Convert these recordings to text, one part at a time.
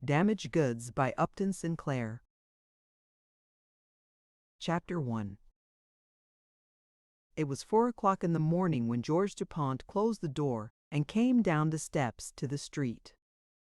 Damaged Goods by Upton Sinclair. Chapter 1. It was 4 o'clock in the morning when George Dupont closed the door and came down the steps to the street.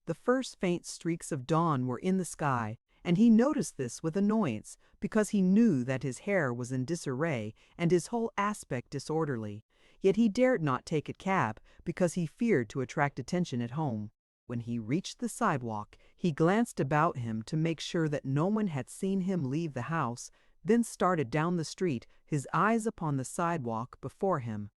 The first faint streaks of dawn were in the sky, and he noticed this with annoyance because he knew that his hair was in disarray and his whole aspect disorderly. Yet he dared not take a cab because he feared to attract attention at home. When he reached the sidewalk, he glanced about him to make sure that no one had seen him leave the house, then started down the street, his eyes upon the sidewalk before him.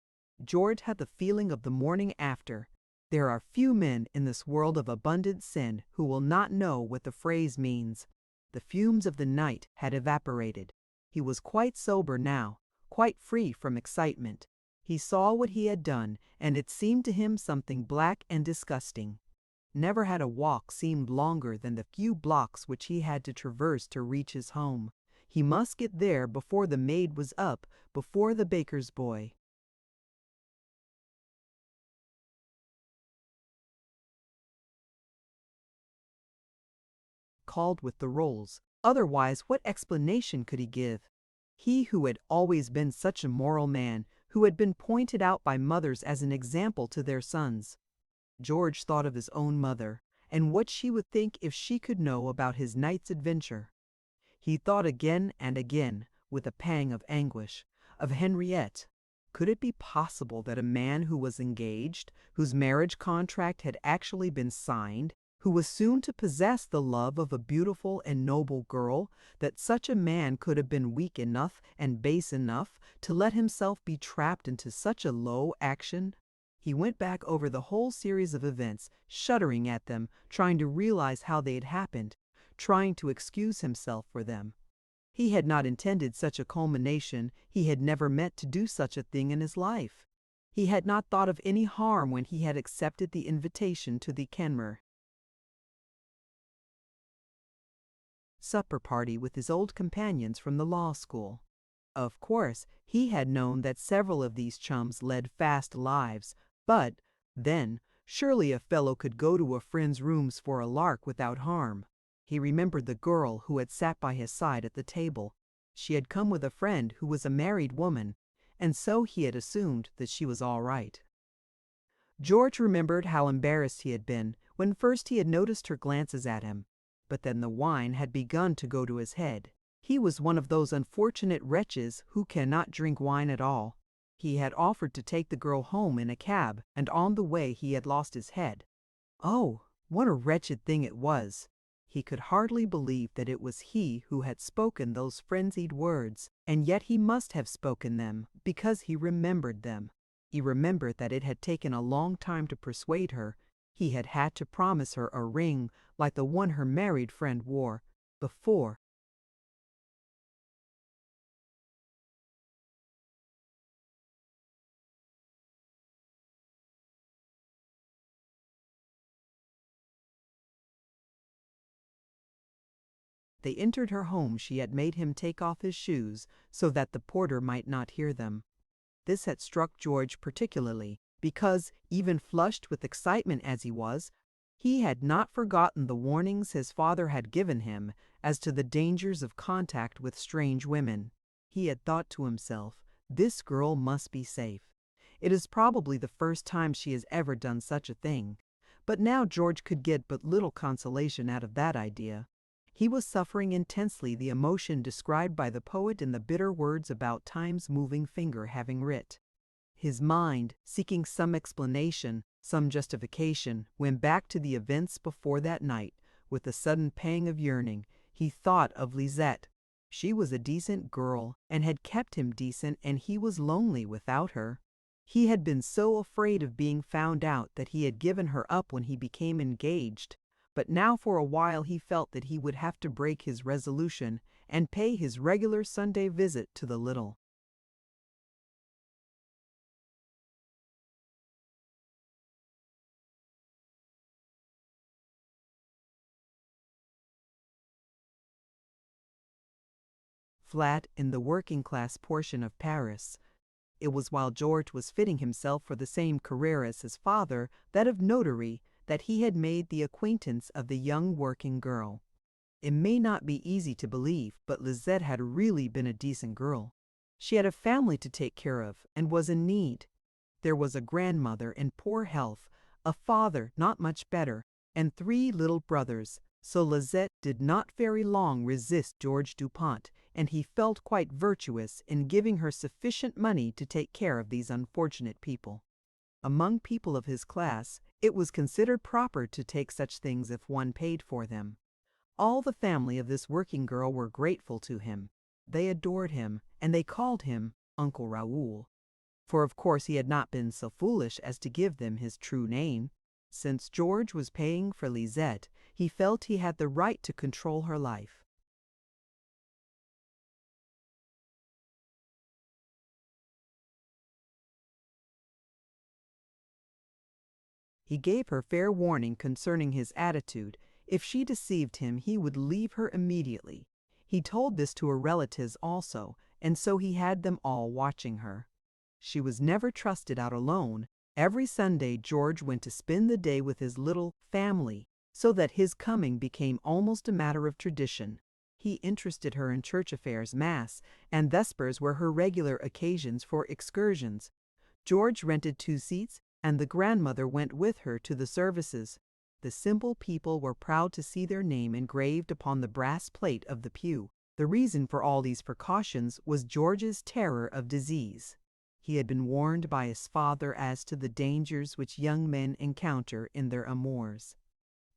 George had the feeling of the morning after. There are few men in this world of abundant sin who will not know what the phrase means. The fumes of the night had evaporated. He was quite sober now, quite free from excitement. He saw what he had done, and it seemed to him something black and disgusting. Never had a walk seemed longer than the few blocks which he had to traverse to reach his home. He must get there before the maid was up, before the baker's boy. Called with the rolls. Otherwise, what explanation could he give? He who had always been such a moral man, who had been pointed out by mothers as an example to their sons. George thought of his own mother, and what she would think if she could know about his night's adventure. He thought again and again, with a pang of anguish, of Henriette. Could it be possible that a man who was engaged, whose marriage contract had actually been signed, who was soon to possess the love of a beautiful and noble girl, that such a man could have been weak enough and base enough to let himself be trapped into such a low action? He went back over the whole series of events, shuddering at them, trying to realize how they had happened, trying to excuse himself for them. He had not intended such a culmination, he had never meant to do such a thing in his life. He had not thought of any harm when he had accepted the invitation to the Kenmare supper party with his old companions from the law school. Of course, he had known that several of these chums led fast lives, but, then, surely a fellow could go to a friend's rooms for a lark without harm. He remembered the girl who had sat by his side at the table. She had come with a friend who was a married woman, and so he had assumed that she was all right. George remembered how embarrassed he had been when first he had noticed her glances at him, but then the wine had begun to go to his head. He was one of those unfortunate wretches who cannot drink wine at all. He had offered to take the girl home in a cab, and on the way he had lost his head. Oh, what a wretched thing it was! He could hardly believe that it was he who had spoken those frenzied words, and yet he must have spoken them because he remembered them. He remembered that it had taken a long time to persuade her. He had had to promise her a ring like the one her married friend wore before. They entered her home. She had made him take off his shoes so that the porter might not hear them. This had struck George particularly because, even flushed with excitement as he was, he had not forgotten the warnings his father had given him as to the dangers of contact with strange women. He had thought to himself, this girl must be safe. It is probably the first time she has ever done such a thing. But now George could get but little consolation out of that idea. He was suffering intensely the emotion described by the poet in the bitter words about Time's moving finger having writ. His mind, seeking some explanation, some justification, went back to the events before that night. With a sudden pang of yearning, he thought of Lisette. She was a decent girl, and had kept him decent, and he was lonely without her. He had been so afraid of being found out that he had given her up when he became engaged. But now for a while he felt that he would have to break his resolution and pay his regular Sunday visit to the little flat in the working-class portion of Paris. It was while George was fitting himself for the same career as his father, that of notary, that he had made the acquaintance of the young working girl. It may not be easy to believe, but Lisette had really been a decent girl. She had a family to take care of and was in need. There was a grandmother in poor health, a father not much better, and 3 little brothers, so Lisette did not very long resist George Dupont, and he felt quite virtuous in giving her sufficient money to take care of these unfortunate people. Among people of his class, it was considered proper to take such things if one paid for them. All the family of this working girl were grateful to him. They adored him, and they called him Uncle Raoul. For of course he had not been so foolish as to give them his true name. Since George was paying for Lisette, he felt he had the right to control her life. He gave her fair warning concerning his attitude. If she deceived him, he would leave her immediately. He told this to her relatives also, and so he had them all watching her. She was never trusted out alone. Every Sunday George went to spend the day with his little family, so that his coming became almost a matter of tradition. He interested her in church affairs. Mass and vespers were her regular occasions for excursions. George rented 2 seats, and the grandmother went with her to the services. The simple people were proud to see their name engraved upon the brass plate of the pew. The reason for all these precautions was George's terror of disease. He had been warned by his father as to the dangers which young men encounter in their amours,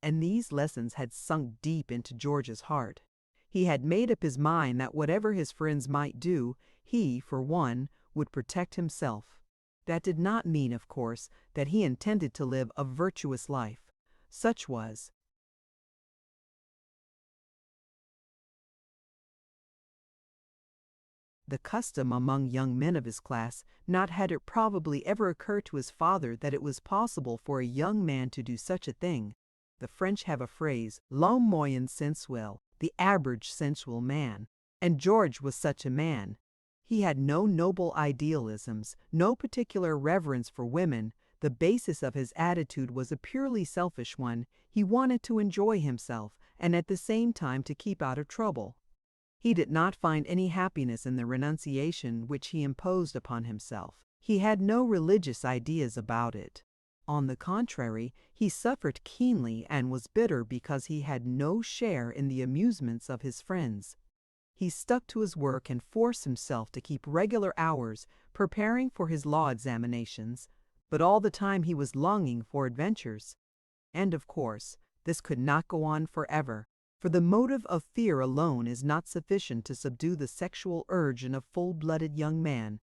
and these lessons had sunk deep into George's heart. He had made up his mind that whatever his friends might do, he, for one, would protect himself. That did not mean, of course, that he intended to live a virtuous life. Such was the custom among young men of his class, not had it probably ever occurred to his father that it was possible for a young man to do such a thing. The French have a phrase, l'homme moyen sensuel, the average sensual man, and George was such a man. He had no noble idealisms, no particular reverence for women. The basis of his attitude was a purely selfish one. He wanted to enjoy himself, and at the same time to keep out of trouble. He did not find any happiness in the renunciation which he imposed upon himself. He had no religious ideas about it. On the contrary, he suffered keenly and was bitter because he had no share in the amusements of his friends. He stuck to his work and forced himself to keep regular hours, preparing for his law examinations, but all the time he was longing for adventures. And of course, this could not go on forever. For the motive of fear alone is not sufficient to subdue the sexual urge in a full-blooded young man.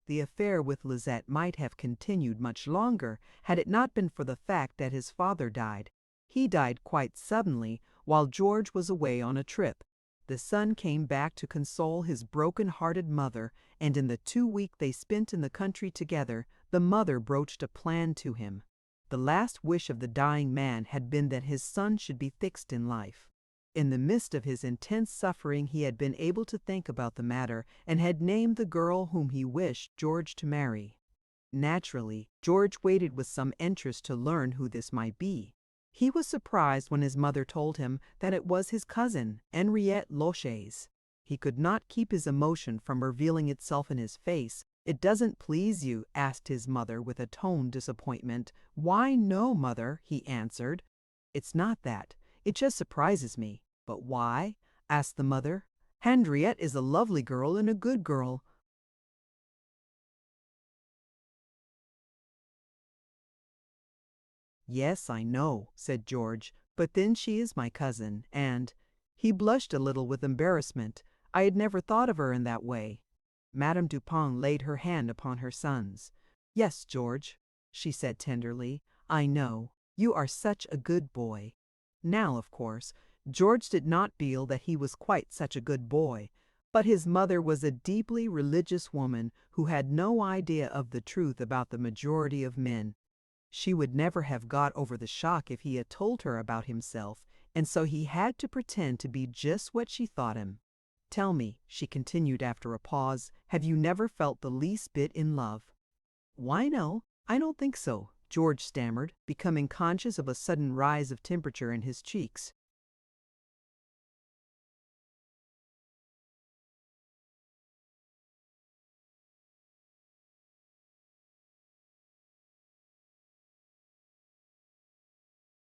The affair with Lisette might have continued much longer had it not been for the fact that his father died. He died quite suddenly while George was away on a trip. The son came back to console his broken-hearted mother, and in the 2 weeks they spent in the country together, the mother broached a plan to him. The last wish of the dying man had been that his son should be fixed in life. In the midst of his intense suffering he had been able to think about the matter and had named the girl whom he wished George to marry. Naturally, George waited with some interest to learn who this might be. He was surprised when his mother told him that it was his cousin, Henriette Loches. He could not keep his emotion from revealing itself in his face. "It doesn't please you?" asked his mother with a tone disappointment. "Why, no, mother," he answered. "It's not that. It just surprises me." "But why?" asked the mother. "Henriette is a lovely girl and a good girl." "Yes, I know," said George, "but then she is my cousin, and—" He blushed a little with embarrassment. "I had never thought of her in that way." Madame Dupont laid her hand upon her son's. "Yes, George," she said tenderly, "I know. You are such a good boy." Now, of course, George did not feel that he was quite such a good boy, but his mother was a deeply religious woman who had no idea of the truth about the majority of men. She would never have got over the shock if he had told her about himself, and so he had to pretend to be just what she thought him. "Tell me," she continued after a pause, "have you never felt the least bit in love?" "Why, no, I don't think so," George stammered, becoming conscious of a sudden rise of temperature in his cheeks.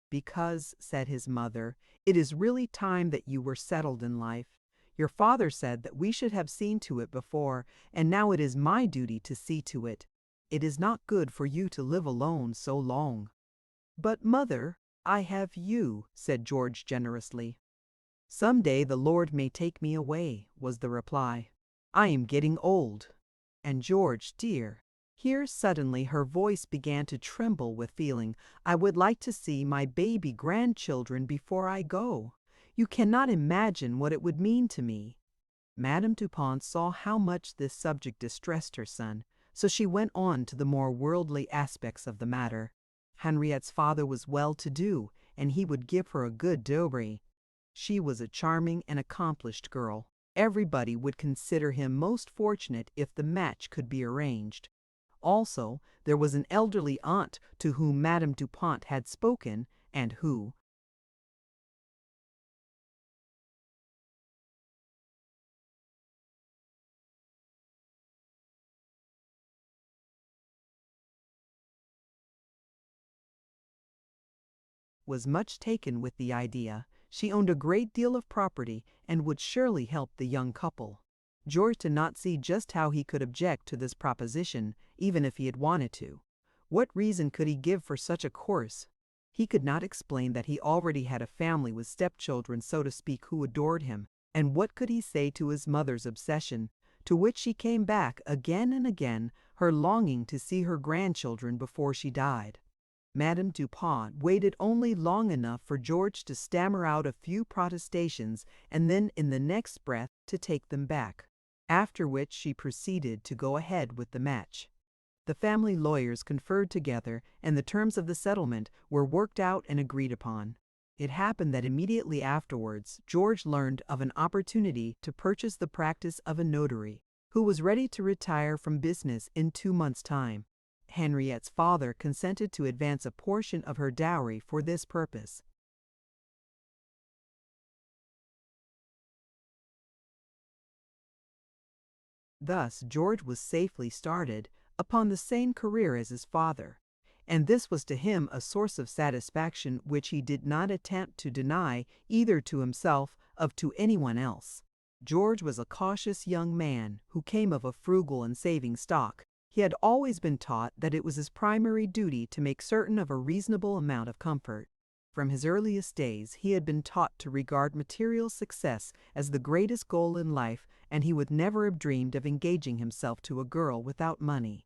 "Because," said his mother, "it is really time that you were settled in life. Your father said that we should have seen to it before, and now it is my duty to see to it. It is not good for you to live alone so long." "But, mother, I have you," said George generously. "Some day the Lord may take me away," was the reply. "I am getting old. And George, dear," here suddenly her voice began to tremble with feeling, "I would like to see my baby grandchildren before I go. You cannot imagine what it would mean to me." Madame Dupont saw how much this subject distressed her son, so she went on to the more worldly aspects of the matter. Henriette's father was well-to-do, and he would give her a good dowry. She was a charming and accomplished girl. Everybody would consider him most fortunate if the match could be arranged. Also, there was an elderly aunt to whom Madame Dupont had spoken, and who, was much taken with the idea. She owned a great deal of property and would surely help the young couple. George did not see just how he could object to this proposition, even if he had wanted to. What reason could he give for such a course? He could not explain that he already had a family with stepchildren, so to speak, who adored him. And what could he say to his mother's obsession, to which she came back again and again, her longing to see her grandchildren before she died? Madame Dupont waited only long enough for George to stammer out a few protestations and then in the next breath to take them back, after which she proceeded to go ahead with the match. The family lawyers conferred together and the terms of the settlement were worked out and agreed upon. It happened that immediately afterwards George learned of an opportunity to purchase the practice of a notary, who was ready to retire from business in 2 months' time. Henriette's father consented to advance a portion of her dowry for this purpose. Thus George was safely started upon the same career as his father, and this was to him a source of satisfaction which he did not attempt to deny either to himself or to anyone else. George was a cautious young man who came of a frugal and saving stock. He had always been taught that it was his primary duty to make certain of a reasonable amount of comfort. From his earliest days he had been taught to regard material success as the greatest goal in life, and he would never have dreamed of engaging himself to a girl without money.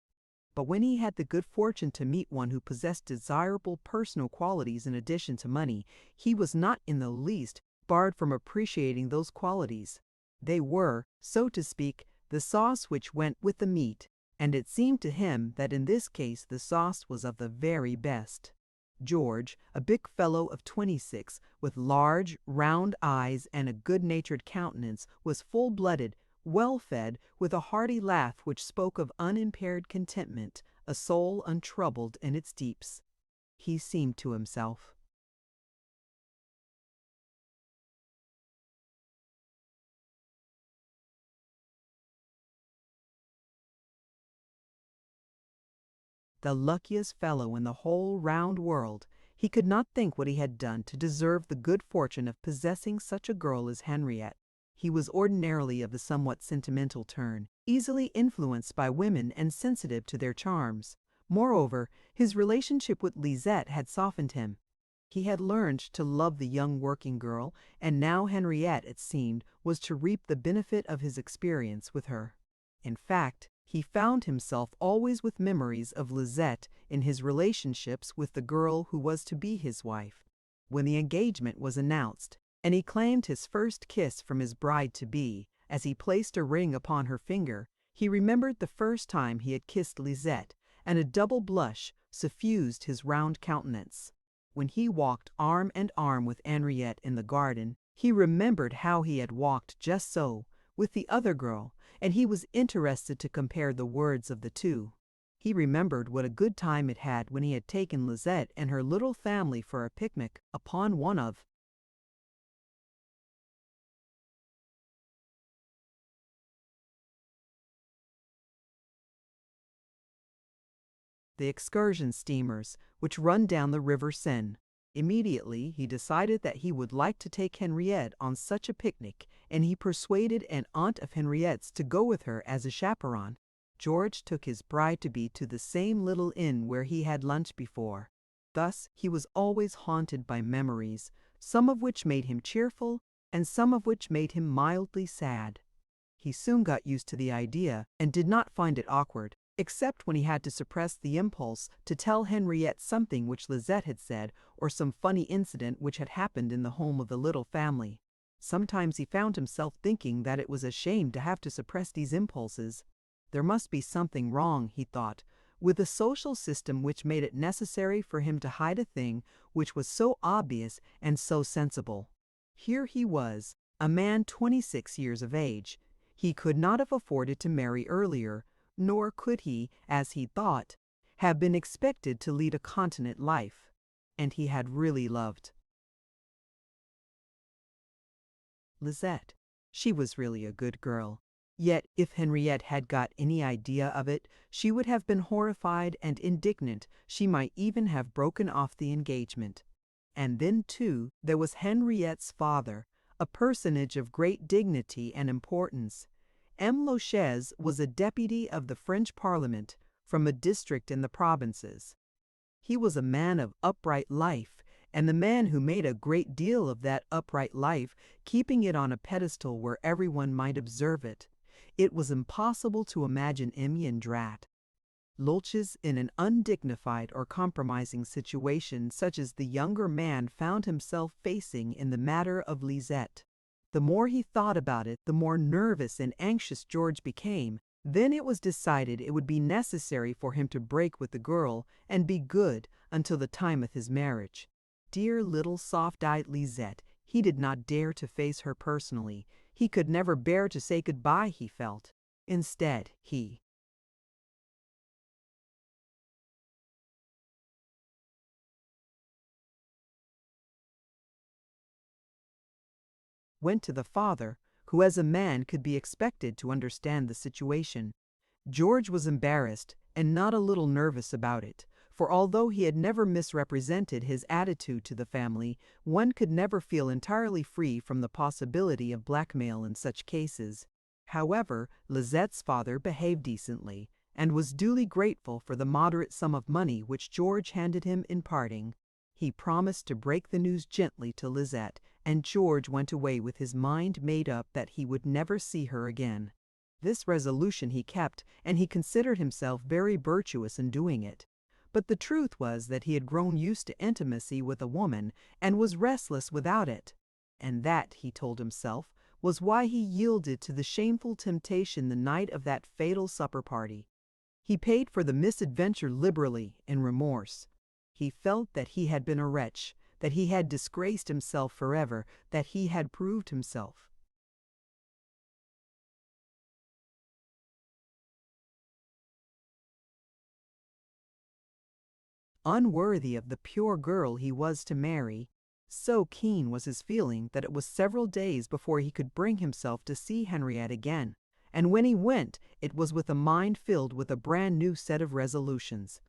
But when he had the good fortune to meet one who possessed desirable personal qualities in addition to money, he was not in the least barred from appreciating those qualities. They were, so to speak, the sauce which went with the meat, and it seemed to him that in this case the sauce was of the very best. George, a big fellow of 26, with large, round eyes and a good-natured countenance, was full-blooded, well-fed, with a hearty laugh which spoke of unimpaired contentment, a soul untroubled in its deeps. He seemed to himself. The luckiest fellow in the whole round world. He could not think what he had done to deserve the good fortune of possessing such a girl as Henriette. He was ordinarily of the somewhat sentimental turn, easily influenced by women and sensitive to their charms. Moreover, his relationship with Lisette had softened him. He had learned to love the young working girl, and now Henriette, it seemed, was to reap the benefit of his experience with her. In fact, he found himself always with memories of Lisette in his relationships with the girl who was to be his wife. When the engagement was announced, and he claimed his first kiss from his bride-to-be, as he placed a ring upon her finger, he remembered the first time he had kissed Lisette, and a double blush, suffused his round countenance. When he walked arm in arm with Henriette in the garden, he remembered how he had walked just so, with the other girl, and he was interested to compare the words of the two. He remembered what a good time it had when he had taken Lisette and her little family for a picnic upon one of the excursion steamers which run down the River Seine. Immediately he decided that he would like to take Henriette on such a picnic, and he persuaded an aunt of Henriette's to go with her as a chaperone. George took his bride-to-be to the same little inn where he had lunched before. Thus he was always haunted by memories, some of which made him cheerful and some of which made him mildly sad. He soon got used to the idea and did not find it awkward, except when he had to suppress the impulse to tell Henriette something which Lisette had said or some funny incident which had happened in the home of the little family. Sometimes he found himself thinking that it was a shame to have to suppress these impulses. There must be something wrong, he thought, with the social system which made it necessary for him to hide a thing which was so obvious and so sensible. Here he was, a man 26 years of age. He could not have afforded to marry earlier, nor could he, as he thought, have been expected to lead a continent life. And he had really loved Lisette. She was really a good girl. Yet if Henriette had got any idea of it, she would have been horrified and indignant. She might even have broken off the engagement. And then, too, there was Henriette's father, a personage of great dignity and importance. M. Lochez was a deputy of the French Parliament from a district in the provinces. He was a man of upright life, and the man who made a great deal of that upright life, keeping it on a pedestal where everyone might observe it. It was impossible to imagine Émile Drat Lochez in an undignified or compromising situation such as the younger man found himself facing in the matter of Lisette. The more he thought about it, the more nervous and anxious George became. Then it was decided it would be necessary for him to break with the girl and be good until the time of his marriage. Dear little soft-eyed Lisette, he did not dare to face her personally. He could never bear to say goodbye, he felt. Instead, he went to the father, who as a man could be expected to understand the situation. George was embarrassed and not a little nervous about it, for although he had never misrepresented his attitude to the family, one could never feel entirely free from the possibility of blackmail in such cases. However, Lisette's father behaved decently, and was duly grateful for the moderate sum of money which George handed him in parting. He promised to break the news gently to Lisette, and George went away with his mind made up that he would never see her again. This resolution he kept, and he considered himself very virtuous in doing it. But the truth was that he had grown used to intimacy with a woman, and was restless without it. And that, he told himself, was why he yielded to the shameful temptation the night of that fatal supper party. He paid for the misadventure liberally in remorse. He felt that he had been a wretch, that he had disgraced himself forever, that he had proved himself unworthy of the pure girl he was to marry. So keen was his feeling that it was several days before he could bring himself to see Henriette again, and when he went, it was with a mind filled with a brand new set of resolutions.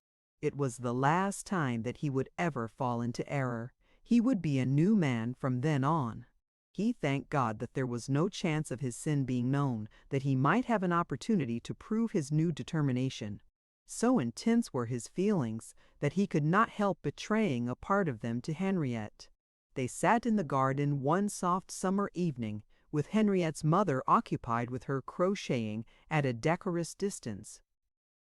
It was the last time that he would ever fall into error. He would be a new man from then on. He thanked God that there was no chance of his sin being known, that he might have an opportunity to prove his new determination. So intense were his feelings that he could not help betraying a part of them to Henriette. They sat in the garden one soft summer evening, with Henriette's mother occupied with her crocheting at a decorous distance.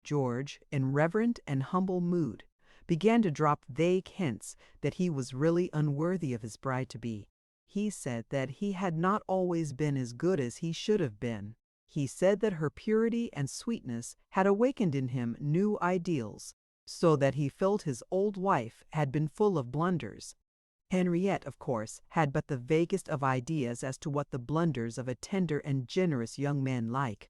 George, in reverent and humble mood, began to drop vague hints that he was really unworthy of his bride-to-be. He said that he had not always been as good as he should have been. He said that her purity and sweetness had awakened in him new ideals, so that he felt his old wife had been full of blunders. Henriette, of course, had but the vaguest of ideas as to what the blunders of a tender and generous young man like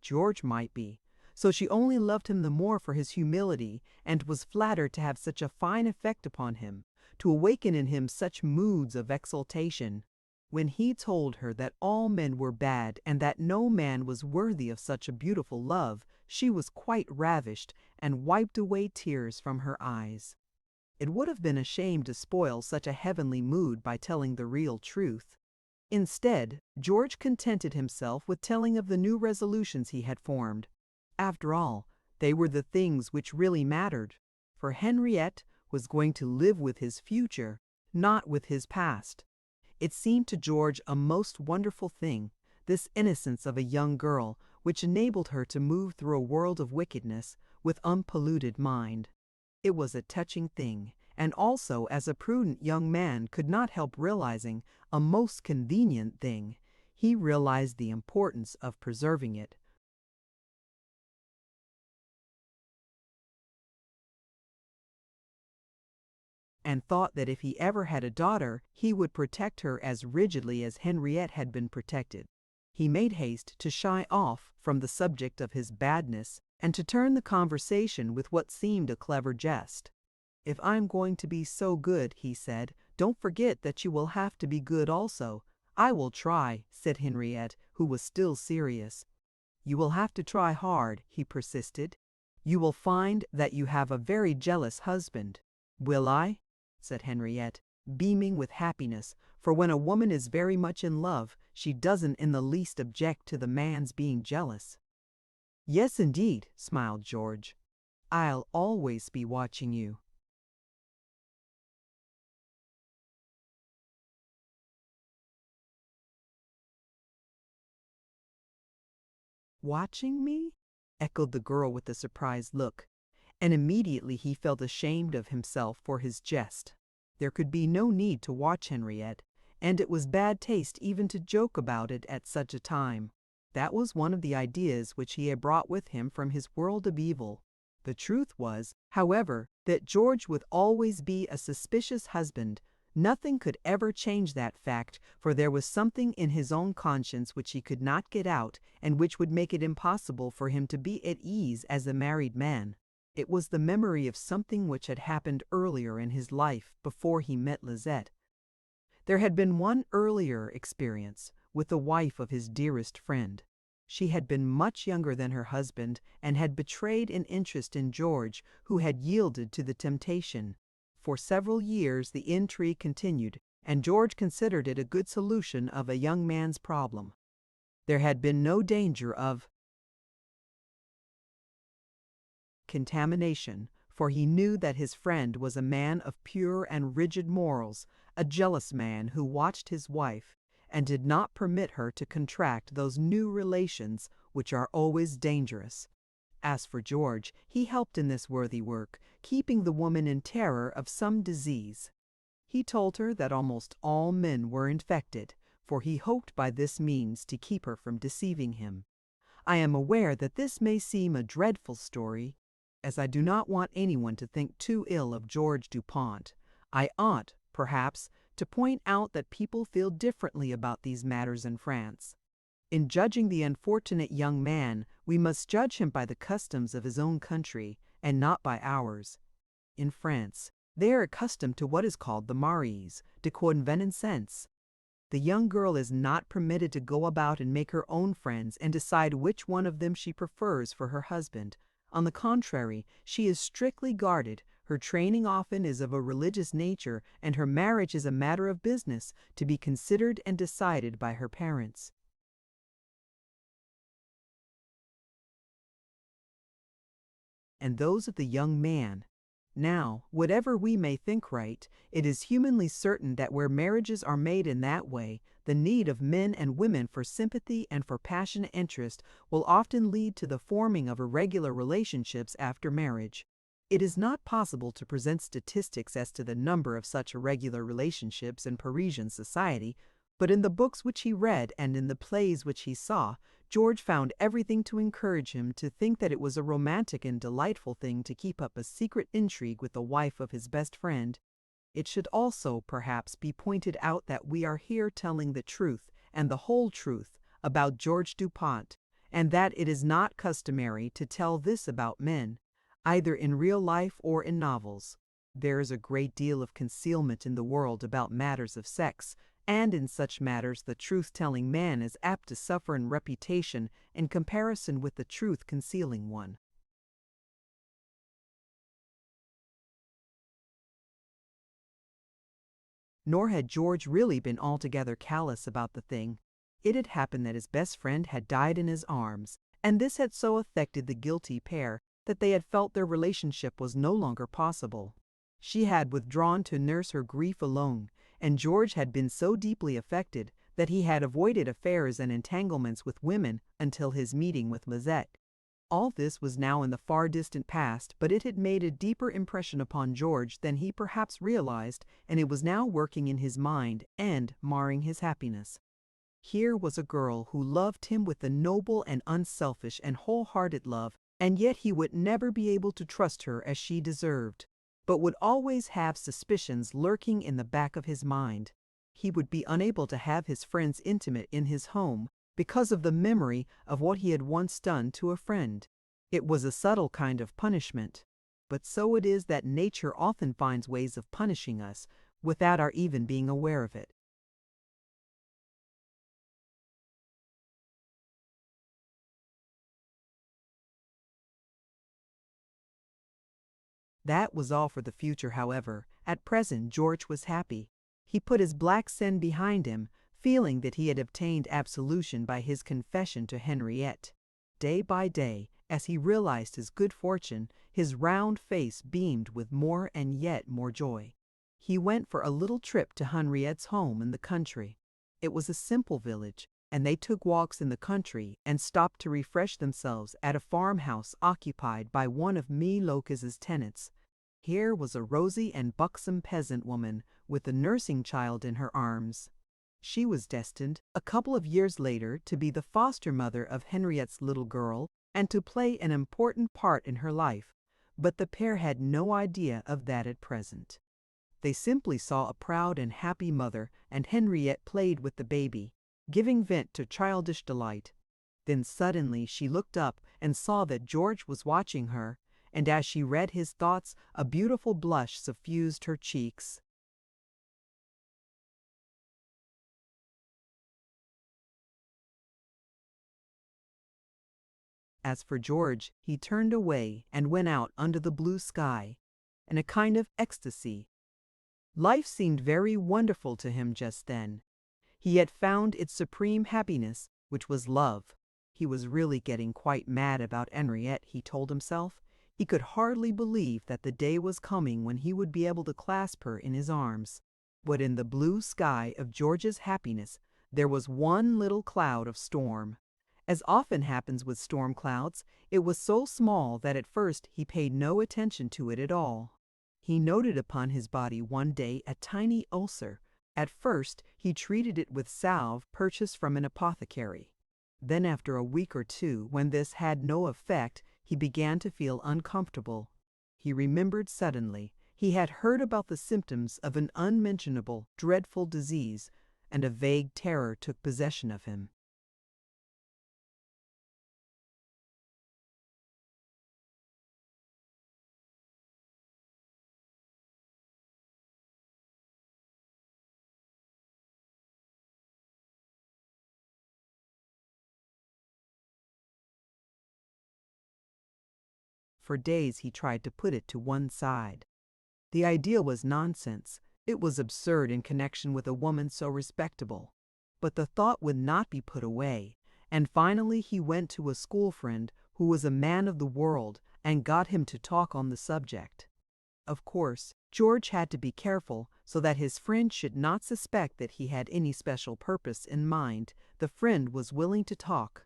George might be, so she only loved him the more for his humility, and was flattered to have such a fine effect upon him, to awaken in him such moods of exultation. When he told her that all men were bad and that no man was worthy of such a beautiful love, she was quite ravished and wiped away tears from her eyes. It would have been a shame to spoil such a heavenly mood by telling the real truth. Instead, George contented himself with telling of the new resolutions he had formed. After all, they were the things which really mattered, for Henriette was going to live with his future, not with his past. It seemed to George a most wonderful thing, this innocence of a young girl, which enabled her to move through a world of wickedness with unpolluted mind. It was a touching thing, and also, as a prudent young man could not help realizing, a most convenient thing. He realized the importance of preserving it. And thought that if he ever had a daughter, he would protect her as rigidly as Henriette had been protected. He made haste to shy off from the subject of his badness and to turn the conversation with what seemed a clever jest. "If I'm going to be so good," he said, "don't forget that you will have to be good also." "I will try," said Henriette, who was still serious. "You will have to try hard," he persisted. "You will find that you have a very jealous husband." "Will I?" said Henriette, beaming with happiness, for when a woman is very much in love, she doesn't in the least object to the man's being jealous. "Yes, indeed," smiled George. "I'll always be watching you." "Watching me?" echoed the girl with a surprised look, and immediately he felt ashamed of himself for his jest. There could be no need to watch Henriette, and it was bad taste even to joke about it at such a time. That was one of the ideas which he had brought with him from his world of evil. The truth was, however, that George would always be a suspicious husband. Nothing could ever change that fact, for there was something in his own conscience which he could not get out, and which would make it impossible for him to be at ease as a married man. It was the memory of something which had happened earlier in his life before he met Lisette. There had been one earlier experience with the wife of his dearest friend. She had been much younger than her husband and had betrayed an interest in George, who had yielded to the temptation. For several years the intrigue continued, and George considered it a good solution of a young man's problem. There had been no danger of contamination, for he knew that his friend was a man of pure and rigid morals, a jealous man who watched his wife and did not permit her to contract those new relations which are always dangerous. As for George, he helped in this worthy work, keeping the woman in terror of some disease. He told her that almost all men were infected, for he hoped by this means to keep her from deceiving him. I am aware that this may seem a dreadful story, as I do not want anyone to think too ill of George Dupont. I ought, perhaps, to point out that people feel differently about these matters in France. In judging the unfortunate young man, we must judge him by the customs of his own country, and not by ours. In France, they are accustomed to what is called the mariage de convenance. The young girl is not permitted to go about and make her own friends and decide which one of them she prefers for her husband. On the contrary, she is strictly guarded. Her training often is of a religious nature, and her marriage is a matter of business, to be considered and decided by her parents. And those of the young man. Now, whatever we may think right, it is humanly certain that where marriages are made in that way, the need of men and women for sympathy and for passionate interest will often lead to the forming of irregular relationships after marriage. It is not possible to present statistics as to the number of such irregular relationships in Parisian society, But in the books which he read and in the plays which he saw, George found everything to encourage him to think that it was a romantic and delightful thing to keep up a secret intrigue with the wife of his best friend. It should also, perhaps, be pointed out that we are here telling the truth and the whole truth about George Dupont, and that it is not customary to tell this about men, either in real life or in novels. There is a great deal of concealment in the world about matters of sex, and in such matters the truth-telling man is apt to suffer in reputation in comparison with the truth-concealing one. Nor had George really been altogether callous about the thing. It had happened that his best friend had died in his arms, and this had so affected the guilty pair that they had felt their relationship was no longer possible. She had withdrawn to nurse her grief alone, and George had been so deeply affected that he had avoided affairs and entanglements with women until his meeting with Lizette. All this was now in the far distant past, but it had made a deeper impression upon George than he perhaps realized, and it was now working in his mind and marring his happiness. Here was a girl who loved him with a noble and unselfish and wholehearted love, and yet he would never be able to trust her as she deserved, but would always have suspicions lurking in the back of his mind. He would be unable to have his friends intimate in his home because of the memory of what he had once done to a friend. It was a subtle kind of punishment, but so it is that nature often finds ways of punishing us without our even being aware of it. That was all for the future, however. At present, George was happy. He put his black sin behind him, feeling that he had obtained absolution by his confession to Henriette. Day by day, as he realized his good fortune, his round face beamed with more and yet more joy. He went for a little trip to Henriette's home in the country. It was a simple village, and they took walks in the country and stopped to refresh themselves at a farmhouse occupied by one of Mee Locus's tenants. Here was a rosy and buxom peasant woman with a nursing child in her arms. She was destined, a couple of years later, to be the foster mother of Henriette's little girl and to play an important part in her life, but the pair had no idea of that at present. They simply saw a proud and happy mother, and Henriette played with the baby, giving vent to childish delight. Then suddenly she looked up and saw that George was watching her, and as she read his thoughts, a beautiful blush suffused her cheeks. As for George, he turned away and went out under the blue sky, in a kind of ecstasy. Life seemed very wonderful to him just then. He had found its supreme happiness, which was love. He was really getting quite mad about Henriette, he told himself. He could hardly believe that the day was coming when he would be able to clasp her in his arms. But in the blue sky of George's happiness, there was one little cloud of storm. As often happens with storm clouds, it was so small that at first he paid no attention to it at all. He noted upon his body one day a tiny ulcer. At first, he treated it with salve purchased from an apothecary. Then after a week or two, when this had no effect, he began to feel uncomfortable. He remembered suddenly he had heard about the symptoms of an unmentionable, dreadful disease, and a vague terror took possession of him. For days he tried to put it to one side. The idea was nonsense. It was absurd in connection with a woman so respectable. But the thought would not be put away, and finally he went to a school friend who was a man of the world and got him to talk on the subject. Of course, George had to be careful so that his friend should not suspect that he had any special purpose in mind. The friend was willing to talk.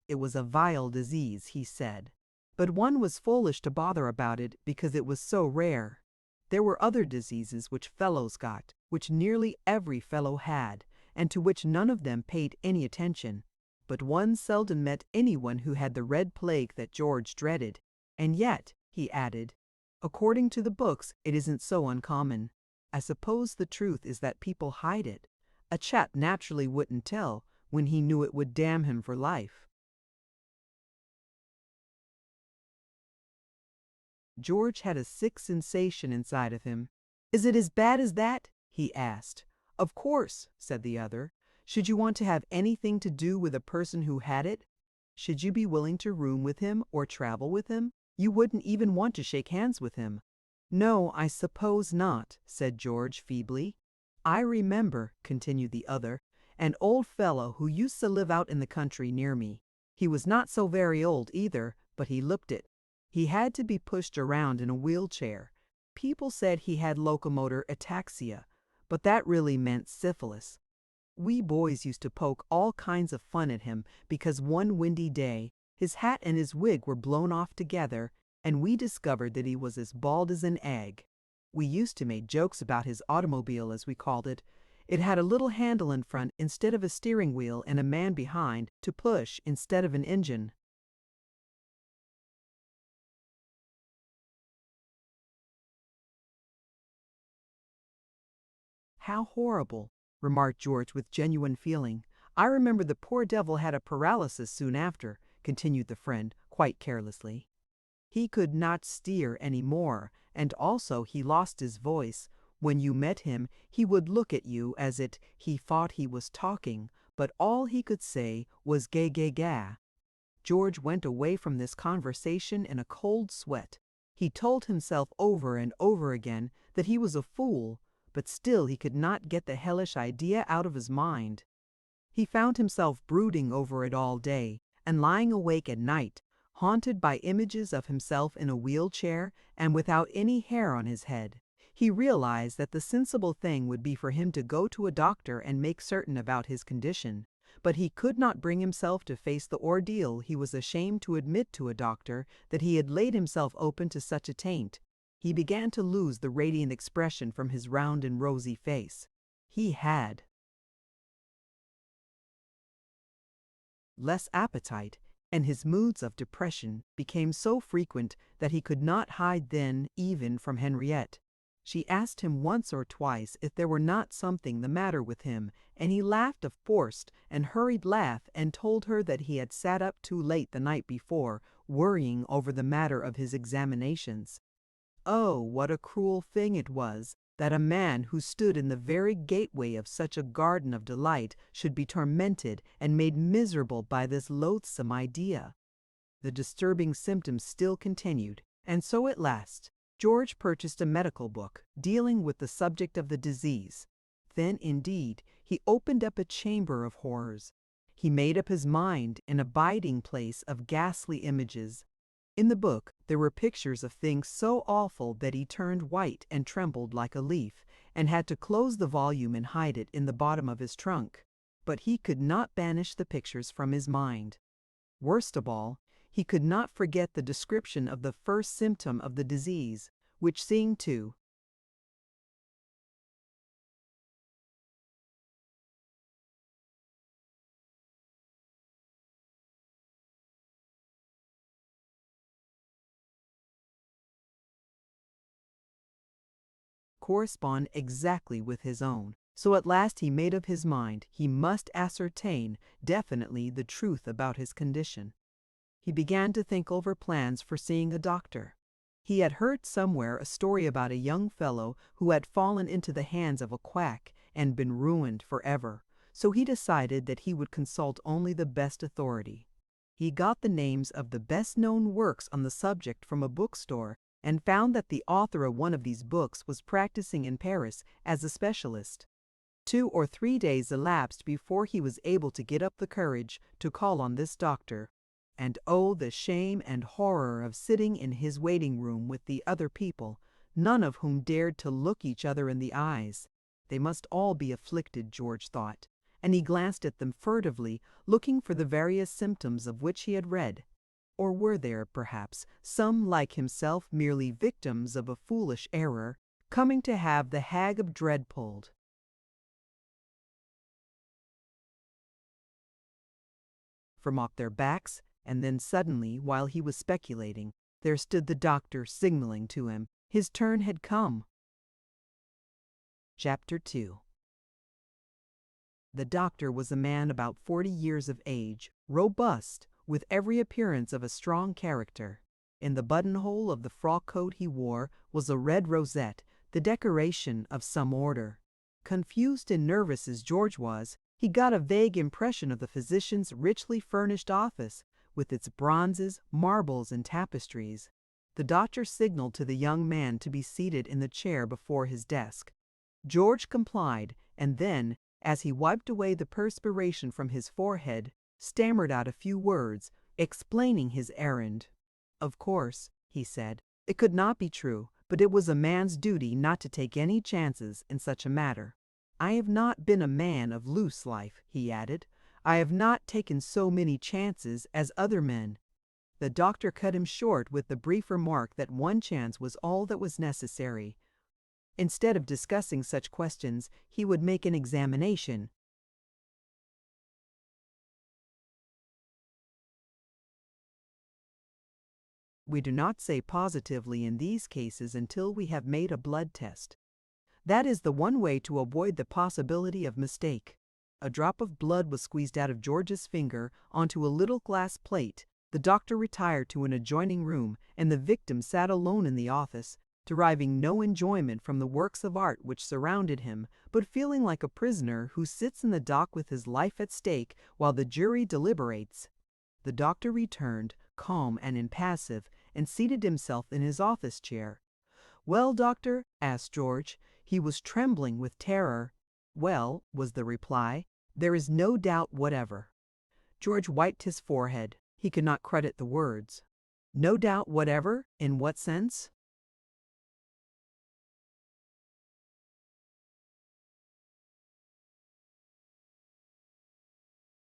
It was a vile disease, he said, but one was foolish to bother about it because it was so rare. There were other diseases which fellows got, which nearly every fellow had, and to which none of them paid any attention. But one seldom met anyone who had the red plague that George dreaded. And yet, he added, according to the books, it isn't so uncommon. I suppose the truth is that people hide it. A chap naturally wouldn't tell when he knew it would damn him for life. George had a sick sensation inside of him. Is it as bad as that? He asked. Of course, said the other. Should you want to have anything to do with a person who had it? Should you be willing to room with him or travel with him? You wouldn't even want to shake hands with him. No, I suppose not, said George feebly. I remember, continued the other, an old fellow who used to live out in the country near me. He was not so very old either, but he looked it. He had to be pushed around in a wheelchair. People said he had locomotor ataxia, but that really meant syphilis. We boys used to poke all kinds of fun at him because one windy day his hat and his wig were blown off together, and we discovered that he was as bald as an egg. We used to make jokes about his automobile, as we called it. It had a little handle in front instead of a steering wheel and a man behind to push instead of an engine. How horrible, remarked George with genuine feeling. I remember the poor devil had a paralysis soon after, continued the friend, quite carelessly. He could not steer any more, and also he lost his voice. When you met him, he would look at you as he thought he was talking, but all he could say was gah gah gah. George went away from this conversation in a cold sweat. He told himself over and over again that he was a fool, but still he could not get the hellish idea out of his mind. He found himself brooding over it all day, and lying awake at night, haunted by images of himself in a wheelchair and without any hair on his head. He realized that the sensible thing would be for him to go to a doctor and make certain about his condition, but he could not bring himself to face the ordeal. He was ashamed to admit to a doctor that he had laid himself open to such a taint. He began to lose the radiant expression from his round and rosy face. He had less appetite, and his moods of depression became so frequent that he could not hide them even from Henriette. She asked him once or twice if there were not something the matter with him, and he laughed a forced and hurried laugh and told her that he had sat up too late the night before, worrying over the matter of his examinations. Oh, what a cruel thing it was that a man who stood in the very gateway of such a garden of delight should be tormented and made miserable by this loathsome idea. The disturbing symptoms still continued, and so at last George purchased a medical book dealing with the subject of the disease. Then, indeed, he opened up a chamber of horrors. He made up his mind an abiding place of ghastly images. In the book, there were pictures of things so awful that he turned white and trembled like a leaf, and had to close the volume and hide it in the bottom of his trunk. But he could not banish the pictures from his mind. Worst of all, he could not forget the description of the first symptom of the disease, which seemed to correspond exactly with his own. So at last he made up his mind he must ascertain definitely the truth about his condition. He began to think over plans for seeing a doctor. He had heard somewhere a story about a young fellow who had fallen into the hands of a quack and been ruined forever, so he decided that he would consult only the best authority. He got the names of the best-known works on the subject from a bookstore and found that the author of one of these books was practicing in Paris as a specialist. 2 or 3 days elapsed before he was able to get up the courage to call on this doctor. And oh, the shame and horror of sitting in his waiting room with the other people, none of whom dared to look each other in the eyes. They must all be afflicted, George thought, and he glanced at them furtively, looking for the various symptoms of which he had read. Or were there, perhaps, some like himself merely victims of a foolish error, coming to have the hag of dread pulled? from off their backs, and then suddenly, while he was speculating, there stood the doctor signaling to him. His turn had come. Chapter 2. The doctor was a man about 40 years of age, robust, with every appearance of a strong character. In the buttonhole of the frock coat he wore was a red rosette, the decoration of some order. Confused and nervous as George was, he got a vague impression of the physician's richly furnished office, with its bronzes, marbles, and tapestries. The doctor signaled to the young man to be seated in the chair before his desk. George complied, and then, as he wiped away the perspiration from his forehead, stammered out a few words, explaining his errand. "Of course," he said, "it could not be true, but it was a man's duty not to take any chances in such a matter. I have not been a man of loose life," he added. "I have not taken so many chances as other men." The doctor cut him short with the brief remark that one chance was all that was necessary. Instead of discussing such questions, he would make an examination. We do not say positively in these cases until we have made a blood test. That is the one way to avoid the possibility of mistake. A drop of blood was squeezed out of George's finger onto a little glass plate. The doctor retired to an adjoining room, and the victim sat alone in the office, deriving no enjoyment from the works of art which surrounded him, but feeling like a prisoner who sits in the dock with his life at stake while the jury deliberates. The doctor returned, calm and impassive, and seated himself in his office chair. "Well, doctor?" asked George. He was trembling with terror. "Well," was the reply, "there is no doubt whatever." George wiped his forehead. He could not credit the words. "No doubt whatever? In what sense?"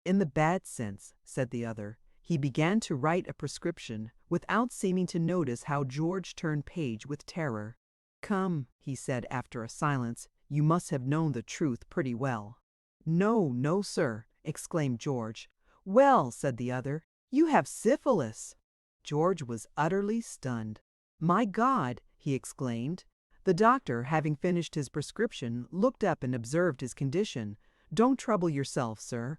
"In the bad sense," said the other. He began to write a prescription, without seeming to notice how George turned page with terror. "Come," he said after a silence, "you must have known the truth pretty well." "No, no, sir," exclaimed George. "Well," said the other, "you have syphilis." George was utterly stunned. "My God!" he exclaimed. The doctor, having finished his prescription, looked up and observed his condition. "Don't trouble yourself, sir.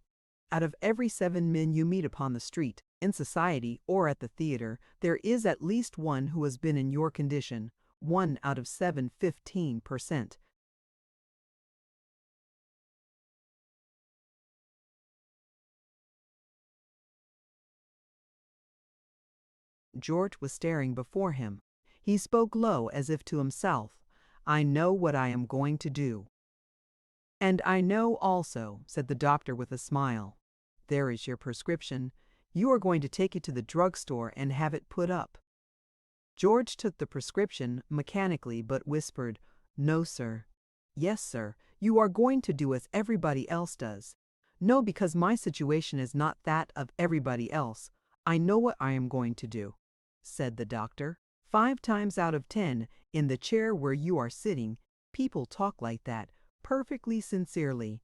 Out of every 7 men you meet upon the street, in society, or at the theater, there is at least one who has been in your condition. 1 out of 7, 15%. George was staring before him. He spoke low as if to himself. "I know what I am going to do." "And I know also," said the doctor with a smile. "There is your prescription. You are going to take it to the drugstore and have it put up." George took the prescription mechanically, but whispered, "No, sir." "Yes, sir. You are going to do as everybody else does." "No, because my situation is not that of everybody else. I know what I am going to do," said the doctor. 5 times out of 10, in the chair where you are sitting, people talk like that, perfectly sincerely.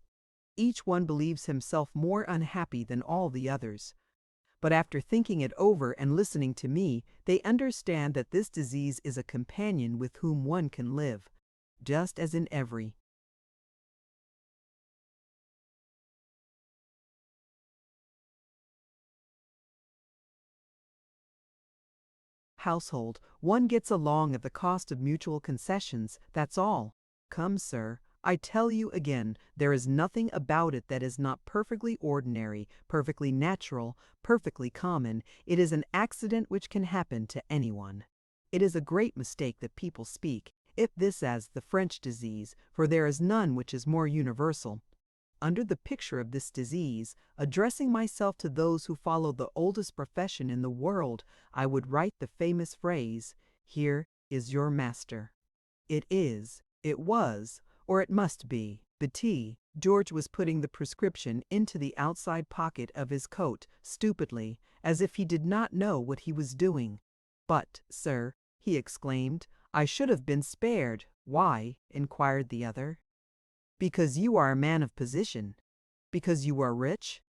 Each one believes himself more unhappy than all the others. But after thinking it over and listening to me, they understand that this disease is a companion with whom one can live, just as in every household. One gets along at the cost of mutual concessions, that's all. Come, sir, I tell you again, there is nothing about it that is not perfectly ordinary, perfectly natural, perfectly common. It is an accident which can happen to anyone. It is a great mistake that people speak, if this as the French disease, for there is none which is more universal. Under the picture of this disease, addressing myself to those who follow the oldest profession in the world, I would write the famous phrase, 'Here is your master.' It is, it was, or it must be. Betty." George was putting the prescription into the outside pocket of his coat, stupidly, as if he did not know what he was doing. "But, sir," he exclaimed, "I should have been spared." "Why?" inquired the other. "Because you are a man of position. Because you are rich.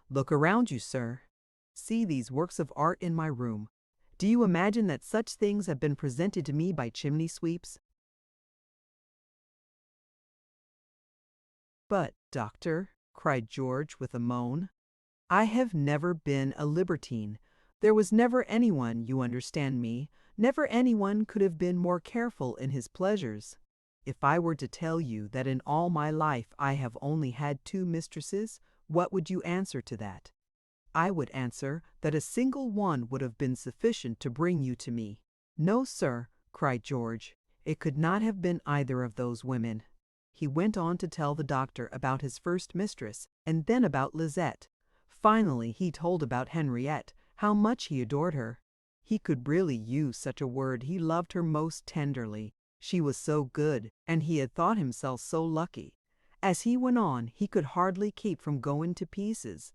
Look around you, sir. See these works of art in my room. Do you imagine that such things have been presented to me by chimney sweeps? But, doctor, cried George with a moan, I have never been a libertine. There was never anyone, you understand me, never anyone could have been more careful in his pleasures. If I were to tell you that in all my life I have only had 2 mistresses, what would you answer to that? I would answer that a single one would have been sufficient to bring you to me. No, sir, cried George, it could not have been either of those women. He went on to tell the doctor about his first mistress, and then about Lizette. Finally, he told about Henriette, how much he adored her. He could really use such a word. He loved her most tenderly. She was so good, and he had thought himself so lucky. As he went on, he could hardly keep from going to pieces.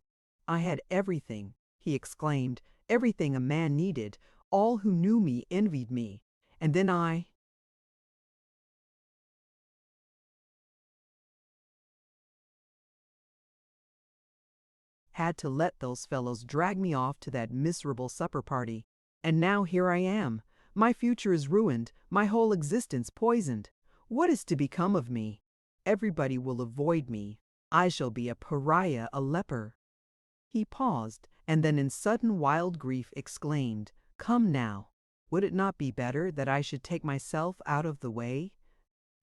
I had everything, he exclaimed, everything a man needed. All who knew me envied me. And then I had to let those fellows drag me off to that miserable supper party. And now here I am. My future is ruined, my whole existence poisoned. What is to become of me? Everybody will avoid me. I shall be a pariah, a leper. He paused, and then in sudden wild grief exclaimed, Come now, would it not be better that I should take myself out of the way?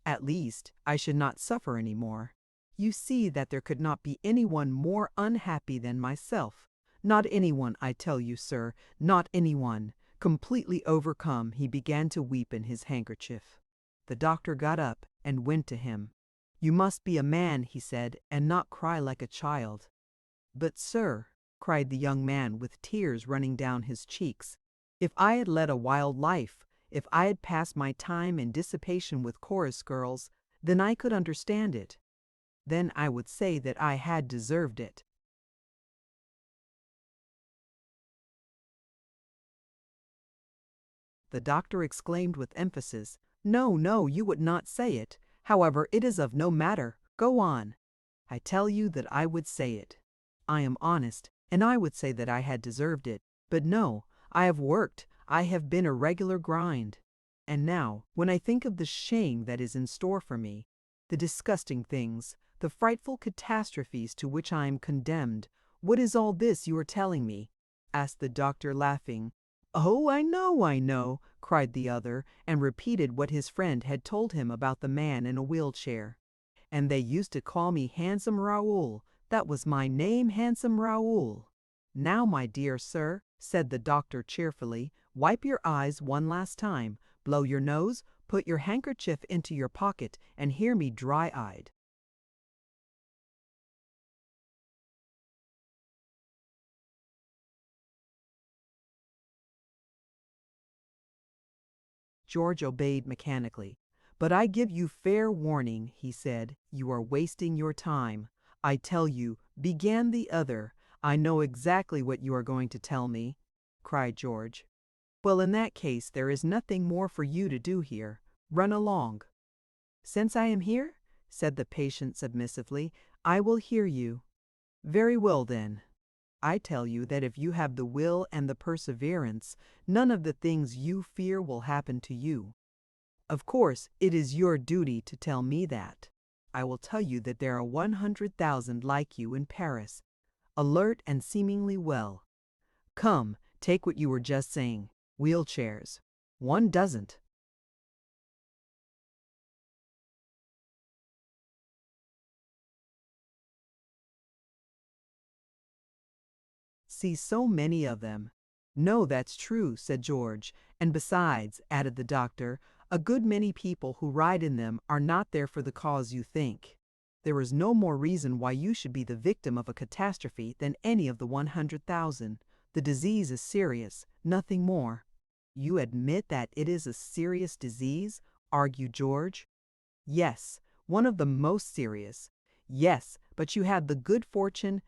At least, I should not suffer any more. You see that there could not be anyone more unhappy than myself. Not anyone, I tell you, sir, not anyone. Completely overcome, he began to weep in his handkerchief. The doctor got up and went to him. You must be a man, he said, and not cry like a child. But, sir, cried the young man with tears running down his cheeks, if I had led a wild life, if I had passed my time in dissipation with chorus girls, then I could understand it. Then I would say that I had deserved it. The doctor exclaimed with emphasis, No, no, you would not say it. However, it is of no matter. Go on. I tell you that I would say it. I am honest, and I would say that I had deserved it. But no, I have worked. I have been a regular grind. And now, when I think of the shame that is in store for me, the disgusting things, the frightful catastrophes to which I am condemned, what is all this you are telling me? Asked the doctor, laughing. Oh, I know, cried the other, and repeated what his friend had told him about the man in a wheelchair. And they used to call me Handsome Raoul. That was my name, Handsome Raoul. Now, my dear sir, said the doctor cheerfully, wipe your eyes one last time, blow your nose, put your handkerchief into your pocket, and hear me dry-eyed. George obeyed mechanically. But I give you fair warning, he said, you are wasting your time. I tell you, began the other. I know exactly what you are going to tell me, cried George. Well, in that case, there is nothing more for you to do here. Run along. Since I am here, said the patient submissively, I will hear you. Very well, then. I tell you that if you have the will and the perseverance, none of the things you fear will happen to you. Of course, it is your duty to tell me that. I will tell you that there are 100,000 like you in Paris, alert and seemingly well. Come, take what you were just saying. Wheelchairs. One doesn't. See so many of them. No, that's true, said George. And besides, added the doctor, a good many people who ride in them are not there for the cause you think. There is no more reason why you should be the victim of a catastrophe than any of the 100,000. The disease is serious, nothing more. You admit that it is a serious disease? Argued George. Yes, one of the most serious. Yes, but you had the good fortune.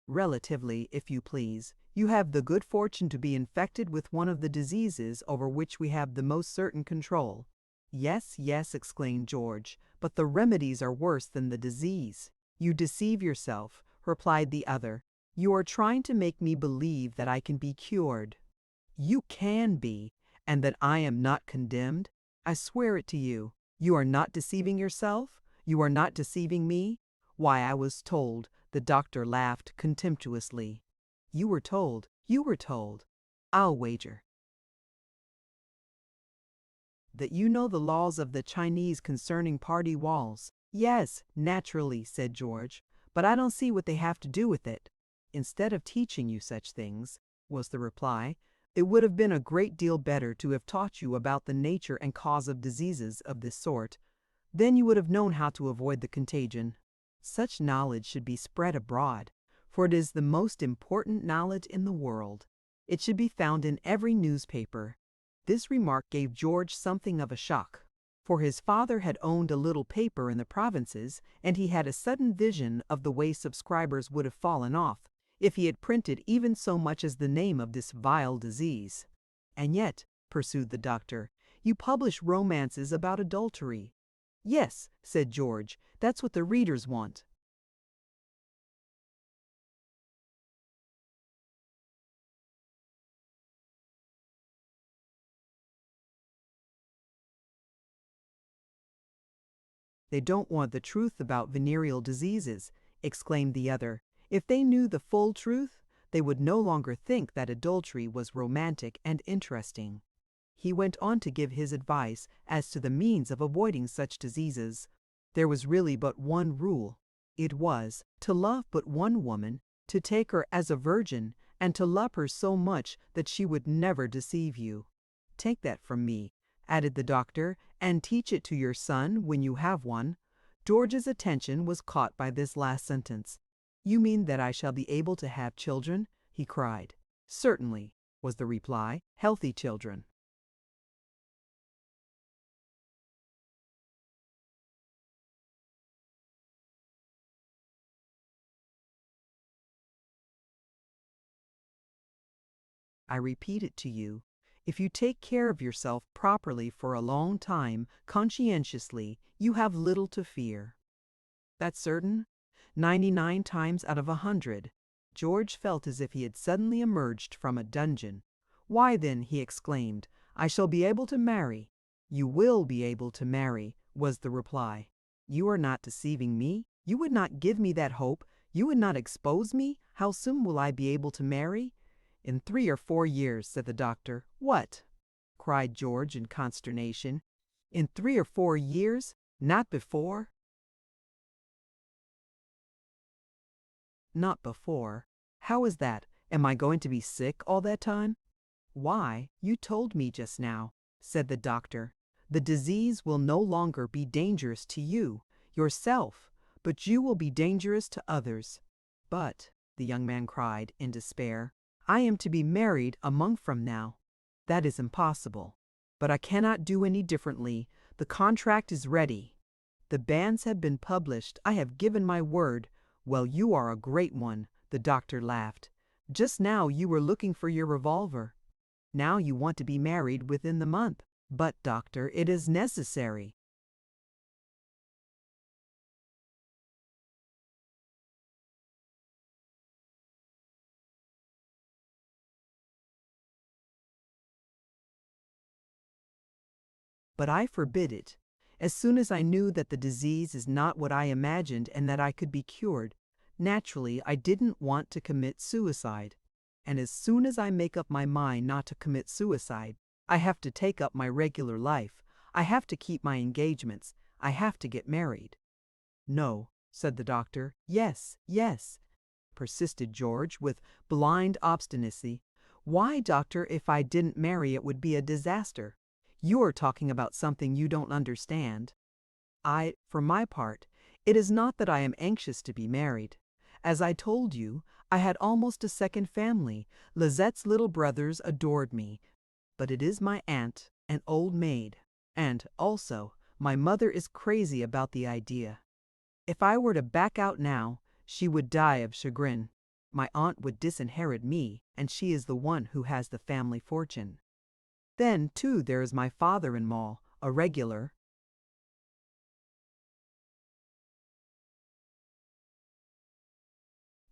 Relatively, if you please. You have the good fortune to be infected with one of the diseases over which we have the most certain control." "Yes, yes," exclaimed George, "but the remedies are worse than the disease." "You deceive yourself," replied the other. "You are trying to make me believe that I can be cured." "You can be, and that I am not condemned. I swear it to you. You are not deceiving yourself? You are not deceiving me? Why, I was told," the doctor laughed contemptuously. "You were told, you were told. I'll wager that you know the laws of the Chinese concerning party walls." "Yes, naturally," said George, "but I don't see what they have to do with it." "Instead of teaching you such things," was the reply, "it would have been a great deal better to have taught you about the nature and cause of diseases of this sort. Then you would have known how to avoid the contagion." "Such knowledge should be spread abroad, for it is the most important knowledge in the world. It should be found in every newspaper." This remark gave George something of a shock, for his father had owned a little paper in the provinces, and he had a sudden vision of the way subscribers would have fallen off if he had printed even so much as the name of this vile disease. "And yet," pursued the doctor, "you publish romances about adultery." "Yes," said George, "that's what the readers want." "They don't want the truth about venereal diseases," exclaimed the other. "If they knew the full truth, they would no longer think that adultery was romantic and interesting." He went on to give his advice as to the means of avoiding such diseases. There was really but one rule. It was to love but one woman, to take her as a virgin, and to love her so much that she would never deceive you. "Take that from me," added the doctor, "and teach it to your son when you have one." George's attention was caught by this last sentence. "You mean that I shall be able to have children?" he cried. "Certainly," was the reply, "healthy children." I repeat it to you. If you take care of yourself properly for a long time, conscientiously, you have little to fear. That's certain? 99 times out of 100. George felt as if he had suddenly emerged from a dungeon. "Why then," he exclaimed, "I shall be able to marry." "You will be able to marry," was the reply. "You are not deceiving me? You would not give me that hope? You would not expose me? How soon will I be able to marry?" "In 3 or 4 years," said the doctor. "What?" cried George in consternation. "In 3 or 4 years? Not before?" "Not before. How is that? Am I going to be sick all that time?" "Why, you told me just now," said the doctor. "The disease will no longer be dangerous to you, yourself, but you will be dangerous to others." "But," the young man cried in despair, "I am to be married a month from now." "That is impossible." "But I cannot do any differently. The contract is ready. The banns have been published. I have given my word." "Well, you are a great one," the doctor laughed. "Just now you were looking for your revolver. Now you want to be married within the month." "But, doctor, it is necessary." "But I forbid it. As soon as I knew that the disease is not what I imagined and that I could be cured, naturally I didn't want to commit suicide. And as soon as I make up my mind not to commit suicide, I have to take up my regular life. I have to keep my engagements. I have to get married." "No," said the doctor. "Yes, yes," persisted George with blind obstinacy. "Why, doctor, if I didn't marry it would be a disaster. You're talking about something you don't understand. For my part, it is not that I am anxious to be married. As I told you, I had almost a second family. Lizette's little brothers adored me. But it is my aunt, an old maid. And, also, my mother is crazy about the idea. If I were to back out now, she would die of chagrin." My aunt would disinherit me, and she is the one who has the family fortune. Then, too, there is my father-in-law, a regular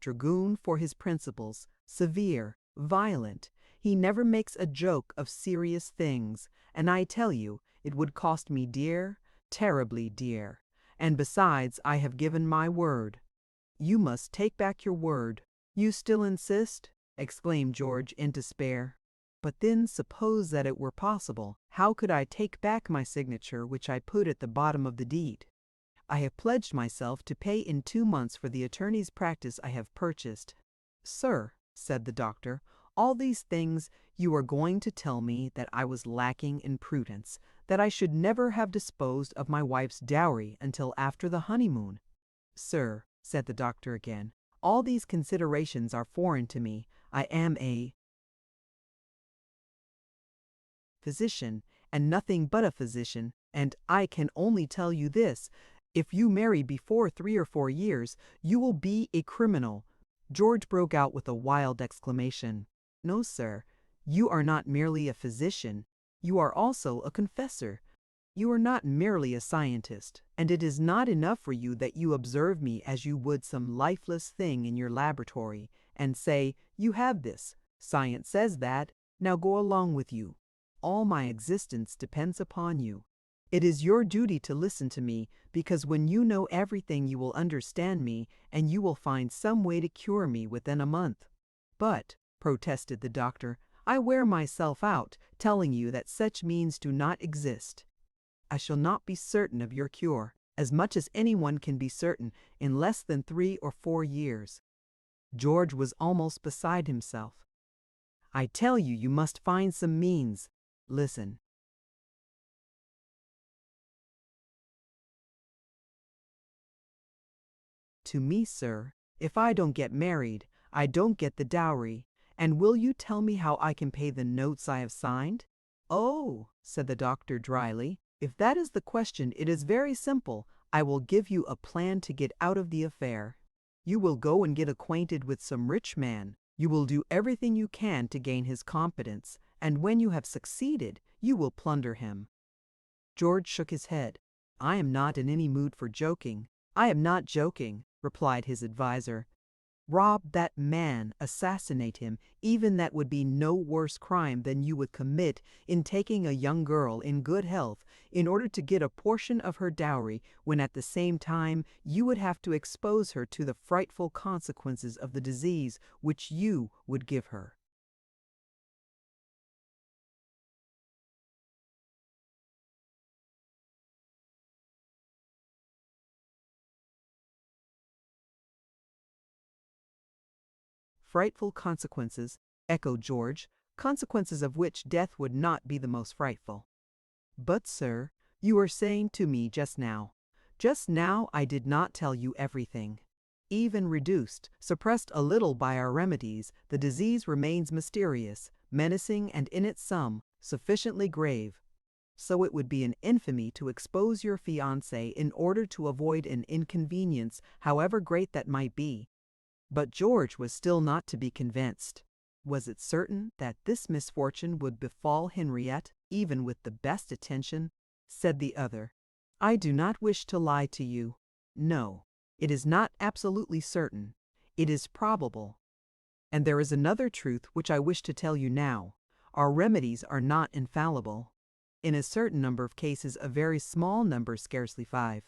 dragoon for his principles, severe, violent. He never makes a joke of serious things, and I tell you, it would cost me dear, terribly dear. And besides, I have given my word. You must take back your word. You still insist? Exclaimed George in despair. But then suppose that it were possible, how could I take back my signature which I put at the bottom of the deed? I have pledged myself to pay in 2 months for the attorney's practice I have purchased. Sir, said the doctor, all these things you are going to tell me that I was lacking in prudence, that I should never have disposed of my wife's dowry until after the honeymoon. Sir, said the doctor again, all these considerations are foreign to me. I am a physician, and nothing but a physician, and I can only tell you this. If you marry before 3 or 4 years, you will be a criminal. George broke out with a wild exclamation. No, sir, you are not merely a physician. You are also a confessor. You are not merely a scientist, and it is not enough for you that you observe me as you would some lifeless thing in your laboratory, and say, you have this. Science says that. Now go along with you. All my existence depends upon you. It is your duty to listen to me, because when you know everything you will understand me, and you will find some way to cure me within a month. But, protested the doctor, I wear myself out, telling you that such means do not exist. I shall not be certain of your cure, as much as anyone can be certain, in less than 3 or 4 years. George was almost beside himself. I tell you, you must find some means. Listen. To me, sir, if I don't get married, I don't get the dowry. And will you tell me how I can pay the notes I have signed? Oh, said the doctor dryly, if that is the question, it is very simple. I will give you a plan to get out of the affair. You will go and get acquainted with some rich man. You will do everything you can to gain his confidence, and when you have succeeded, you will plunder him. George shook his head. I am not in any mood for joking. I am not joking, replied his adviser. Rob that man, assassinate him, even that would be no worse crime than you would commit in taking a young girl in good health in order to get a portion of her dowry, when at the same time you would have to expose her to the frightful consequences of the disease which you would give her. Frightful consequences, echoed George, consequences of which death would not be the most frightful. But, sir, you were saying to me just now I did not tell you everything. Even reduced, suppressed a little by our remedies, the disease remains mysterious, menacing, and in its sum, sufficiently grave. So it would be an infamy to expose your fiancé in order to avoid an inconvenience, however great that might be. But George was still not to be convinced. Was it certain that this misfortune would befall Henriette, even with the best attention? Said the other. I do not wish to lie to you. No, it is not absolutely certain. It is probable. And there is another truth which I wish to tell you now. Our remedies are not infallible. In a certain number of cases, a very small number, scarcely 5,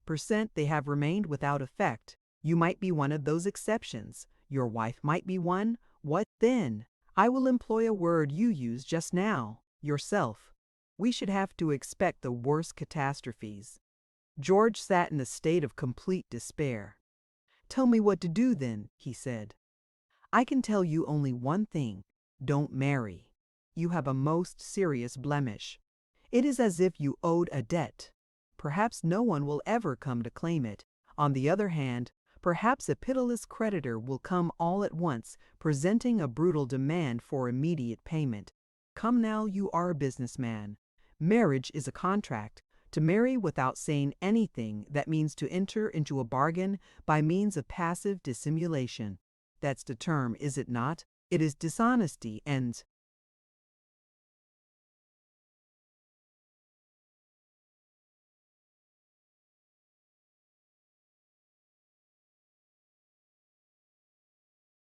percent they have remained without effect. You might be one of those exceptions. Your wife might be one. What then? I will employ a word you used just now. Yourself. We should have to expect the worst catastrophes. George sat in a state of complete despair. Tell me what to do then, he said. I can tell you only one thing. Don't marry. You have a most serious blemish. It is as if you owed a debt. Perhaps no one will ever come to claim it. On the other hand, Perhaps a pitiless creditor will come all at once, presenting a brutal demand for immediate payment. Come now, you are a businessman. Marriage is a contract. To marry without saying anything, that means to enter into a bargain by means of passive dissimulation. That's the term, is it not? It is dishonesty and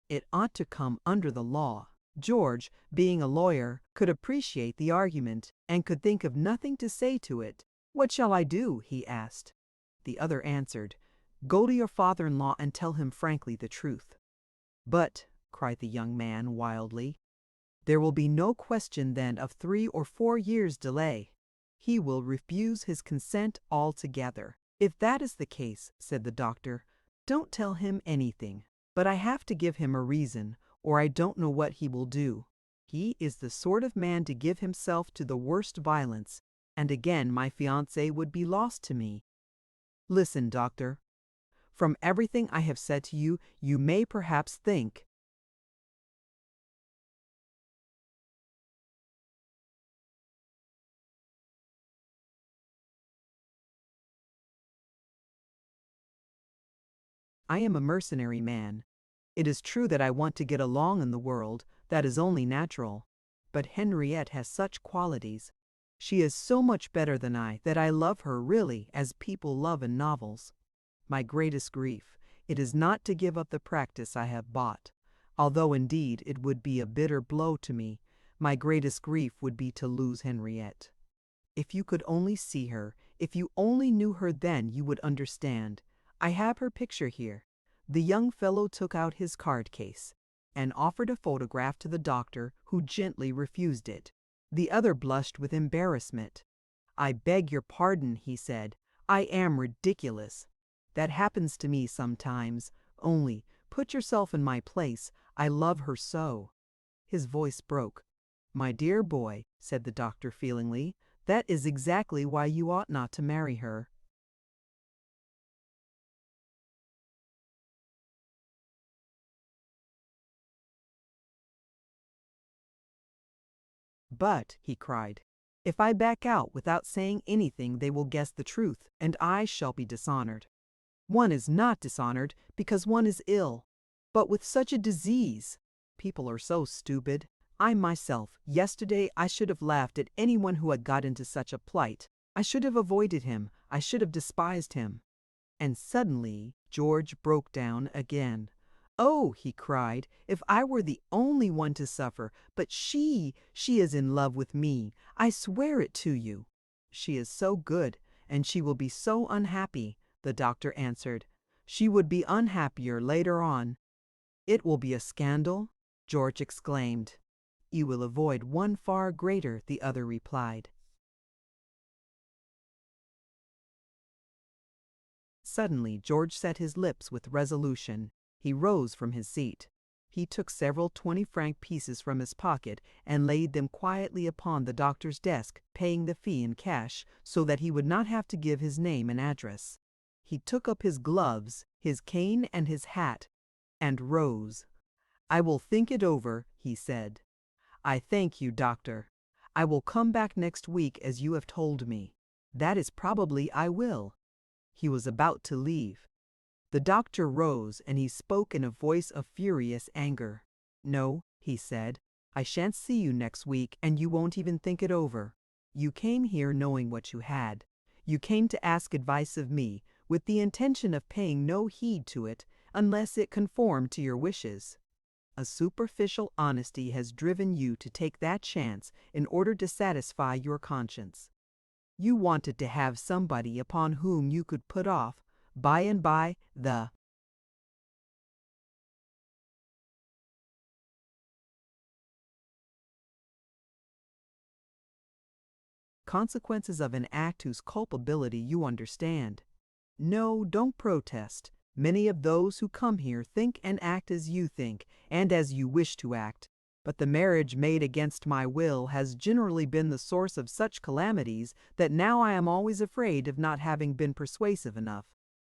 it ought to come under the law. George, being a lawyer, could appreciate the argument and could think of nothing to say to it. "What shall I do?" he asked. The other answered, "Go to your father-in-law and tell him frankly the truth." "But," cried the young man wildly, "there will be no question then of 3 or 4 years' delay. He will refuse his consent altogether." "If that is the case," said the doctor, "don't tell him anything. But I have to give him a reason, or I don't know what he will do. He is the sort of man to give himself to the worst violence, and again my fiancée would be lost to me. Listen, doctor. From everything I have said to you, you may perhaps think I am a mercenary man. It is true that I want to get along in the world, that is only natural. But Henriette has such qualities. She is so much better than I that I love her really as people love in novels. My greatest grief, it is not to give up the practice I have bought, although indeed it would be a bitter blow to me. My greatest grief would be to lose Henriette. If you could only see her, if you only knew her then, you would understand. I have her picture here." The young fellow took out his card case and offered a photograph to the doctor, who gently refused it. The other blushed with embarrassment. "I beg your pardon," he said. "I am ridiculous. That happens to me sometimes. Only, put yourself in my place. I love her so." His voice broke. "My dear boy," said the doctor feelingly, "that is exactly why you ought not to marry her." "But," he cried, "if I back out without saying anything they will guess the truth, and I shall be dishonored. One is not dishonored because one is ill, but with such a disease. People are so stupid. I myself, yesterday I should have laughed at anyone who had got into such a plight. I should have avoided him. I should have despised him." And suddenly George broke down again. "Oh," he cried, "if I were the only one to suffer! But she is in love with me. I swear it to you." "She is so good, and she will be so unhappy," the doctor answered. "She would be unhappier later on." "It will be a scandal?" George exclaimed. "You will avoid one far greater," the other replied. Suddenly George set his lips with resolution. He rose from his seat. He took several 20-franc pieces from his pocket and laid them quietly upon the doctor's desk, paying the fee in cash, so that he would not have to give his name and address. He took up his gloves, his cane and his hat, and rose. "I will think it over," he said. "I thank you, doctor. I will come back next week as you have told me." "That is probably I will." He was about to leave. The doctor rose, and he spoke in a voice of furious anger. "No," he said, "I shan't see you next week, and you won't even think it over. You came here knowing what you had. You came to ask advice of me, with the intention of paying no heed to it, unless it conformed to your wishes. A superficial honesty has driven you to take that chance in order to satisfy your conscience. You wanted to have somebody upon whom you could put off, by and by, the consequences of an act whose culpability you understand. No, don't protest. Many of those who come here think and act as you think, and as you wish to act. But the marriage made against my will has generally been the source of such calamities that now I am always afraid of not having been persuasive enough.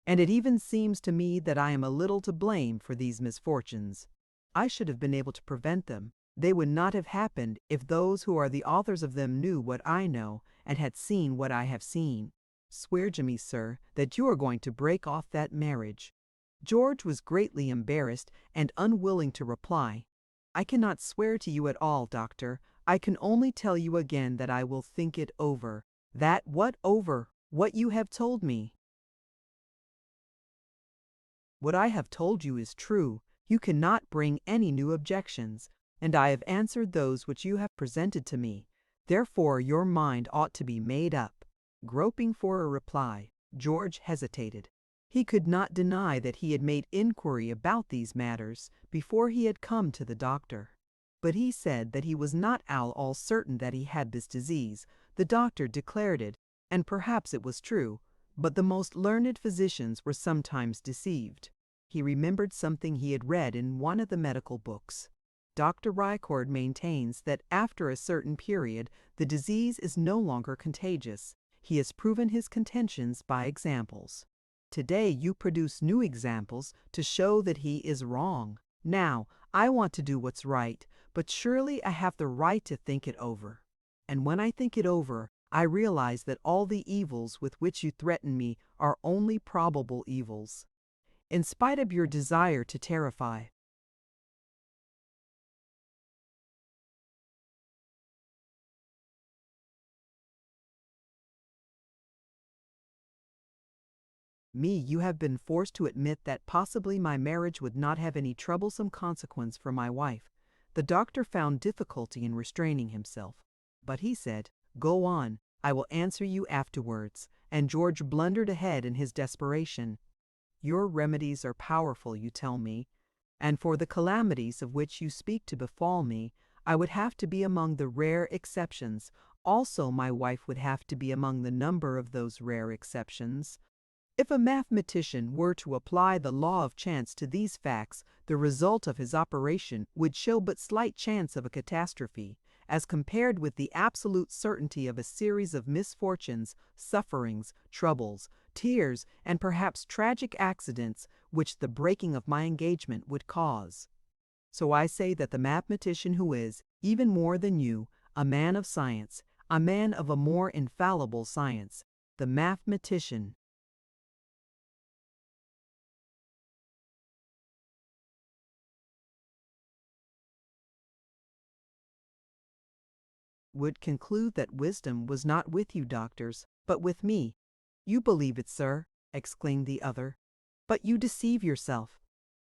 And it even seems to me that I am a little to blame for these misfortunes. I should have been able to prevent them. They would not have happened if those who are the authors of them knew what I know and had seen what I have seen. Swear to me, sir, that you are going to break off that marriage." George was greatly embarrassed and unwilling to reply. "I cannot swear to you at all, doctor. I can only tell you again that I will think it over." "That what over? What you have told me." "What I have told you is true. You cannot bring any new objections, and I have answered those which you have presented to me. Therefore your mind ought to be made up." Groping for a reply, George hesitated. He could not deny that he had made inquiry about these matters before he had come to the doctor. But he said that he was not at all certain that he had this disease. The doctor declared it, and perhaps it was true, but the most learned physicians were sometimes deceived. He remembered something he had read in one of the medical books. Dr. Rycord maintains that after a certain period the disease is no longer contagious. He has proven his contentions by examples. Today you produce new examples to show that he is wrong. Now, I want to do what's right, but surely I have the right to think it over. And when I think it over, I realize that all the evils with which you threaten me are only probable evils. In spite of your desire to terrify me, you have been forced to admit that possibly my marriage would not have any troublesome consequence for my wife. The doctor found difficulty in restraining himself, but he said, "Go on, I will answer you afterwards," and George blundered ahead in his desperation. "Your remedies are powerful, you tell me, and for the calamities of which you speak to befall me, I would have to be among the rare exceptions. Also, my wife would have to be among the number of those rare exceptions. If a mathematician were to apply the law of chance to these facts, the result of his operation would show but slight chance of a catastrophe, as compared with the absolute certainty of a series of misfortunes, sufferings, troubles, tears, and perhaps tragic accidents which the breaking of my engagement would cause. So I say that the mathematician who is, even more than you, a man of science, a man of a more infallible science, the mathematician would conclude that wisdom was not with you doctors, but with me." "You believe it, sir," exclaimed the other, "but you deceive yourself."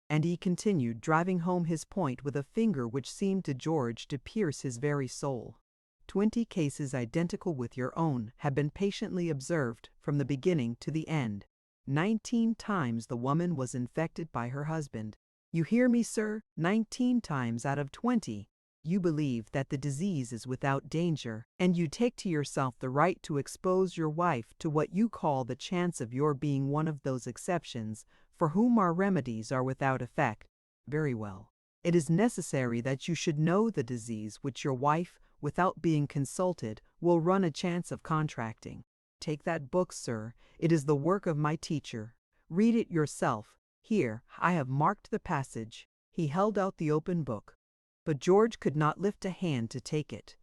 And he continued, driving home his point with a finger which seemed to George to pierce his very soul. 20 cases identical with your own have been patiently observed from the beginning to the end. 19 times the woman was infected by her husband. You hear me, sir? 19 times out of 20. You believe that the disease is without danger, and you take to yourself the right to expose your wife to what you call the chance of your being one of those exceptions for whom our remedies are without effect. Very well. It is necessary that you should know the disease which your wife, without being consulted, will run a chance of contracting. Take that book, sir. It is the work of my teacher. Read it yourself. Here, I have marked the passage. He held out the open book, but George could not lift a hand to take it.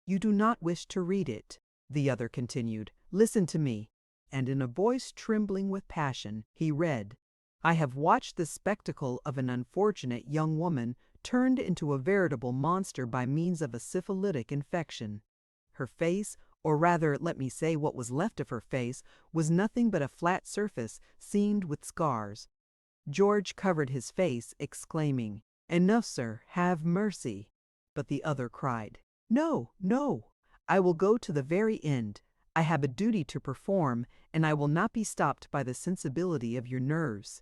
"You do not wish to read it," the other continued. "Listen to me." And in a voice trembling with passion, he read, "I have watched the spectacle of an unfortunate young woman turned into a veritable monster by means of a syphilitic infection. Her face, or rather let me say what was left of her face, was nothing but a flat surface seamed with scars." George covered his face, exclaiming, "Enough, sir, have mercy." But the other cried, "No, no, I will go to the very end. I have a duty to perform, and I will not be stopped by the sensibility of your nerves."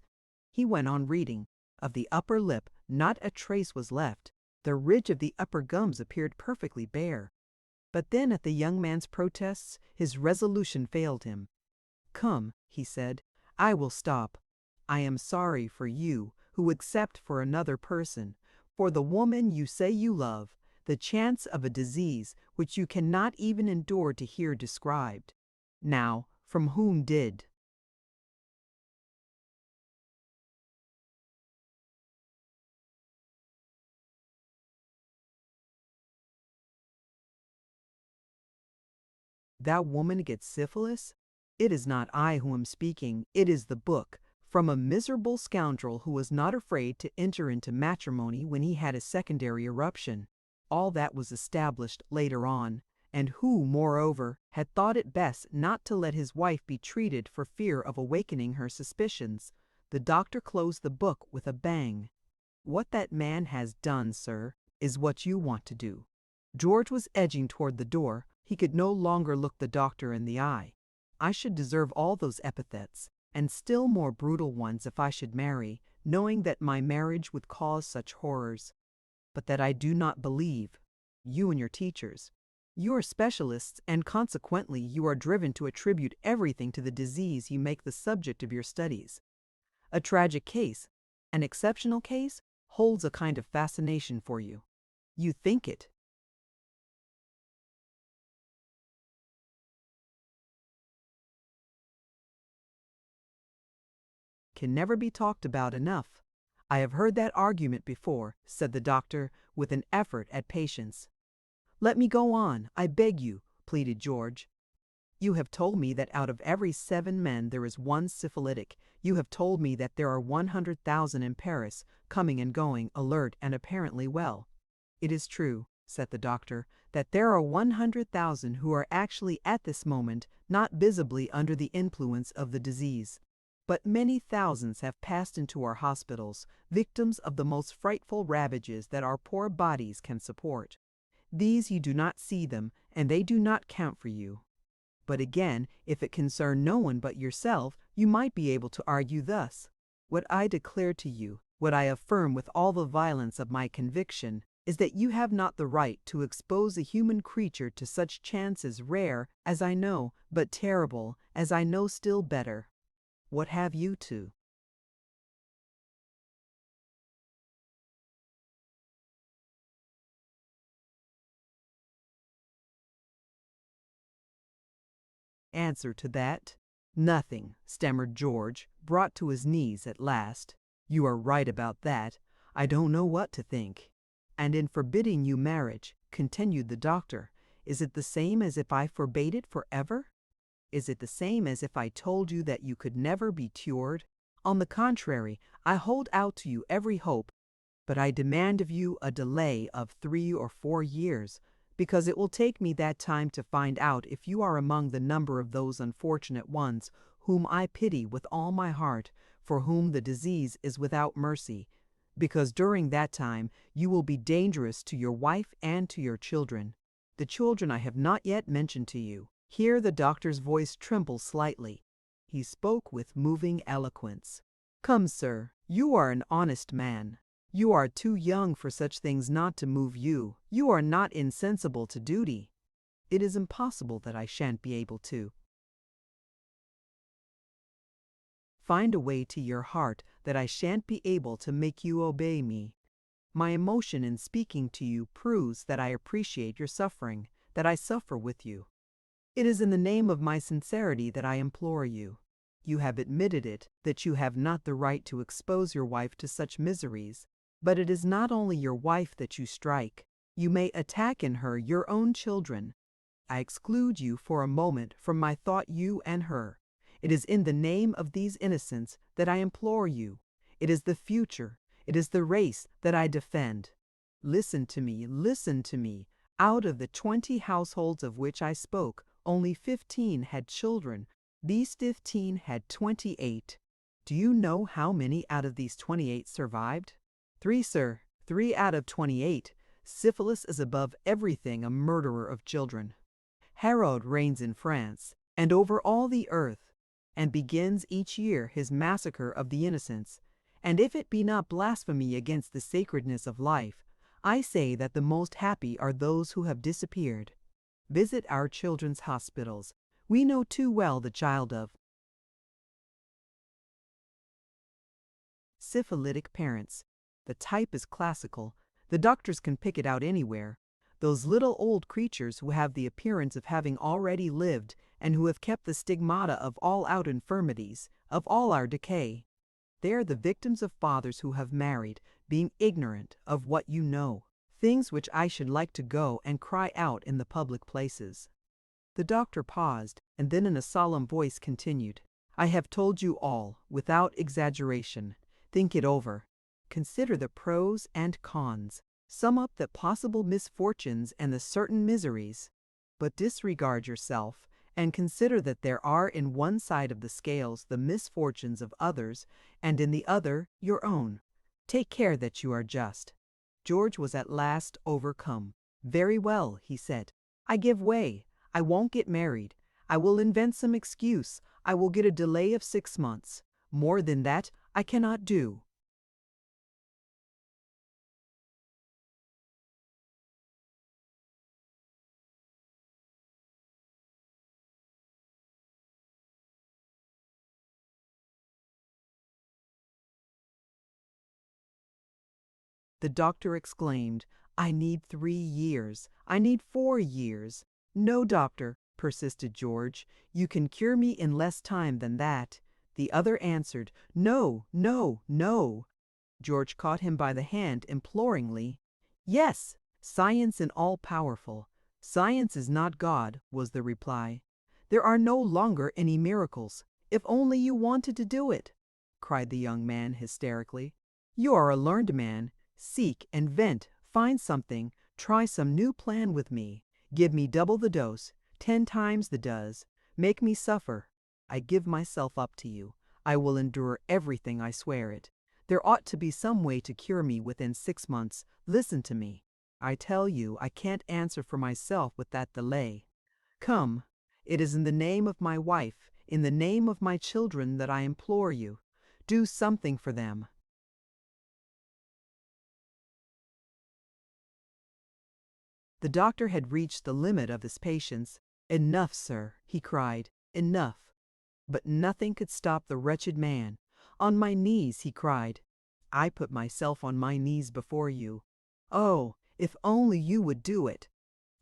He went on reading. Of the upper lip not a trace was left. The ridge of the upper gums appeared perfectly bare. But then at the young man's protests, his resolution failed him. "Come," he said, "I will stop. I am sorry for you, who accept for another person, for the woman you say you love, the chance of a disease which you cannot even endure to hear described. Now, from whom did that woman get syphilis? It is not I who am speaking, it is the book, from a miserable scoundrel who was not afraid to enter into matrimony when he had a secondary eruption. All that was established later on, and who, moreover, had thought it best not to let his wife be treated for fear of awakening her suspicions. The doctor closed the book with a bang. What that man has done, sir, is what you want to do. George was edging toward the door. He could no longer look the doctor in the eye. I should deserve all those epithets, and still more brutal ones if I should marry, knowing that my marriage would cause such horrors. But that I do not believe. You and your teachers. You are specialists, and consequently you are driven to attribute everything to the disease you make the subject of your studies. A tragic case, an exceptional case, holds a kind of fascination for you. You think it. Can never be talked about enough. I have heard that argument before, said the doctor, with an effort at patience. Let me go on, I beg you, pleaded George. You have told me that out of every 7 men there is 1 syphilitic. You have told me that there are 100,000 in Paris, coming and going, alert and apparently well. It is true, said the doctor, that there are 100,000 who are actually at this moment not visibly under the influence of the disease. But many thousands have passed into our hospitals, victims of the most frightful ravages that our poor bodies can support. These you do not see them, and they do not count for you. But again, if it concerned no one but yourself, you might be able to argue thus. What I declare to you, what I affirm with all the violence of my conviction, is that you have not the right to expose a human creature to such chances rare, as I know, but terrible, as I know still better. What have you to answer to that? Nothing, stammered George, brought to his knees at last. You are right about that. I don't know what to think. And in forbidding you marriage, continued the doctor, is it the same as if I forbade it forever? Is it the same as if I told you that you could never be cured? On the contrary, I hold out to you every hope, but I demand of you a delay of 3 or 4 years, because it will take me that time to find out if you are among the number of those unfortunate ones whom I pity with all my heart, for whom the disease is without mercy, because during that time you will be dangerous to your wife and to your children. The children I have not yet mentioned to you. Here the doctor's voice trembled slightly. He spoke with moving eloquence. Come, sir, you are an honest man. You are too young for such things not to move you. You are not insensible to duty. It is impossible that I shan't be able to find a way to your heart, that I shan't be able to make you obey me. My emotion in speaking to you proves that I appreciate your suffering, that I suffer with you. It is in the name of my sincerity that I implore you. You have admitted it, that you have not the right to expose your wife to such miseries. But it is not only your wife that you strike. You may attack in her your own children. I exclude you for a moment from my thought you and her. It is in the name of these innocents that I implore you. It is the future, it is the race that I defend. Listen to me, listen to me. Out of the 20 households of which I spoke, only 15 had children. These 15 had 28. Do you know how many out of these 28 survived? 3, sir. 3 out of 28. Syphilis is above everything a murderer of children. Herod reigns in France, and over all the earth, and begins each year his massacre of the innocents. And if it be not blasphemy against the sacredness of life, I say that the most happy are those who have disappeared. Visit our children's hospitals. We know too well the child of syphilitic parents. The type is classical. The doctors can pick it out anywhere. those little old creatures who have the appearance of having already lived and who have kept the stigmata of all our infirmities, of all our decay. They are the victims of fathers who have married, being ignorant of what you know, things which I should like to go and cry out in the public places." The doctor paused, and then in a solemn voice continued, "I have told you all, without exaggeration. Think it over. Consider the pros and cons. Sum up the possible misfortunes and the certain miseries. But disregard yourself, and consider that there are in one side of the scales the misfortunes of others, and in the other your own. Take care that you are just." George was at last overcome. "Very well," he said. "I give way. I won't get married. I will invent some excuse. I will get a delay of 6 months. More than that I cannot do." The doctor exclaimed, "I need 3 years. I need 4 years." "No, doctor," persisted George, "you can cure me in less time than that." The other answered, "No, no, no." George caught him by the hand imploringly. "Yes, science is all-powerful. Science is not God," was the reply. "There are no longer any miracles. If only you wanted to do it," cried the young man hysterically. "You are a learned man. Seek, invent, find something, try some new plan with me. Give me double the dose, 10 times the dose. Make me suffer. I give myself up to you. I will endure everything, I swear it. There ought to be some way to cure me within 6 months. Listen to me. I tell you I can't answer for myself with that delay. Come, it is in the name of my wife, in the name of my children that I implore you. Do something for them." The doctor had reached the limit of his patience. "Enough, sir," he cried, "enough." But nothing could stop the wretched man. "On my knees," he cried. "I put myself on my knees before you. Oh, if only you would do it!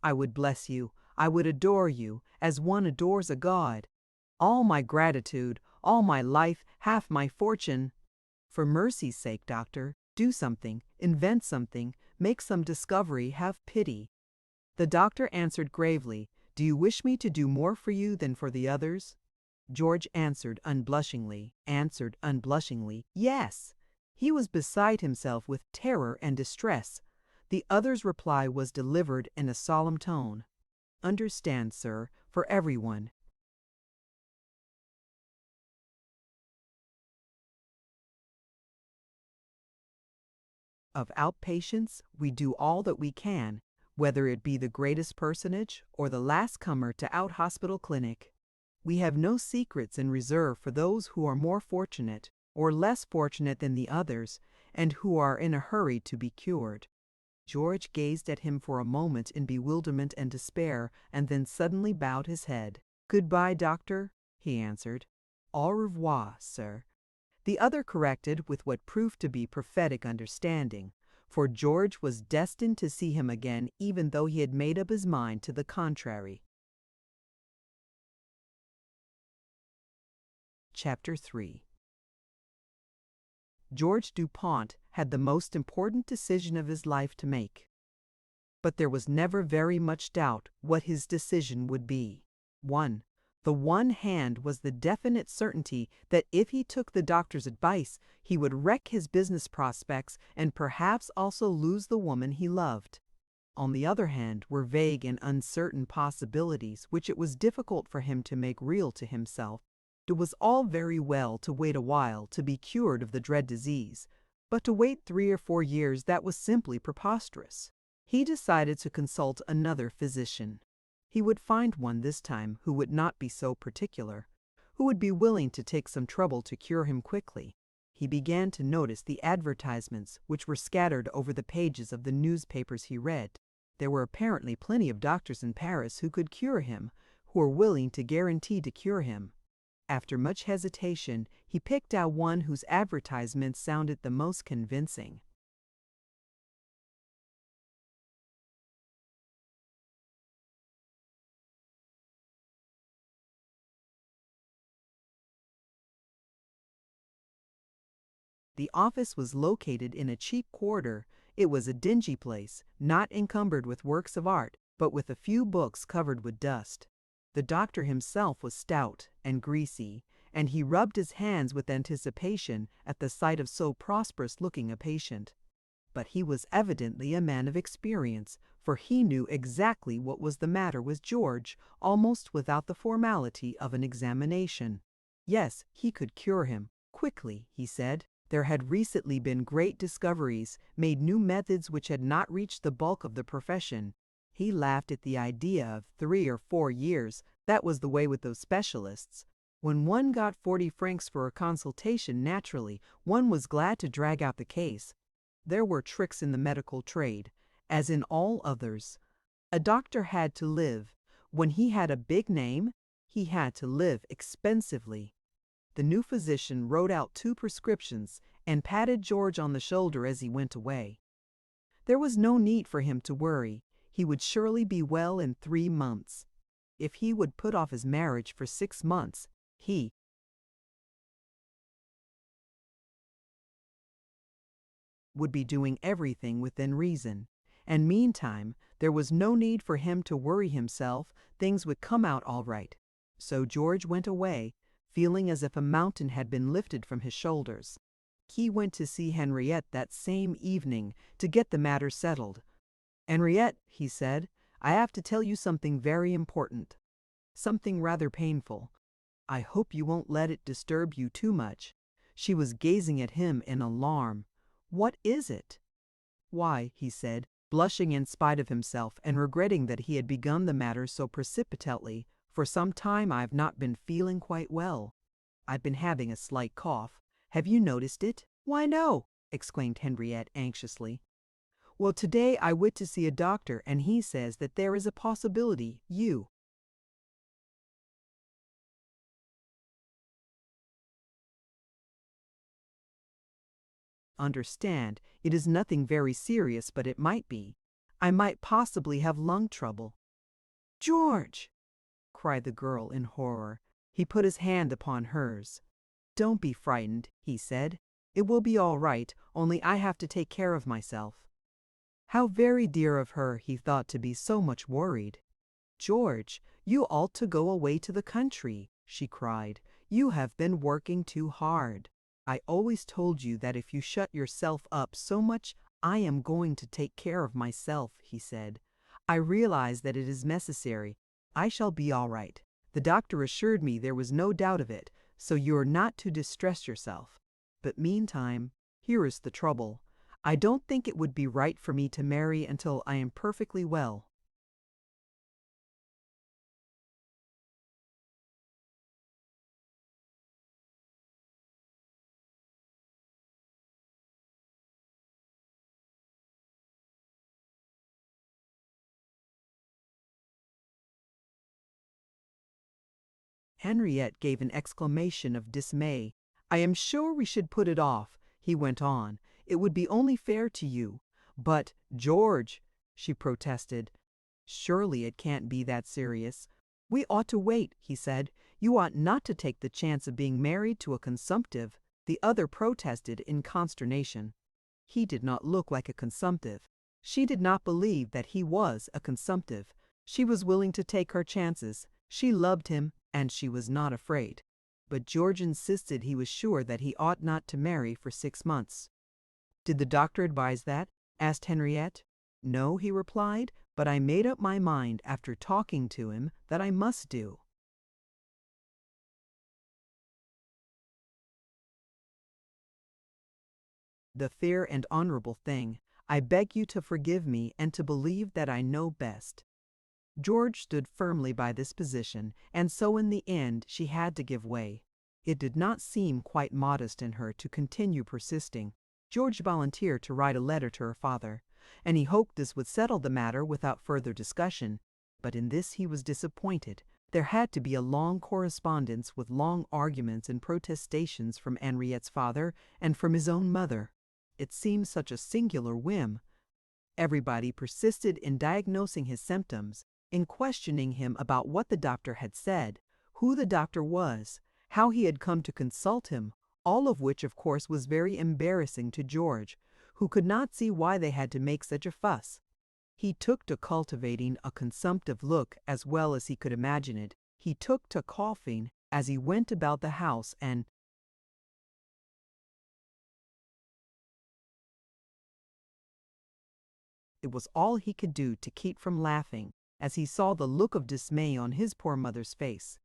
I would bless you, I would adore you, as one adores a god. All my gratitude, all my life, half my fortune. For mercy's sake, doctor, do something, invent something, make some discovery, have pity." The doctor answered gravely, "Do you wish me to do more for you than for the others?" George answered unblushingly, yes. He was beside himself with terror and distress. The other's reply was delivered in a solemn tone. "Understand, sir, for everyone." Of outpatients, we do all that we can, whether it be the greatest personage or the last comer to out-hospital clinic. We have no secrets in reserve for those who are more fortunate or less fortunate than the others, and who are in a hurry to be cured. George gazed at him for a moment in bewilderment and despair, and then suddenly bowed his head. "Goodbye, doctor," he answered. "Au revoir, sir." The other corrected with what proved to be prophetic understanding, for George was destined to see him again even though he had made up his mind to the contrary. Chapter 3. George Dupont had the most important decision of his life to make. But there was never very much doubt what his decision would be. 1. The one hand was the definite certainty that if he took the doctor's advice, he would wreck his business prospects and perhaps also lose the woman he loved. On the other hand were vague and uncertain possibilities which it was difficult for him to make real to himself. It was all very well to wait a while to be cured of the dread disease, but to wait 3 or 4 years, that was simply preposterous. He decided to consult another physician. He would find one this time who would not be so particular, who would be willing to take some trouble to cure him quickly. He began to notice the advertisements which were scattered over the pages of the newspapers he read. There were apparently plenty of doctors in Paris who could cure him, who were willing to guarantee to cure him. After much hesitation, he picked out one whose advertisement sounded the most convincing. The office was located in a cheap quarter. It was a dingy place, not encumbered with works of art, but with a few books covered with dust. The doctor himself was stout and greasy, and he rubbed his hands with anticipation at the sight of so prosperous-looking a patient. But he was evidently a man of experience, for he knew exactly what was the matter with George, almost without the formality of an examination. Yes, he could cure him, quickly, he said. There had recently been great discoveries, made new methods which had not reached the bulk of the profession. He laughed at the idea of 3 or 4 years. That was the way with those specialists. When one got 40 francs for a consultation, naturally, one was glad to drag out the case. There were tricks in the medical trade, as in all others. A doctor had to live. When he had a big name, he had to live expensively. The new physician wrote out 2 prescriptions and patted George on the shoulder as he went away. There was no need for him to worry. He would surely be well in 3 months. If he would put off his marriage for 6 months, he would be doing everything within reason. And meantime, there was no need for him to worry himself. Things would come out all right. So George went away, feeling as if a mountain had been lifted from his shoulders. He went to see Henriette that same evening to get the matter settled. "Henriette," he said, "I have to tell you something very important. Something rather painful. I hope you won't let it disturb you too much." She was gazing at him in alarm. "What is it?" "Why," he said, blushing in spite of himself and regretting that he had begun the matter so precipitately, "for some time I have not been feeling quite well. I've been having a slight cough. Have you noticed it?" "Why, no," exclaimed Henriette anxiously. "Well, today I went to see a doctor, and he says that there is a possibility you understand. It is nothing very serious, but it might be. I might possibly have lung trouble." "George!" cried the girl in horror. He put his hand upon hers. "Don't be frightened," he said. "It will be all right, only I have to take care of myself." How very dear of her, he thought, to be so much worried. "George, you ought to go away to the country," she cried. "You have been working too hard. I always told you that if you shut yourself up so much, I am going to take care of myself," he said. "I realize that it is necessary. I shall be all right. The doctor assured me there was no doubt of it, so you are not to distress yourself. But meantime, here is the trouble. I don't think it would be right for me to marry until I am perfectly well." Henriette gave an exclamation of dismay. "I am sure we should put it off," he went on. "It would be only fair to you." "But, George," she protested, "surely it can't be that serious." "We ought to wait," he said. "You ought not to take the chance of being married to a consumptive." The other protested in consternation. He did not look like a consumptive. She did not believe that he was a consumptive. She was willing to take her chances. She loved him, and she was not afraid. But George insisted he was sure that he ought not to marry for 6 months. "Did the doctor advise that?" asked Henriette. "No," he replied, "but I made up my mind after talking to him that I must do." "The fair and honorable thing. I beg you to forgive me and to believe that I know best." George stood firmly by this position, and so in the end she had to give way. It did not seem quite modest in her to continue persisting. George volunteered to write a letter to her father, and he hoped this would settle the matter without further discussion. But in this he was disappointed. There had to be a long correspondence with long arguments and protestations from Henriette's father and from his own mother. It seemed such a singular whim. Everybody persisted in diagnosing his symptoms, in questioning him about what the doctor had said, who the doctor was, how he had come to consult him, all of which of course was very embarrassing to George, who could not see why they had to make such a fuss. He took to cultivating a consumptive look as well as he could imagine it. He took to coughing as he went about the house, and it was all he could do to keep from laughing as he saw the look of dismay on his poor mother's face.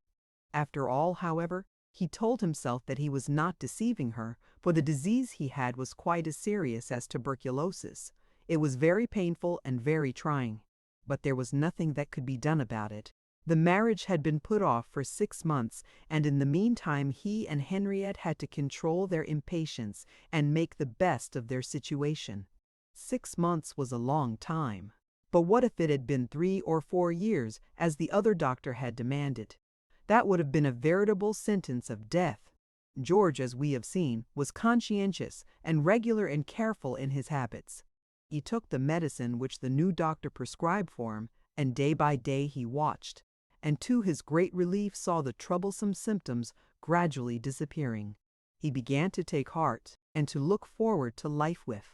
After all, however, he told himself that he was not deceiving her, for the disease he had was quite as serious as tuberculosis. It was very painful and very trying, but there was nothing that could be done about it. The marriage had been put off for 6 months, and in the meantime he and Henriette had to control their impatience and make the best of their situation. 6 months was a long time. But what if it had been 3 or 4 years, as the other doctor had demanded? That would have been a veritable sentence of death. George, as we have seen, was conscientious and regular and careful in his habits. He took the medicine which the new doctor prescribed for him, and day by day he watched, and to his great relief saw the troublesome symptoms gradually disappearing. He began to take heart and to look forward to life with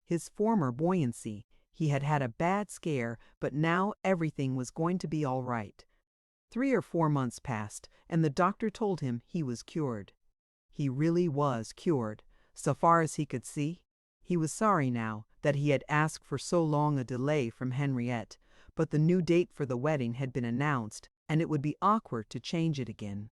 his former buoyancy. He had had a bad scare, but now everything was going to be all right. 3 or 4 months passed, and the doctor told him he was cured. He really was cured, so far as he could see. He was sorry now that he had asked for so long a delay from Henriette, but the new date for the wedding had been announced, and it would be awkward to change it again.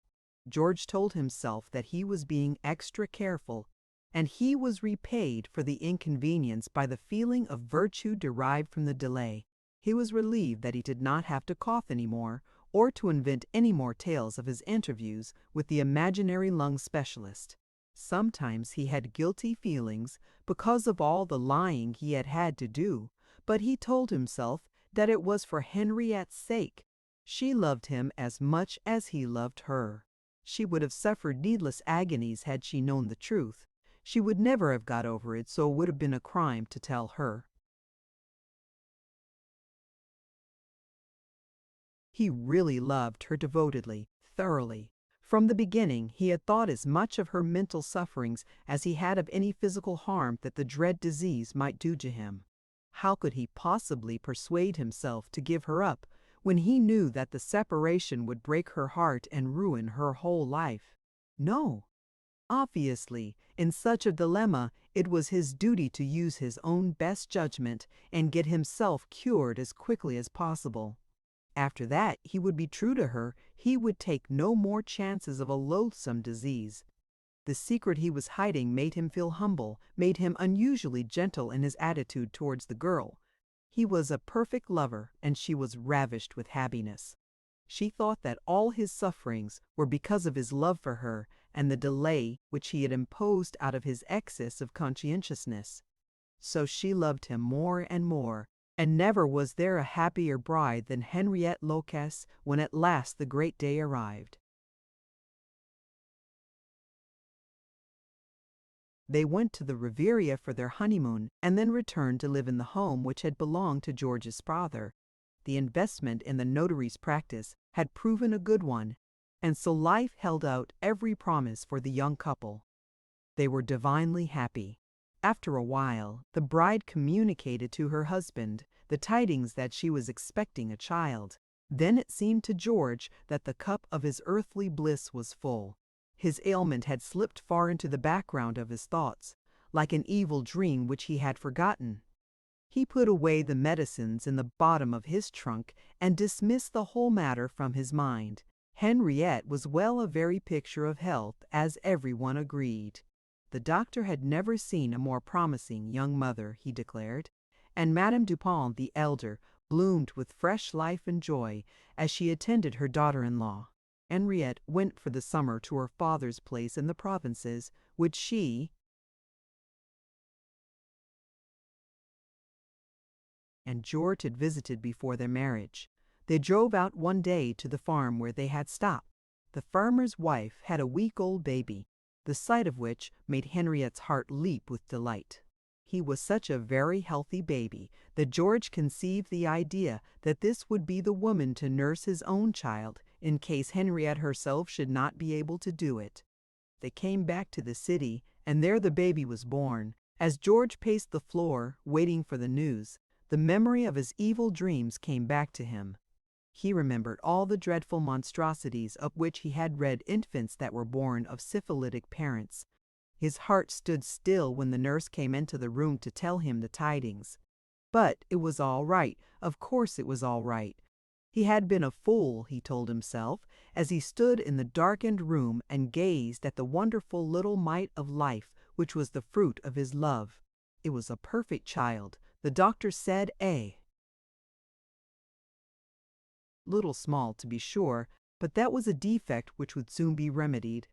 George told himself that he was being extra careful, and he was repaid for the inconvenience by the feeling of virtue derived from the delay. He was relieved that he did not have to cough any more, or to invent any more tales of his interviews with the imaginary lung specialist. Sometimes he had guilty feelings because of all the lying he had had to do, but he told himself that it was for Henriette's sake. She loved him as much as he loved her. She would have suffered needless agonies had she known the truth. She would never have got over it, so it would have been a crime to tell her. He really loved her devotedly, thoroughly. From the beginning, he had thought as much of her mental sufferings as he had of any physical harm that the dread disease might do to him. How could he possibly persuade himself to give her up when he knew that the separation would break her heart and ruin her whole life? No. Obviously, in such a dilemma, it was his duty to use his own best judgment and get himself cured as quickly as possible. After that, he would be true to her. He would take no more chances of a loathsome disease. The secret he was hiding made him feel humble, made him unusually gentle in his attitude towards the girl. He was a perfect lover, and she was ravished with happiness. She thought that all his sufferings were because of his love for her and the delay which he had imposed out of his excess of conscientiousness. So she loved him more and more, and never was there a happier bride than Henriette Locas when at last the great day arrived. They went to the Riviera for their honeymoon and then returned to live in the home which had belonged to George's father. The investment in the notary's practice had proven a good one, and so life held out every promise for the young couple. They were divinely happy. After a while, the bride communicated to her husband the tidings that she was expecting a child. Then it seemed to George that the cup of his earthly bliss was full. His ailment had slipped far into the background of his thoughts, like an evil dream which he had forgotten. He put away the medicines in the bottom of his trunk and dismissed the whole matter from his mind. Henriette was well a very picture of health, as everyone agreed. The doctor had never seen a more promising young mother, he declared, and Madame Dupont, the elder, bloomed with fresh life and joy as she attended her daughter-in-law. Henriette went for the summer to her father's place in the provinces, which she and George had visited before their marriage. They drove out one day to the farm where they had stopped. The farmer's wife had a week-old baby, the sight of which made Henriette's heart leap with delight. he was such a very healthy baby that George conceived the idea that this would be the woman to nurse his own child in case Henriette herself should not be able to do it. They came back to the city, and there the baby was born. As George paced the floor, waiting for the news, the memory of his evil dreams came back to him. He remembered all the dreadful monstrosities of which he had read, infants that were born of syphilitic parents. His heart stood still when the nurse came into the room to tell him the tidings. But it was all right. Of course it was all right. He had been a fool, he told himself, as he stood in the darkened room and gazed at the wonderful little mite of life which was the fruit of his love. It was a perfect child. The doctor said little small, to be sure, but that was a defect which would soon be remedied.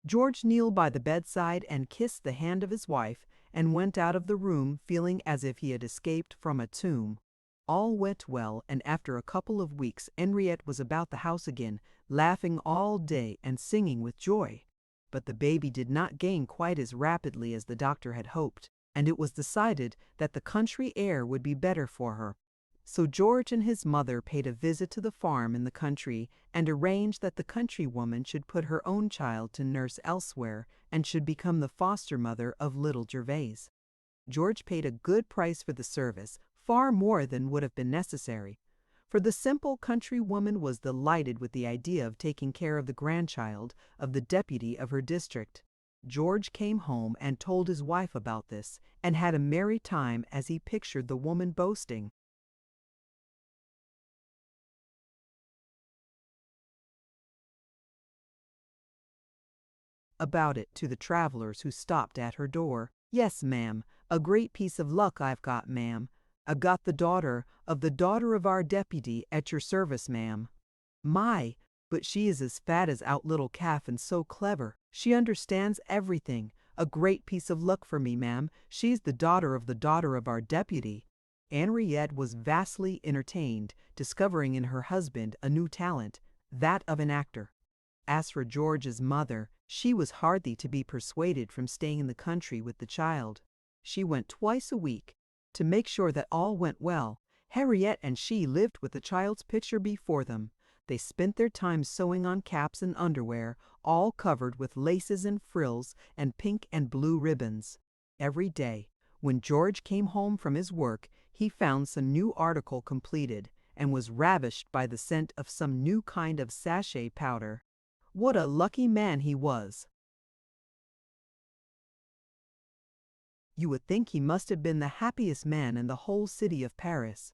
George kneeled by the bedside and kissed the hand of his wife, and went out of the room feeling as if he had escaped from a tomb. All went well, and after a couple of weeks Henriette was about the house again, laughing all day and singing with joy. But the baby did not gain quite as rapidly as the doctor had hoped, and it was decided that the country air would be better for her. So George and his mother paid a visit to the farm in the country and arranged that the countrywoman should put her own child to nurse elsewhere and should become the foster mother of little Gervase. George paid a good price for the service, far more than would have been necessary, for the simple countrywoman was delighted with the idea of taking care of the grandchild of the deputy of her district. George came home and told his wife about this, and had a merry time as he pictured the woman boasting about it to the travelers who stopped at her door. "Yes, ma'am, a great piece of luck I've got, ma'am. I've got the daughter of our deputy at your service, ma'am. My, but she is as fat as out little calf and so clever. She understands everything. A great piece of luck for me, ma'am. She's the daughter of our deputy." Henriette was vastly entertained, discovering in her husband a new talent, that of an actor. As for George's mother, she was hardly to be persuaded from staying in the country with the child. She went twice a week. To make sure that all went well, Henriette and she lived with the child's picture before them. They spent their time sewing on caps and underwear, all covered with laces and frills and pink and blue ribbons. Every day, when George came home from his work, he found some new article completed, and was ravished by the scent of some new kind of sachet powder. What a lucky man he was! You would think he must have been the happiest man in the whole city of Paris.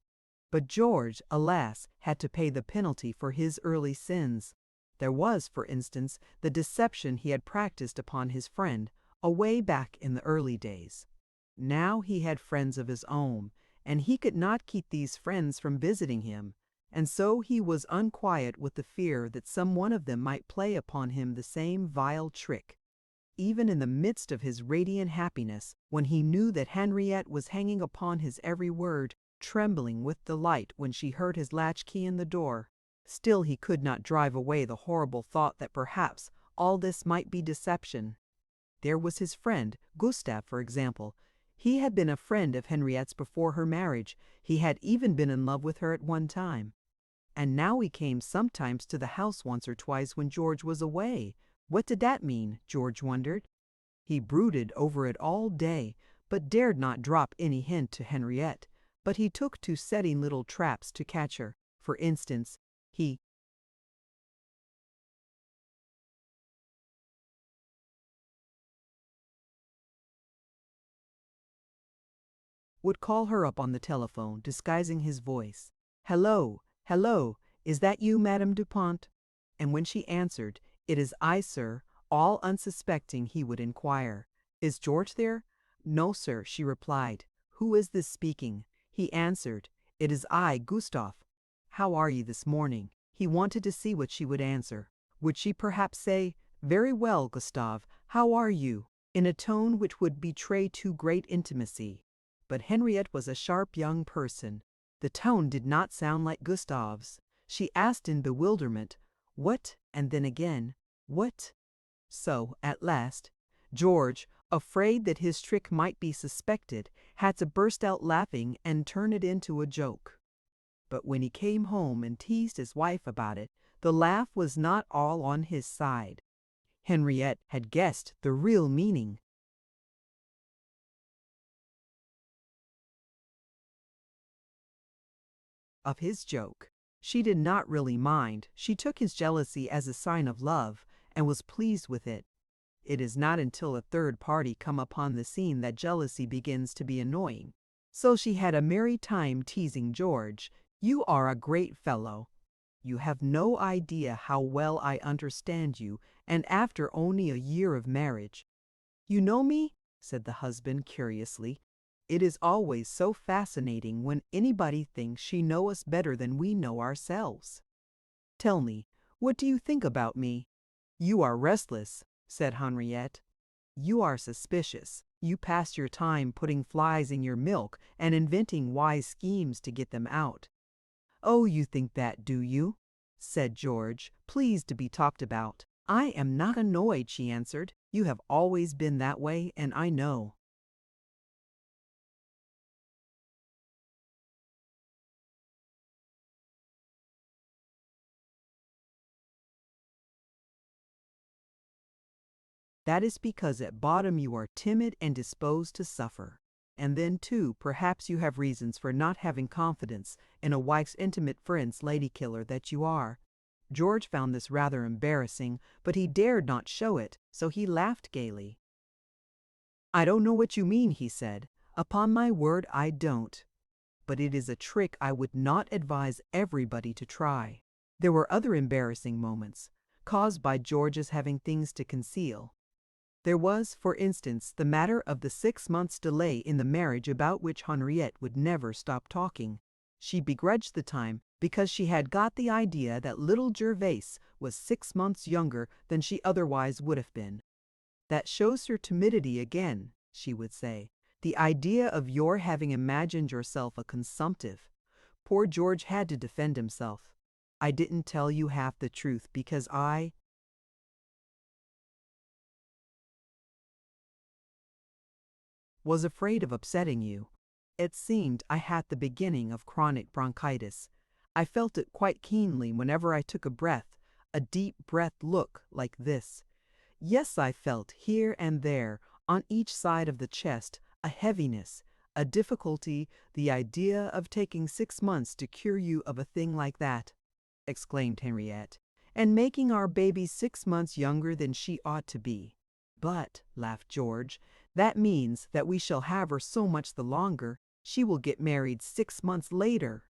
But George, alas, had to pay the penalty for his early sins. There was, for instance, the deception he had practiced upon his friend, away back in the early days. Now he had friends of his own, and he could not keep these friends from visiting him, and so he was unquiet with the fear that some one of them might play upon him the same vile trick. Even in the midst of his radiant happiness, when he knew that Henriette was hanging upon his every word, trembling with delight when she heard his latchkey in the door, still he could not drive away the horrible thought that perhaps all this might be deception. There was his friend, Gustave, for example. He had been a friend of Henriette's before her marriage. He had even been in love with her at one time. And now he came sometimes to the house once or twice when George was away. What did that mean, George wondered. He brooded over it all day, but dared not drop any hint to Henriette. But he took to setting little traps to catch her. For instance, he would call her up on the telephone, disguising his voice. "Hello, hello, is that you, Madame Dupont?" And when she answered, "It is I, sir," all unsuspecting, he would inquire, "Is George there?" "No, sir," she replied. "Who is this speaking?" He answered, "It is I, Gustave." "How are you this morning?" He wanted to see what she would answer. Would she perhaps say, "Very well, Gustave, how are you?" in a tone which would betray too great intimacy. But Henriette was a sharp young person. The tone did not sound like Gustave's. She asked in bewilderment, "What?" and then again, "What?" So, at last, "George, afraid that his trick might be suspected, had to burst out laughing and turn it into a joke. But when he came home and teased his wife about it, the laugh was not all on his side. Henriette had guessed the real meaning of his joke. She did not really mind. She took his jealousy as a sign of love and was pleased with it. It is not until a third party come upon the scene that jealousy begins to be annoying. So she had a merry time teasing George. "You are a great fellow. You have no idea how well I understand you, and after only a year of marriage." "You know me?" said the husband curiously. "It is always so fascinating when anybody thinks she knows us better than we know ourselves. Tell me, what do you think about me?" "You are restless," said Henriette. "You are suspicious. You pass your time putting flies in your milk and inventing wise schemes to get them out." "Oh, you think that, do you?" said George, pleased to be talked about. "I am not annoyed," she answered. "You have always been that way, and I know." "That is because at bottom you are timid and disposed to suffer. And then, too, perhaps you have reasons for not having confidence in a wife's intimate friend's lady killer that you are." George found this rather embarrassing, but he dared not show it, so he laughed gaily. "I don't know what you mean," he said. "Upon my word, I don't. But it is a trick I would not advise everybody to try." There were other embarrassing moments, caused by George's having things to conceal. There was, for instance, the matter of the 6 months' delay in the marriage about which Henriette would never stop talking. She begrudged the time because she had got the idea that little Gervase was 6 months younger than she otherwise would have been. "That shows her timidity again," she would say. "The idea of your having imagined yourself a consumptive." Poor George had to defend himself. "I didn't tell you half the truth because I was afraid of upsetting you. It seemed I had the beginning of chronic bronchitis. I felt it quite keenly whenever I took a breath, a deep breath look like this. Yes, I felt here and there, on each side of the chest, a heaviness, a difficulty, the idea of taking 6 months to cure you of a thing like that," exclaimed Henriette, "and making our baby 6 months younger than she ought to be." "But," laughed George, "that means that we shall have her so much the longer. She will get married 6 months later."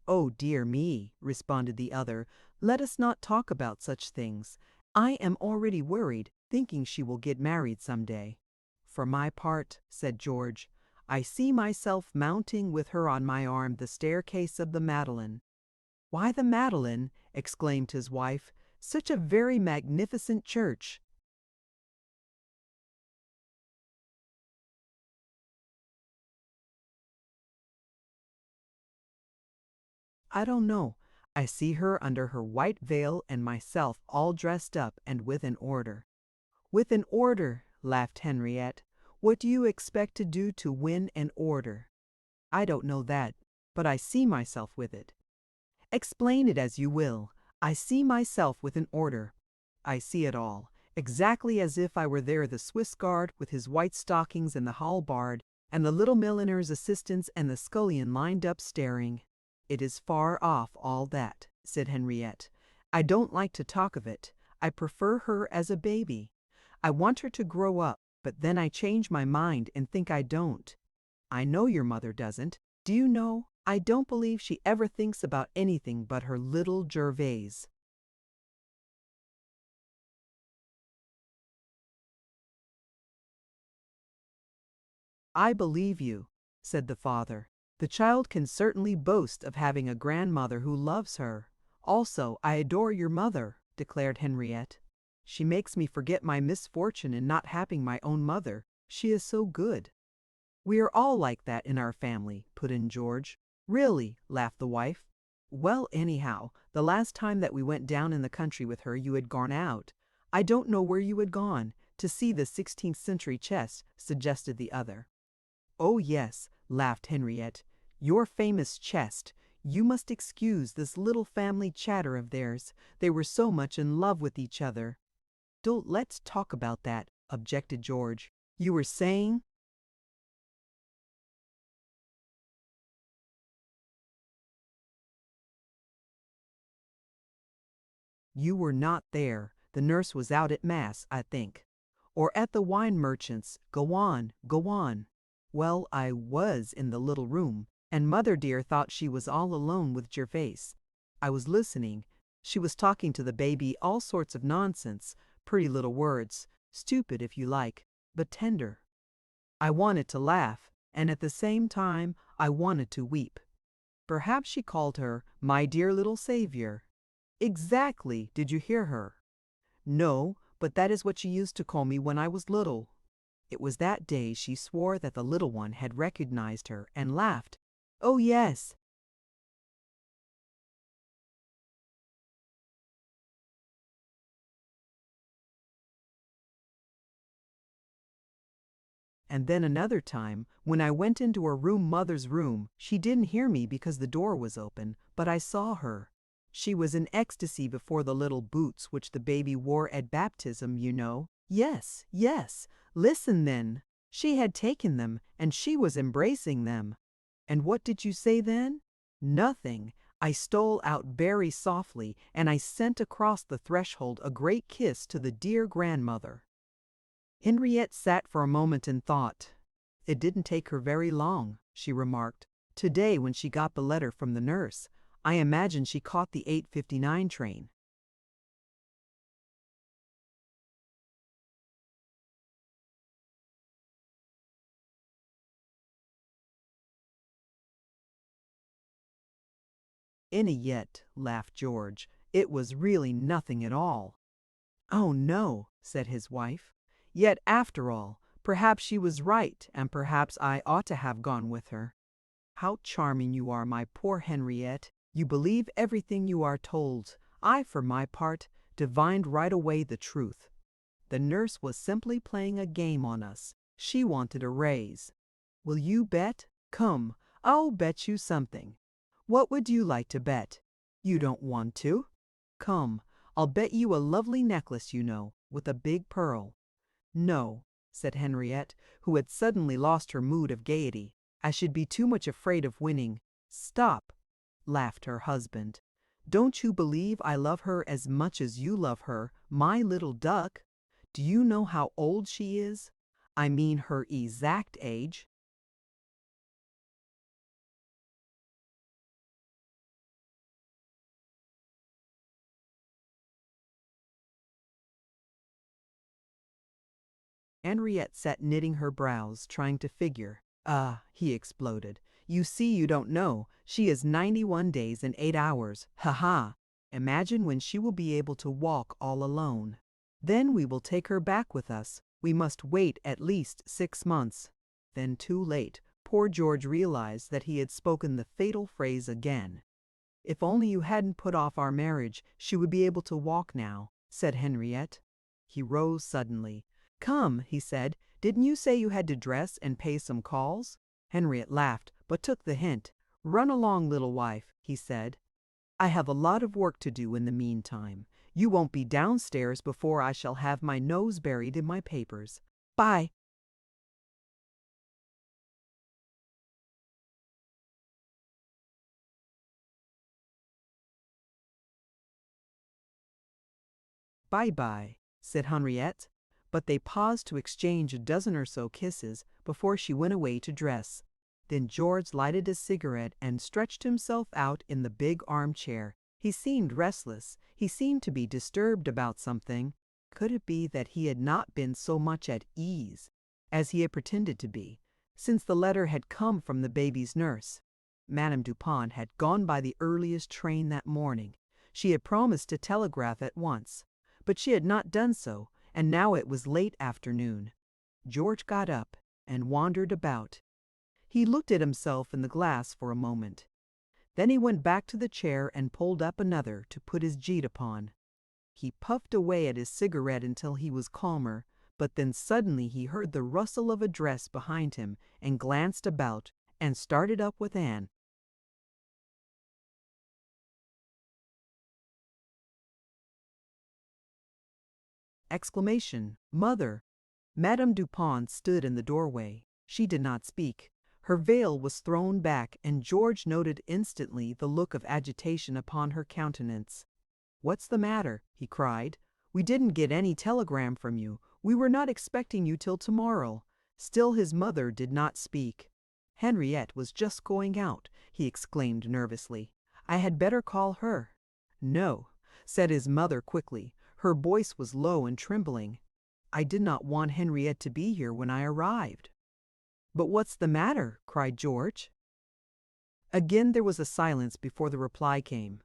"Oh, dear me," responded the other, "let us not talk about such things. I am already worried, thinking she will get married some day." "For my part," said George, "I see myself mounting with her on my arm the staircase of the Madeleine." "Why the Madeleine?" exclaimed his wife. "Such a very magnificent church." "I don't know. I see her under her white veil and myself all dressed up and with an order." "With an order," laughed Henriette. "What do you expect to do to win an order?" "I don't know that, but I see myself with it." "Explain it as you will. I see myself with an order. I see it all, exactly as if I were there the Swiss guard with his white stockings and the halberd, and the little milliner's assistants and the scullion lined up staring." "It is far off all that," said Henriette. "I don't like to talk of it. I prefer her as a baby. I want her to grow up, but then I change my mind and think I don't. I know your mother doesn't. Do you know, I don't believe she ever thinks about anything but her little Gervase." "I believe you," said the father. "The child can certainly boast of having a grandmother who loves her." "Also, I adore your mother," declared Henriette. "She makes me forget my misfortune in not having my own mother. She is so good." "We are all like that in our family," put in George. "Really," laughed the wife. "Well, anyhow, the last time that we went down in the country with her you had gone out. I don't know where you had gone. To see the 16th century chest, suggested the other. Oh yes, laughed Henriette. Your famous chest. You must excuse this little family chatter of theirs. They were so much in love with each other. Don't let's talk about that, objected George. You were saying? You were not there. The nurse was out at Mass, I think. Or at the wine merchant's. Go on, go on. Well, I was in the little room, and Mother dear thought she was all alone with Gervase. I was listening. She was talking to the baby all sorts of nonsense, pretty little words, stupid if you like, but tender. I wanted to laugh, and at the same time I wanted to weep. Perhaps she called her my dear little savior. Exactly, did you hear her? No, but that is what she used to call me when I was little. It was that day she swore that the little one had recognized her and laughed. Oh yes. And then another time, when I went into her room, Mother's room, she didn't hear me because the door was open, but I saw her. She was in ecstasy before the little boots which the baby wore at baptism, you know. Yes, yes. Listen then. She had taken them, and she was embracing them. And what did you say then? Nothing. I stole out very softly, and I sent across the threshold a great kiss to the dear grandmother. Henriette sat for a moment in thought. It didn't take her very long, she remarked. Today, when she got the letter from the nurse, I imagine she caught the 8:59 train. Any yet, laughed George. It was really nothing at all. Oh no, said his wife. Yet after all, perhaps she was right, and perhaps I ought to have gone with her. How charming you are, my poor Henriette. You believe everything you are told. I, for my part, divined right away the truth. The nurse was simply playing a game on us. She wanted a raise. Will you bet? Come, I'll bet you something. What would you like to bet? You don't want to? Come, I'll bet you a lovely necklace, you know, with a big pearl. No, said Henriette, who had suddenly lost her mood of gaiety. I should be too much afraid of winning. Stop, laughed her husband. Don't you believe I love her as much as you love her, my little duck? Do you know how old she is? I mean her exact age. Henriette sat knitting her brows, trying to figure. Ah, he exploded. You see you don't know. She is 91 days and 8 hours. Ha ha! Imagine when she will be able to walk all alone. Then we will take her back with us. We must wait at least 6 months. Then too late. Poor George realized that he had spoken the fatal phrase again. If only you hadn't put off our marriage, she would be able to walk now, said Henriette. He rose suddenly. Come, he said, didn't you say you had to dress and pay some calls? Henriette laughed, but took the hint. Run along, little wife, he said. I have a lot of work to do in the meantime. You won't be downstairs before I shall have my nose buried in my papers. Bye. Bye-bye, said Henriette, but they paused to exchange a dozen or so kisses before she went away to dress. Then George lighted a cigarette and stretched himself out in the big armchair. He seemed restless. He seemed to be disturbed about something. Could it be that he had not been so much at ease as he had pretended to be, since the letter had come from the baby's nurse? Madame Dupont had gone by the earliest train that morning. She had promised to telegraph at once, but she had not done so, and now it was late afternoon. George got up and wandered about. He looked at himself in the glass for a moment. Then he went back to the chair and pulled up another to put his jeet upon. He puffed away at his cigarette until he was calmer, but then suddenly he heard the rustle of a dress behind him and glanced about and started up with Anne. Exclamation, "Mother!" Madame Dupont stood in the doorway. She did not speak. Her veil was thrown back, and George noted instantly the look of agitation upon her countenance. "What's the matter?" he cried. "We didn't get any telegram from you. We were not expecting you till tomorrow." Still his mother did not speak. "Henriette was just going out," he exclaimed nervously. "I had better call her." "No," said his mother quickly. Her voice was low and trembling. "I did not want Henriette to be here when I arrived." "But what's the matter?" cried George. Again there was a silence before the reply came.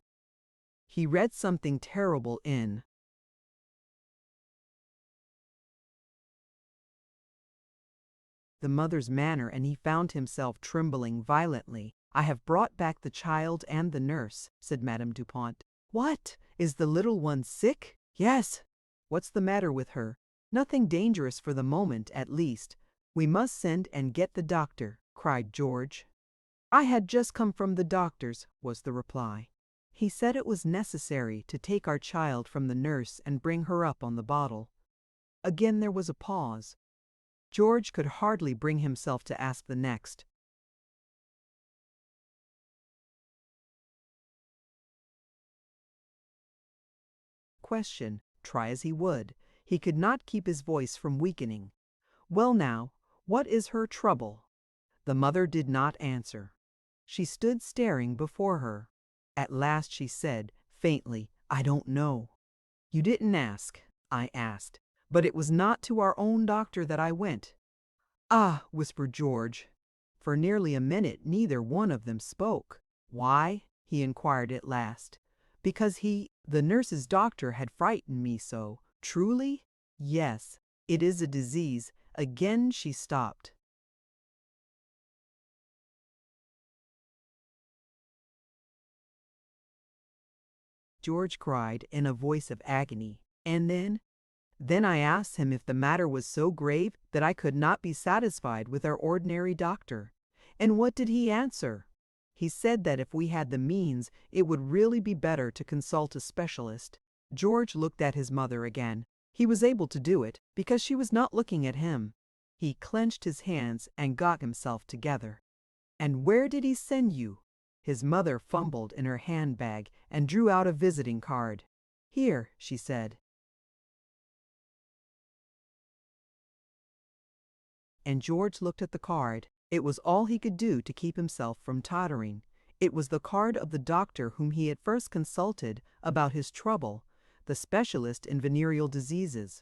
He read something terrible in the mother's manner, and he found himself trembling violently. "I have brought back the child and the nurse," said Madame Dupont. "What? Is the little one sick?" "Yes." "What's the matter with her?" "Nothing dangerous for the moment, at least." "We must send and get the doctor," cried George. "I had just come from the doctor's," was the reply. "He said it was necessary to take our child from the nurse and bring her up on the bottle." Again there was a pause. George could hardly bring himself to ask the next. Question, try as he would. He could not keep his voice from weakening. "Well now, what is her trouble?" The mother did not answer. She stood staring before her. At last she said, faintly, "I don't know." "You didn't ask." "I asked. But it was not to our own doctor that I went." "Ah," whispered George. For nearly a minute neither one of them spoke. "Why?" he inquired at last. "Because the nurse's doctor had frightened me so." "Truly?" "Yes. It is a disease." Again she stopped. George cried in a voice of agony. "And then?" "Then I asked him if the matter was so grave that I could not be satisfied with our ordinary doctor." "And what did he answer?" "He said that if we had the means, it would really be better to consult a specialist." George looked at his mother again. He was able to do it, because she was not looking at him. He clenched his hands and got himself together. "And where did he send you?" His mother fumbled in her handbag and drew out a visiting card. "Here," she said. And George looked at the card. It was all he could do to keep himself from tottering. It was the card of the doctor whom he had first consulted about his trouble, the specialist in venereal diseases.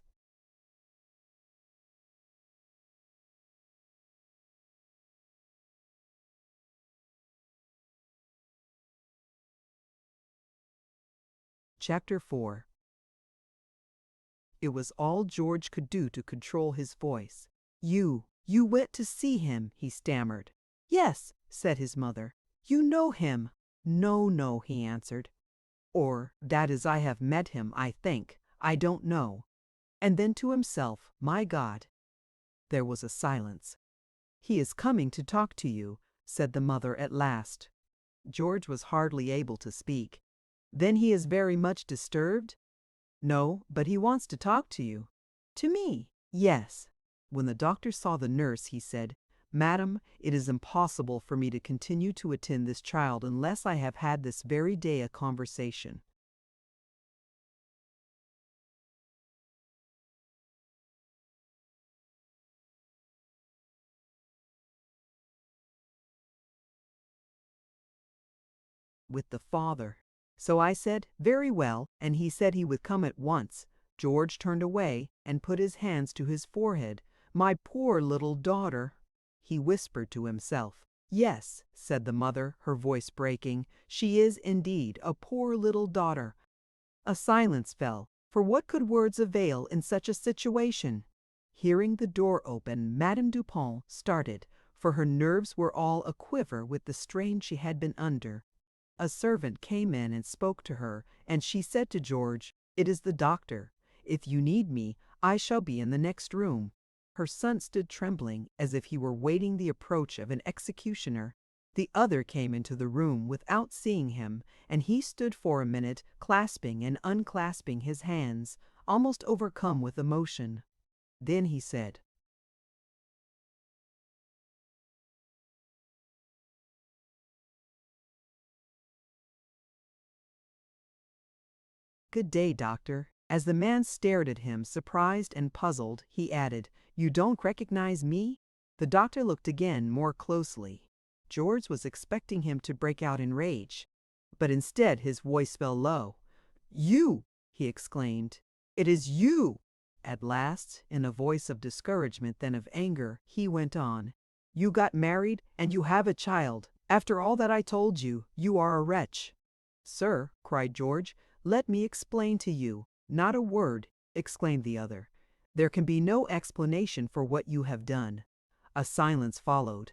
Chapter 4. It was all George could do to control his voice. You went to see him," he stammered. "Yes," said his mother. "You know him." No, he answered. "Or, that is, I have met him, I think. I don't know." And then to himself, "My God." There was a silence. "He is coming to talk to you," said the mother at last. George was hardly able to speak. "Then he is very much disturbed?" "No, but he wants to talk to you." "To me?" "Yes." When the doctor saw the nurse, he said, "Madam, it is impossible for me to continue to attend this child unless I have had this very day a conversation." With the father. So I said, "Very well," and he said he would come at once. George turned away and put his hands to his forehead. "My poor little daughter," he whispered to himself. "Yes," said the mother, her voice breaking, "she is indeed a poor little daughter." A silence fell, for what could words avail in such a situation? Hearing the door open, Madame Dupont started, for her nerves were all a-quiver with the strain she had been under. A servant came in and spoke to her, and she said to George, "It is the doctor. If you need me, I shall be in the next room." Her son stood trembling as if he were waiting the approach of an executioner. The other came into the room without seeing him, and he stood for a minute clasping and unclasping his hands, almost overcome with emotion. Then he said, "Good day, doctor." As the man stared at him, surprised and puzzled, he added, "You don't recognize me?" The doctor looked again more closely. George was expecting him to break out in rage, but instead his voice fell low. "You!" he exclaimed. "It is you!" At last, in a voice of discouragement then of anger, he went on, "You got married, and you have a child. After all that I told you, you are a wretch." "Sir," cried George, "let me explain to you." "Not a word," exclaimed the other. "There can be no explanation for what you have done." A silence followed.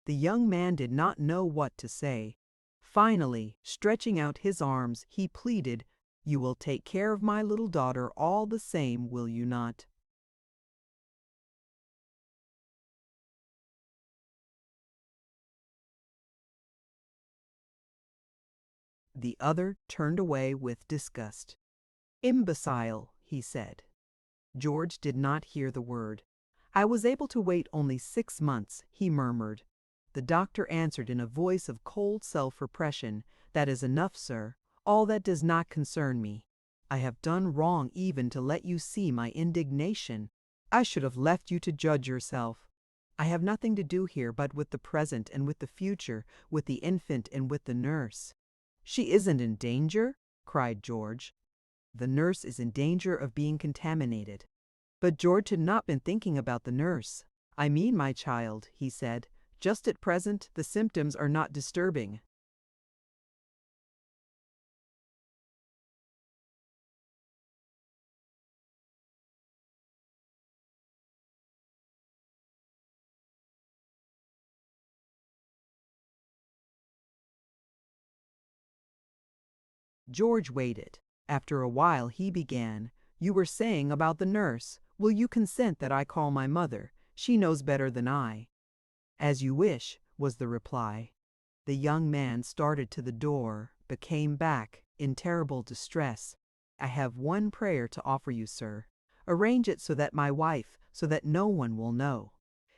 The young man did not know what to say. Finally, stretching out his arms, he pleaded, "You will take care of my little daughter all the same, will you not?" The other turned away with disgust. "Imbecile," he said. George did not hear the word. "I was able to wait only 6 months," he murmured. The doctor answered in a voice of cold self-repression, "That is enough, sir. All that does not concern me. I have done wrong even to let you see my indignation. I should have left you to judge yourself. I have nothing to do here but with the present and with the future, with the infant and with the nurse." "She isn't in danger?" cried George. "The nurse is in danger of being contaminated." But George had not been thinking about the nurse. "I mean my child," he said. "Just at present the symptoms are not disturbing." George waited. After a while he began, "You were saying about the nurse. Will you consent that I call my mother? She knows better than I." "As you wish," was the reply. The young man started to the door, but came back in terrible distress. "I have one prayer to offer you, sir. Arrange it so that no one will know.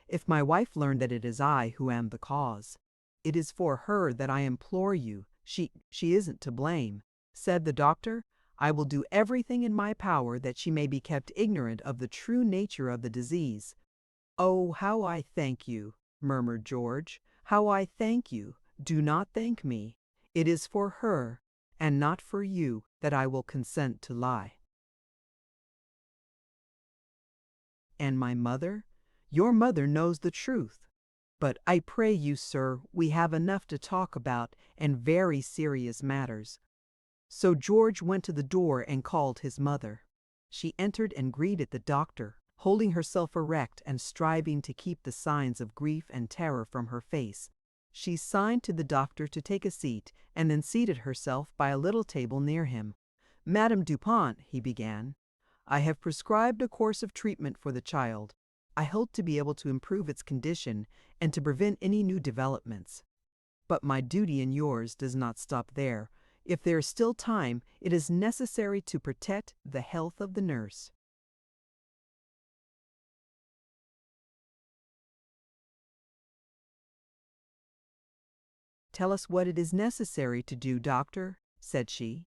If my wife learned that it is I who am the cause, it is for her that I implore you. She isn't to blame," said the doctor. "I will do everything in my power that she may be kept ignorant of the true nature of the disease." "Oh, how I thank you," murmured George. "How I thank you. Do not thank me. It is for her, and not for you, that I will consent to lie." "And my mother? Your mother knows the truth. But I pray you, sir, we have enough to talk about, and very serious matters." So George went to the door and called his mother. She entered and greeted the doctor, holding herself erect and striving to keep the signs of grief and terror from her face. She signed to the doctor to take a seat, and then seated herself by a little table near him. "Madame Dupont," he began, "I have prescribed a course of treatment for the child. I hope to be able to improve its condition and to prevent any new developments. But my duty and yours does not stop there. If there is still time, it is necessary to protect the health of the nurse." "Tell us what it is necessary to do, doctor," said she.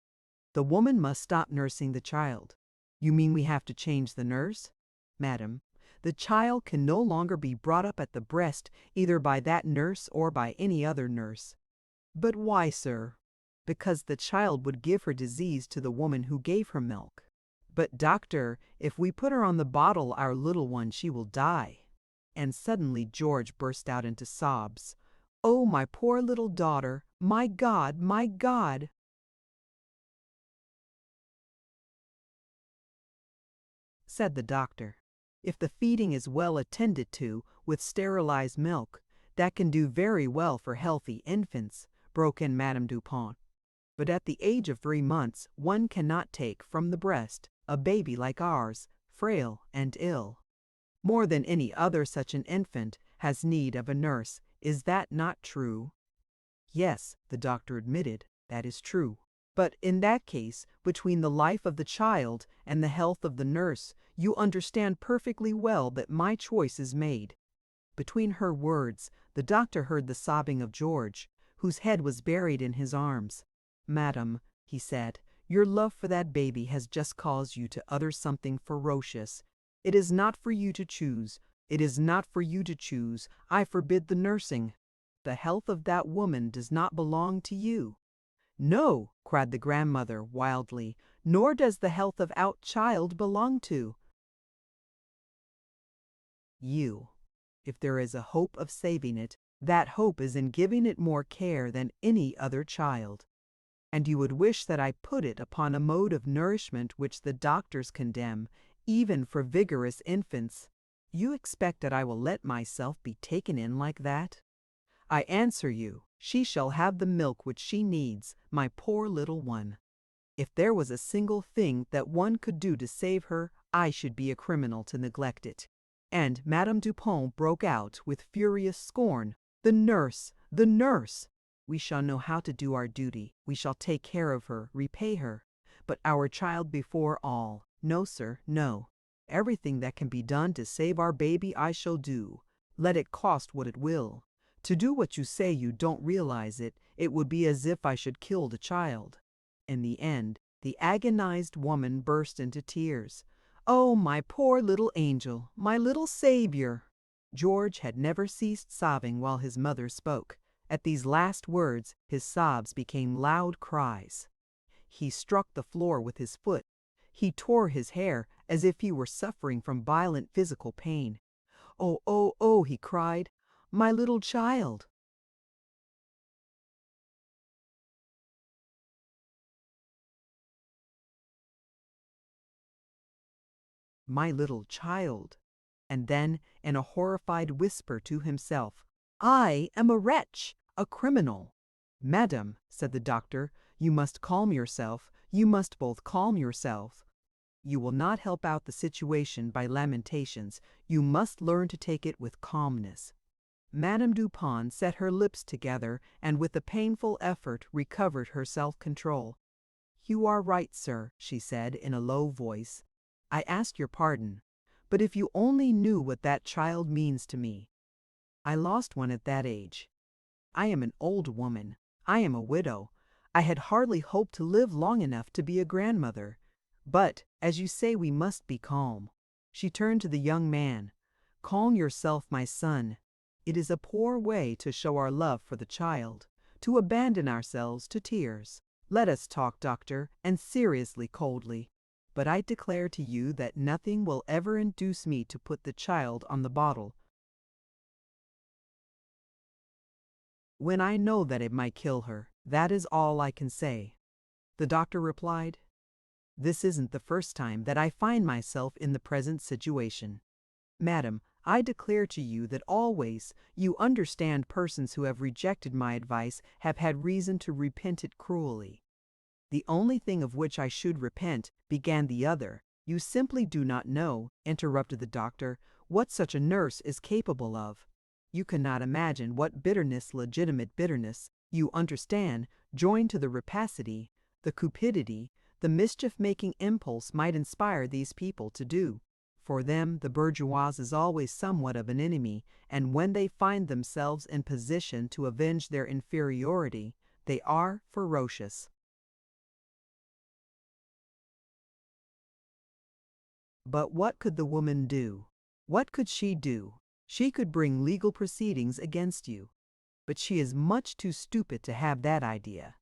"The woman must stop nursing the child." "You mean we have to change the nurse?" "Madam, the child can no longer be brought up at the breast either by that nurse or by any other nurse." "But why, sir?" "Because the child would give her disease to the woman who gave her milk." "But, doctor, if we put her on the bottle our little one, she will die." And suddenly George burst out into sobs. "Oh, my poor little daughter! My God, my God!" Said the doctor, "If the feeding is well attended to, with sterilized milk, that can do very well for healthy infants," broke in Madame Dupont. "But at the age of 3 months, one cannot take from the breast a baby like ours, frail and ill. More than any other, such an infant has need of a nurse. Is that not true?" "Yes," the doctor admitted, "that is true. But in that case, between the life of the child and the health of the nurse, you understand perfectly well that my choice is made." Between her words, the doctor heard the sobbing of George, whose head was buried in his arms. "Madam," he said, "your love for that baby has just caused you to utter something ferocious. It is not for you to choose. It is not for you to choose. I forbid the nursing. The health of that woman does not belong to you." "No," cried the grandmother wildly, "nor does the health of our child belong to you. If there is a hope of saving it, that hope is in giving it more care than any other child. And you would wish that I put it upon a mode of nourishment which the doctors condemn, even for vigorous infants. You expect that I will let myself be taken in like that? I answer you, she shall have the milk which she needs, my poor little one. If there was a single thing that one could do to save her, I should be a criminal to neglect it." And Madame Dupont broke out with furious scorn, "The nurse! The nurse! We shall know how to do our duty. We shall take care of her, repay her. But our child before all. No, sir, no. Everything that can be done to save our baby I shall do, let it cost what it will. To do what you say you don't realize it, it would be as if I should kill the child." In the end, the agonized woman burst into tears. "Oh, my poor little angel, my little savior!" George had never ceased sobbing while his mother spoke. At these last words, his sobs became loud cries. He struck the floor with his foot. He tore his hair as if he were suffering from violent physical pain. "Oh, oh, oh," he cried, "my little child!" "My little child!" And then, in a horrified whisper to himself, "I am a wretch, a criminal." "Madam," said the doctor, "you must calm yourself. You must both calm yourself. You will not help out the situation by lamentations. You must learn to take it with calmness." Madame Dupont set her lips together and with a painful effort recovered her self-control. "You are right, sir," she said in a low voice. "I ask your pardon. But if you only knew what that child means to me. I lost one at that age. I am an old woman. I am a widow. I had hardly hoped to live long enough to be a grandmother. But, as you say, we must be calm." She turned to the young man. "Calm yourself, my son. It is a poor way to show our love for the child, to abandon ourselves to tears. Let us talk, doctor, and seriously, coldly. But I declare to you that nothing will ever induce me to put the child on the bottle when I know that it might kill her. That is all I can say." The doctor replied, "This isn't the first time that I find myself in the present situation. Madam, I declare to you that always, you understand, persons who have rejected my advice have had reason to repent it cruelly." "The only thing of which I should repent," began the other. "You simply do not know," interrupted the doctor, "what such a nurse is capable of. You cannot imagine what bitterness, legitimate bitterness, you understand, joined to the rapacity, the cupidity, the mischief-making impulse might inspire these people to do. For them, the bourgeoise is always somewhat of an enemy, and when they find themselves in position to avenge their inferiority, they are ferocious." But what could the woman do? What could she do? She could bring legal proceedings against you. But she is much too stupid to have that idea.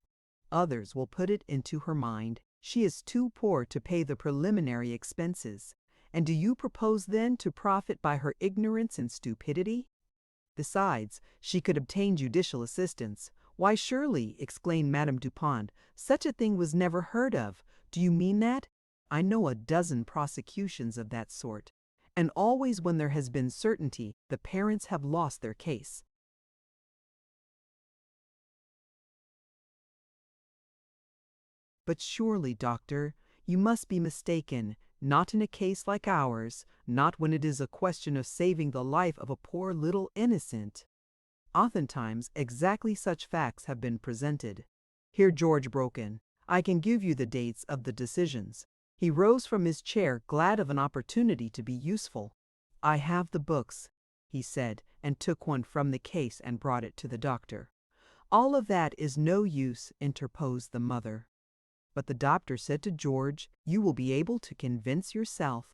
Others will put it into her mind. She is too poor to pay the preliminary expenses. And do you propose then to profit by her ignorance and stupidity? Besides, she could obtain judicial assistance. "Why, surely," exclaimed Madame Dupont, "such a thing was never heard of. Do you mean that? I know a dozen prosecutions of that sort. And always when there has been certainty, the parents have lost their case." "But surely, doctor, you must be mistaken. Not in a case like ours, not when it is a question of saving the life of a poor little innocent. Oftentimes, exactly such facts have been presented. Here George broke in. I can give you the dates of the decisions. He rose from his chair, glad of an opportunity to be useful. I have the books, he said, and took one from the case and brought it to the doctor. All of that is no use, interposed the mother. But the doctor said to George, you will be able to convince yourself.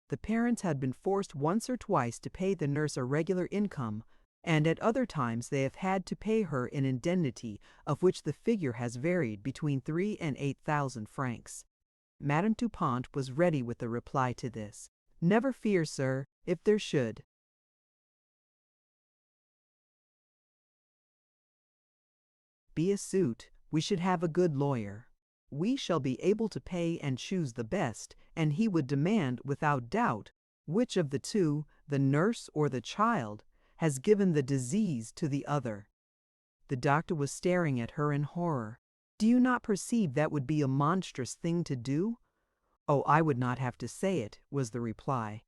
The parents had been forced once or twice to pay the nurse a regular income, and at other times they have had to pay her an indemnity of which the figure has varied between 3,000 and 8,000 francs. Madame Dupont was ready with a reply to this. Never fear, sir, if there should be a suit, we should have a good lawyer. We shall be able to pay and choose the best, and he would demand, without doubt, which of the two, the nurse or the child, has given the disease to the other. The doctor was staring at her in horror. Do you not perceive that would be a monstrous thing to do? Oh, I would not have to say it, was the reply.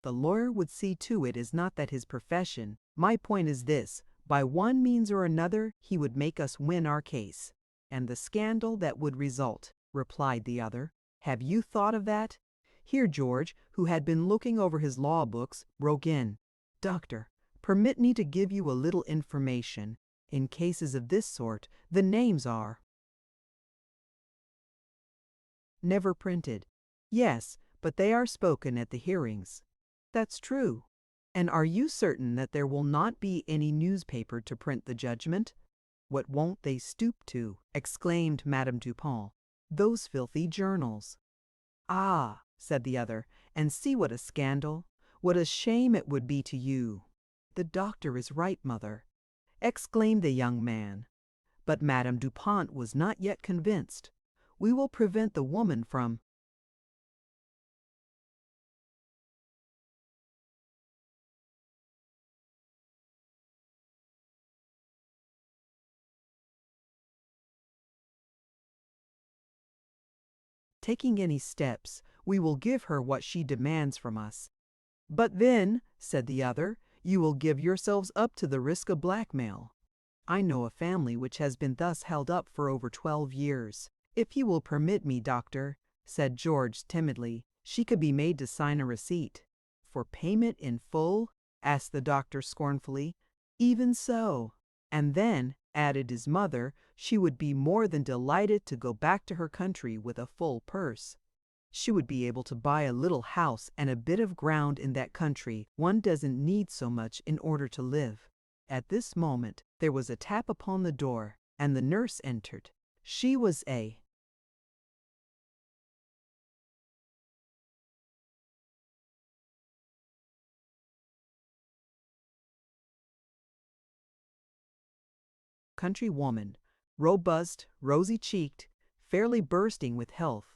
The lawyer would see to it is not that his profession. My point is this, by one means or another he would make us win our case. And the scandal that would result, replied the other. Have you thought of that? Here George, who had been looking over his law books, broke in. Doctor, permit me to give you a little information. In cases of this sort, the names are never printed. Yes, but they are spoken at the hearings. That's true. And are you certain that there will not be any newspaper to print the judgment? What won't they stoop to? Exclaimed Madame Dupont. Those filthy journals. Ah, said the other, and see what a scandal, what a shame it would be to you. The doctor is right, mother, exclaimed the young man. But Madame Dupont was not yet convinced. We will prevent the woman from taking any steps. We will give her what she demands from us. But then, said the other, you will give yourselves up to the risk of blackmail. I know a family which has been thus held up for over 12 years. If you will permit me, doctor, said George timidly, she could be made to sign a receipt. For payment in full? Asked the doctor scornfully. Even so. And then, added his mother, she would be more than delighted to go back to her country with a full purse. She would be able to buy a little house and a bit of ground in that country. One doesn't need so much in order to live. At this moment, there was a tap upon the door, and the nurse entered. She was a country woman, robust, rosy-cheeked, fairly bursting with health.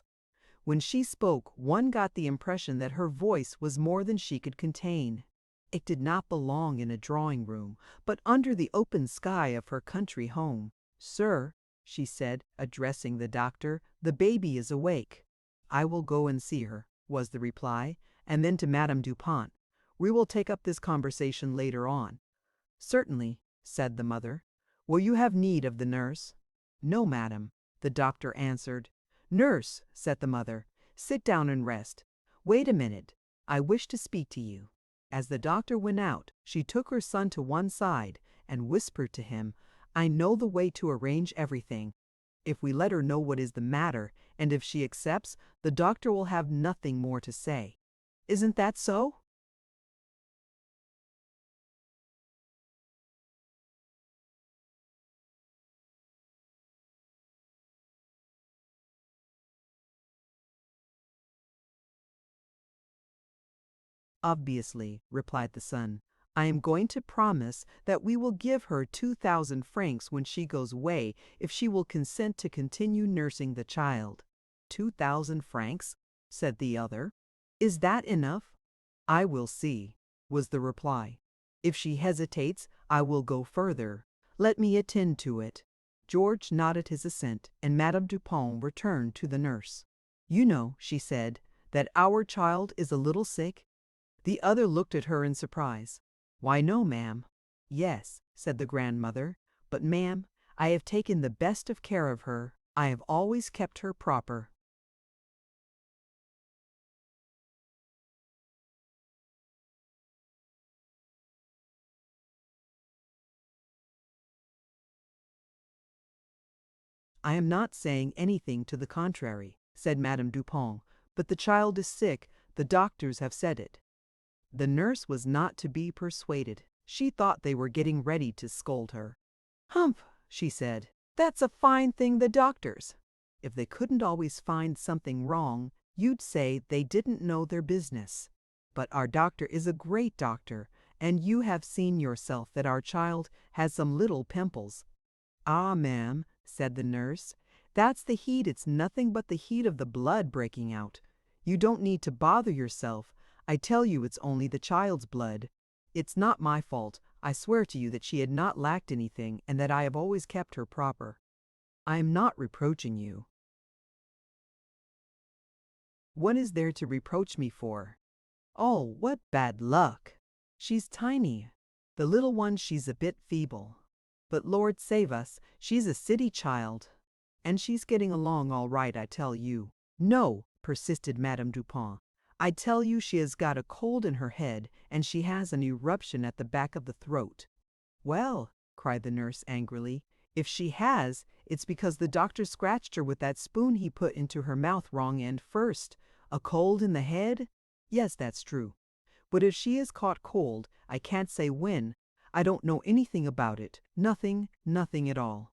When she spoke, one got the impression that her voice was more than she could contain. It did not belong in a drawing-room, but under the open sky of her country home. Sir, she said, addressing the doctor, the baby is awake. I will go and see her, was the reply, and then to Madame Dupont. We will take up this conversation later on. Certainly, said the mother. Will you have need of the nurse? No, madam, the doctor answered. Nurse, said the mother, sit down and rest. Wait a minute. I wish to speak to you. As the doctor went out, she took her son to one side and whispered to him, I know the way to arrange everything. If we let her know what is the matter, and if she accepts, the doctor will have nothing more to say. Isn't that so? Obviously, replied the son. I am going to promise that we will give her 2,000 francs when she goes away if she will consent to continue nursing the child. 2,000 francs, said the other. Is that enough? I will see, was the reply. If she hesitates, I will go further. Let me attend to it. George nodded his assent, and Madame Dupont returned to the nurse. You know, she said, that our child is a little sick?" The other looked at her in surprise. "Why, no, ma'am." "Yes," said the grandmother, "but, ma'am, I have taken the best of care of her. I have always kept her proper." "I am not saying anything to the contrary," said Madame Dupont, "but the child is sick. The doctors have said it." The nurse was not to be persuaded. She thought they were getting ready to scold her. "Humph," she said, "that's a fine thing, the doctors. If they couldn't always find something wrong, you'd say they didn't know their business. But our doctor is a great doctor, and you have seen yourself that our child has some little pimples." "Ah, ma'am," said the nurse, "that's the heat. It's nothing but the heat of the blood breaking out. You don't need to bother yourself. I tell you it's only the child's blood. It's not my fault. I swear to you that she had not lacked anything and that I have always kept her proper. I am not reproaching you." "What is there to reproach me for?" "Oh, what bad luck! She's tiny. The little one, she's a bit feeble. But Lord save us, she's a city child. And she's getting along all right, I tell you." "No," persisted Madame Dupont. "I tell you she has got a cold in her head, and she has an eruption at the back of the throat." "Well," cried the nurse angrily, "if she has, it's because the doctor scratched her with that spoon he put into her mouth wrong end first. A cold in the head? Yes, that's true. But if she is caught cold, I can't say when. I don't know anything about it. Nothing, nothing at all.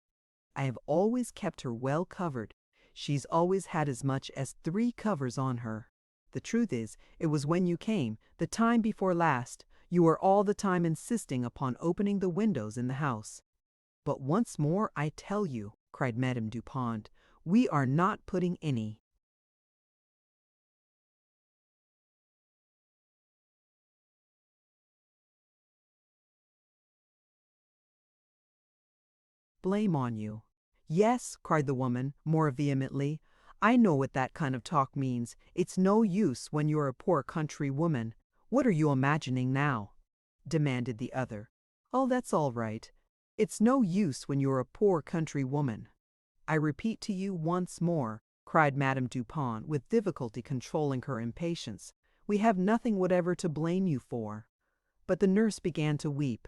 I have always kept her well covered. She's always had as much as 3 covers on her. The truth is, it was when you came, the time before last, you were all the time insisting upon opening the windows in the house." "But once more I tell you," cried Madame Dupont, "we are not putting any." "Blame on you." "Yes," cried the woman, more vehemently. "I know what that kind of talk means. It's no use when you're a poor country woman." "What are you imagining now?" demanded the other. "Oh, that's all right. It's no use when you're a poor country woman." "I repeat to you once more," cried Madame Dupont, with difficulty controlling her impatience, "we have nothing whatever to blame you for." But the nurse began to weep.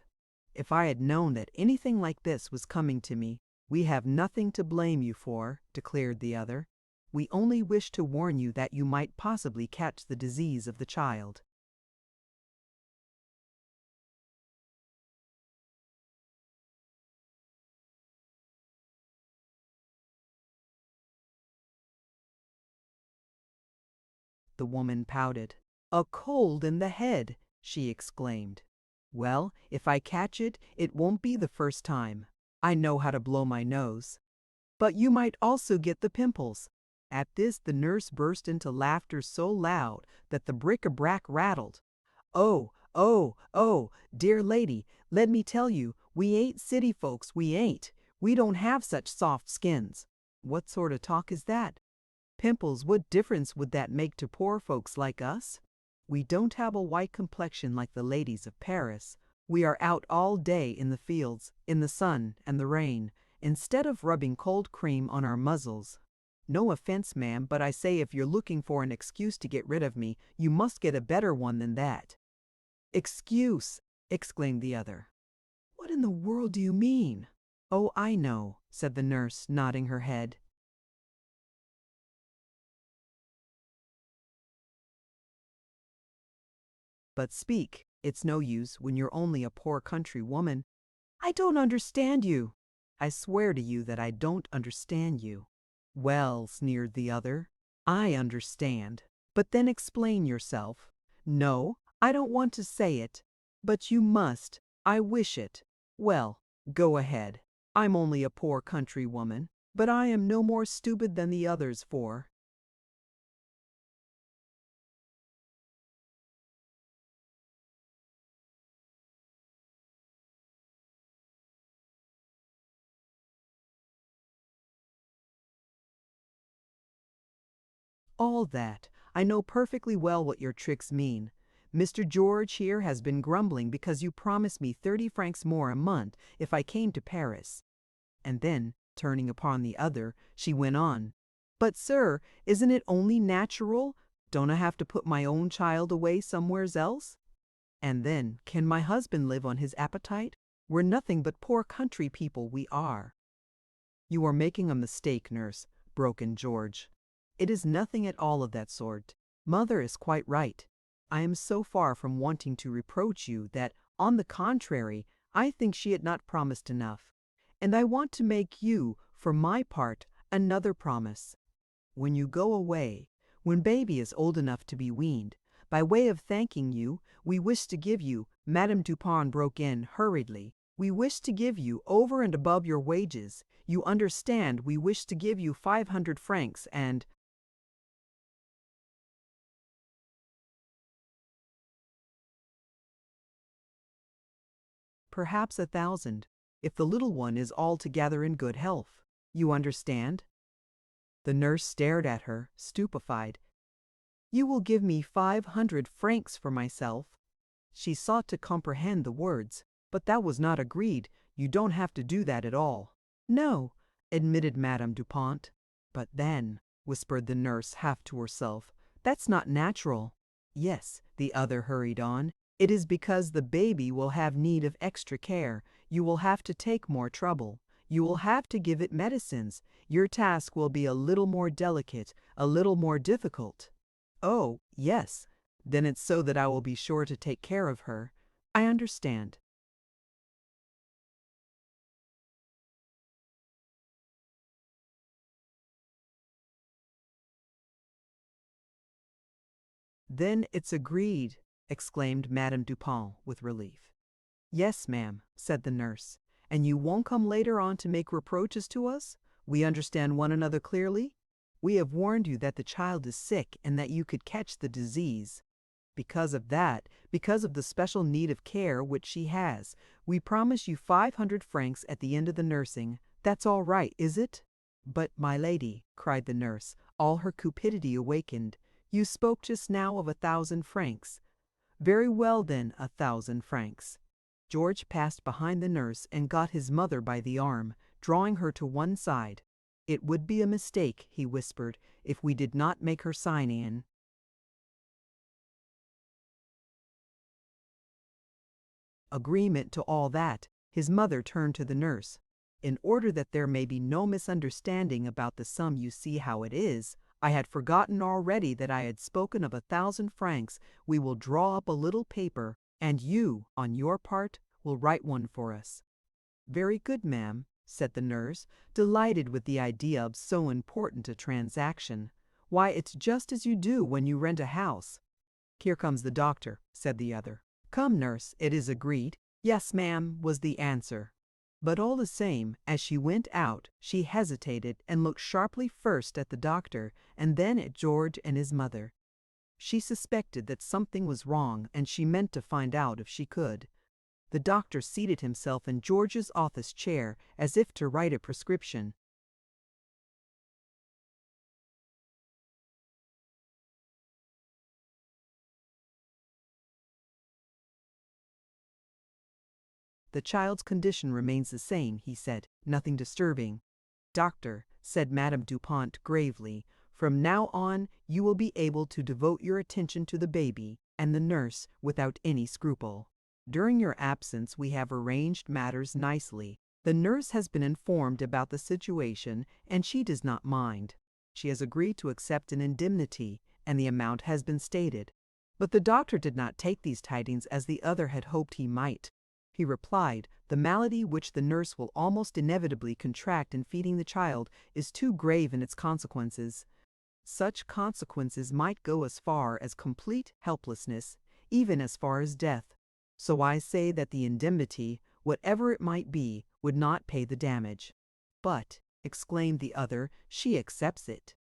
"If I had known that anything like this was coming to me, we have nothing to blame you for," declared the other. "We only wish to warn you that you might possibly catch the disease of the child." The woman pouted. "A cold in the head!" she exclaimed. "Well, if I catch it, it won't be the first time. I know how to blow my nose. But you might also get the pimples." At this the nurse burst into laughter so loud that the bric-a-brac rattled. "Oh, oh, oh, dear lady, let me tell you, we ain't city folks, we ain't. We don't have such soft skins." "What sort of talk is that? Pimples, what difference would that make to poor folks like us? We don't have a white complexion like the ladies of Paris. We are out all day in the fields, in the sun and the rain, instead of rubbing cold cream on our muzzles. No offense, ma'am, but I say if you're looking for an excuse to get rid of me, you must get a better one than that." "Excuse!" exclaimed the other. "What in the world do you mean?" "Oh, I know," said the nurse, nodding her head. "But speak. It's no use when you're only a poor country woman." "I don't understand you." "I swear to you that I don't understand you." "Well," sneered the other, "I understand. But then explain yourself." "No, I don't want to say it." "But you must. I wish it." "Well, go ahead. I'm only a poor country woman, but I am no more stupid than the others for." "All that. I know perfectly well what your tricks mean. Mr. George here has been grumbling because you promised me 30 francs more a month if I came to Paris." And then, turning upon the other, she went on, "But, sir, isn't it only natural? Don't I have to put my own child away somewheres else? And then, can my husband live on his appetite? We're nothing but poor country people, we are." "You are making a mistake, nurse," broke in George. "It is nothing at all of that sort. Mother is quite right. I am so far from wanting to reproach you that, on the contrary, I think she had not promised enough. And I want to make you, for my part, another promise. When you go away, when baby is old enough to be weaned, by way of thanking you, we wish to give you," Madame Dupont broke in hurriedly, "we wish to give you, over and above your wages, you understand, we wish to give you 500 francs and—" "Perhaps 1,000, if the little one is altogether in good health. You understand?" The nurse stared at her, stupefied. "You will give me 500 francs for myself?" She sought to comprehend the words, but that was not agreed. "You don't have to do that at all." "No," admitted Madame Dupont. "But then," whispered the nurse half to herself, "that's not natural." "Yes," the other hurried on, "it is because the baby will have need of extra care. You will have to take more trouble. You will have to give it medicines. Your task will be a little more delicate, a little more difficult." "Oh, yes. Then it's so that I will be sure to take care of her. I understand." "Then it's agreed," exclaimed Madame Dupont with relief. "Yes, ma'am," said the nurse. "And you won't come later on to make reproaches to us? We understand one another clearly? We have warned you that the child is sick and that you could catch the disease. Because of that, because of the special need of care which she has, we promise you 500 francs at the end of the nursing. That's all right, is it?" "But, my lady," cried the nurse, all her cupidity awakened, "you spoke just now of 1,000 francs." "Very well then, 1,000 francs." George passed behind the nurse and got his mother by the arm, drawing her to one side. "It would be a mistake," he whispered, "if we did not make her sign in." Agreement to all that, his mother turned to the nurse. "In order that there may be no misunderstanding about the sum, you see how it is. I had forgotten already that I had spoken of 1,000 francs. We will draw up a little paper, and you, on your part, will write one for us." "Very good, ma'am," said the nurse, delighted with the idea of so important a transaction. "Why, it's just as you do when you rent a house." "Here comes the doctor," said the other. "Come, nurse, it is agreed." "Yes, ma'am," was the answer. But all the same, as she went out, she hesitated and looked sharply first at the doctor and then at George and his mother. She suspected that something was wrong, and she meant to find out if she could. The doctor seated himself in George's office chair as if to write a prescription. "The child's condition remains the same," he said. "Nothing disturbing." "Doctor," said Madame Dupont gravely, "from now on you will be able to devote your attention to the baby and the nurse without any scruple. During your absence we have arranged matters nicely. The nurse has been informed about the situation and she does not mind. She has agreed to accept an indemnity, and the amount has been stated." But the doctor did not take these tidings as the other had hoped he might. He replied, "The malady which the nurse will almost inevitably contract in feeding the child is too grave in its consequences. Such consequences might go as far as complete helplessness, even as far as death. So I say that the indemnity, whatever it might be, would not pay the damage." "But," exclaimed the other, "she accepts it.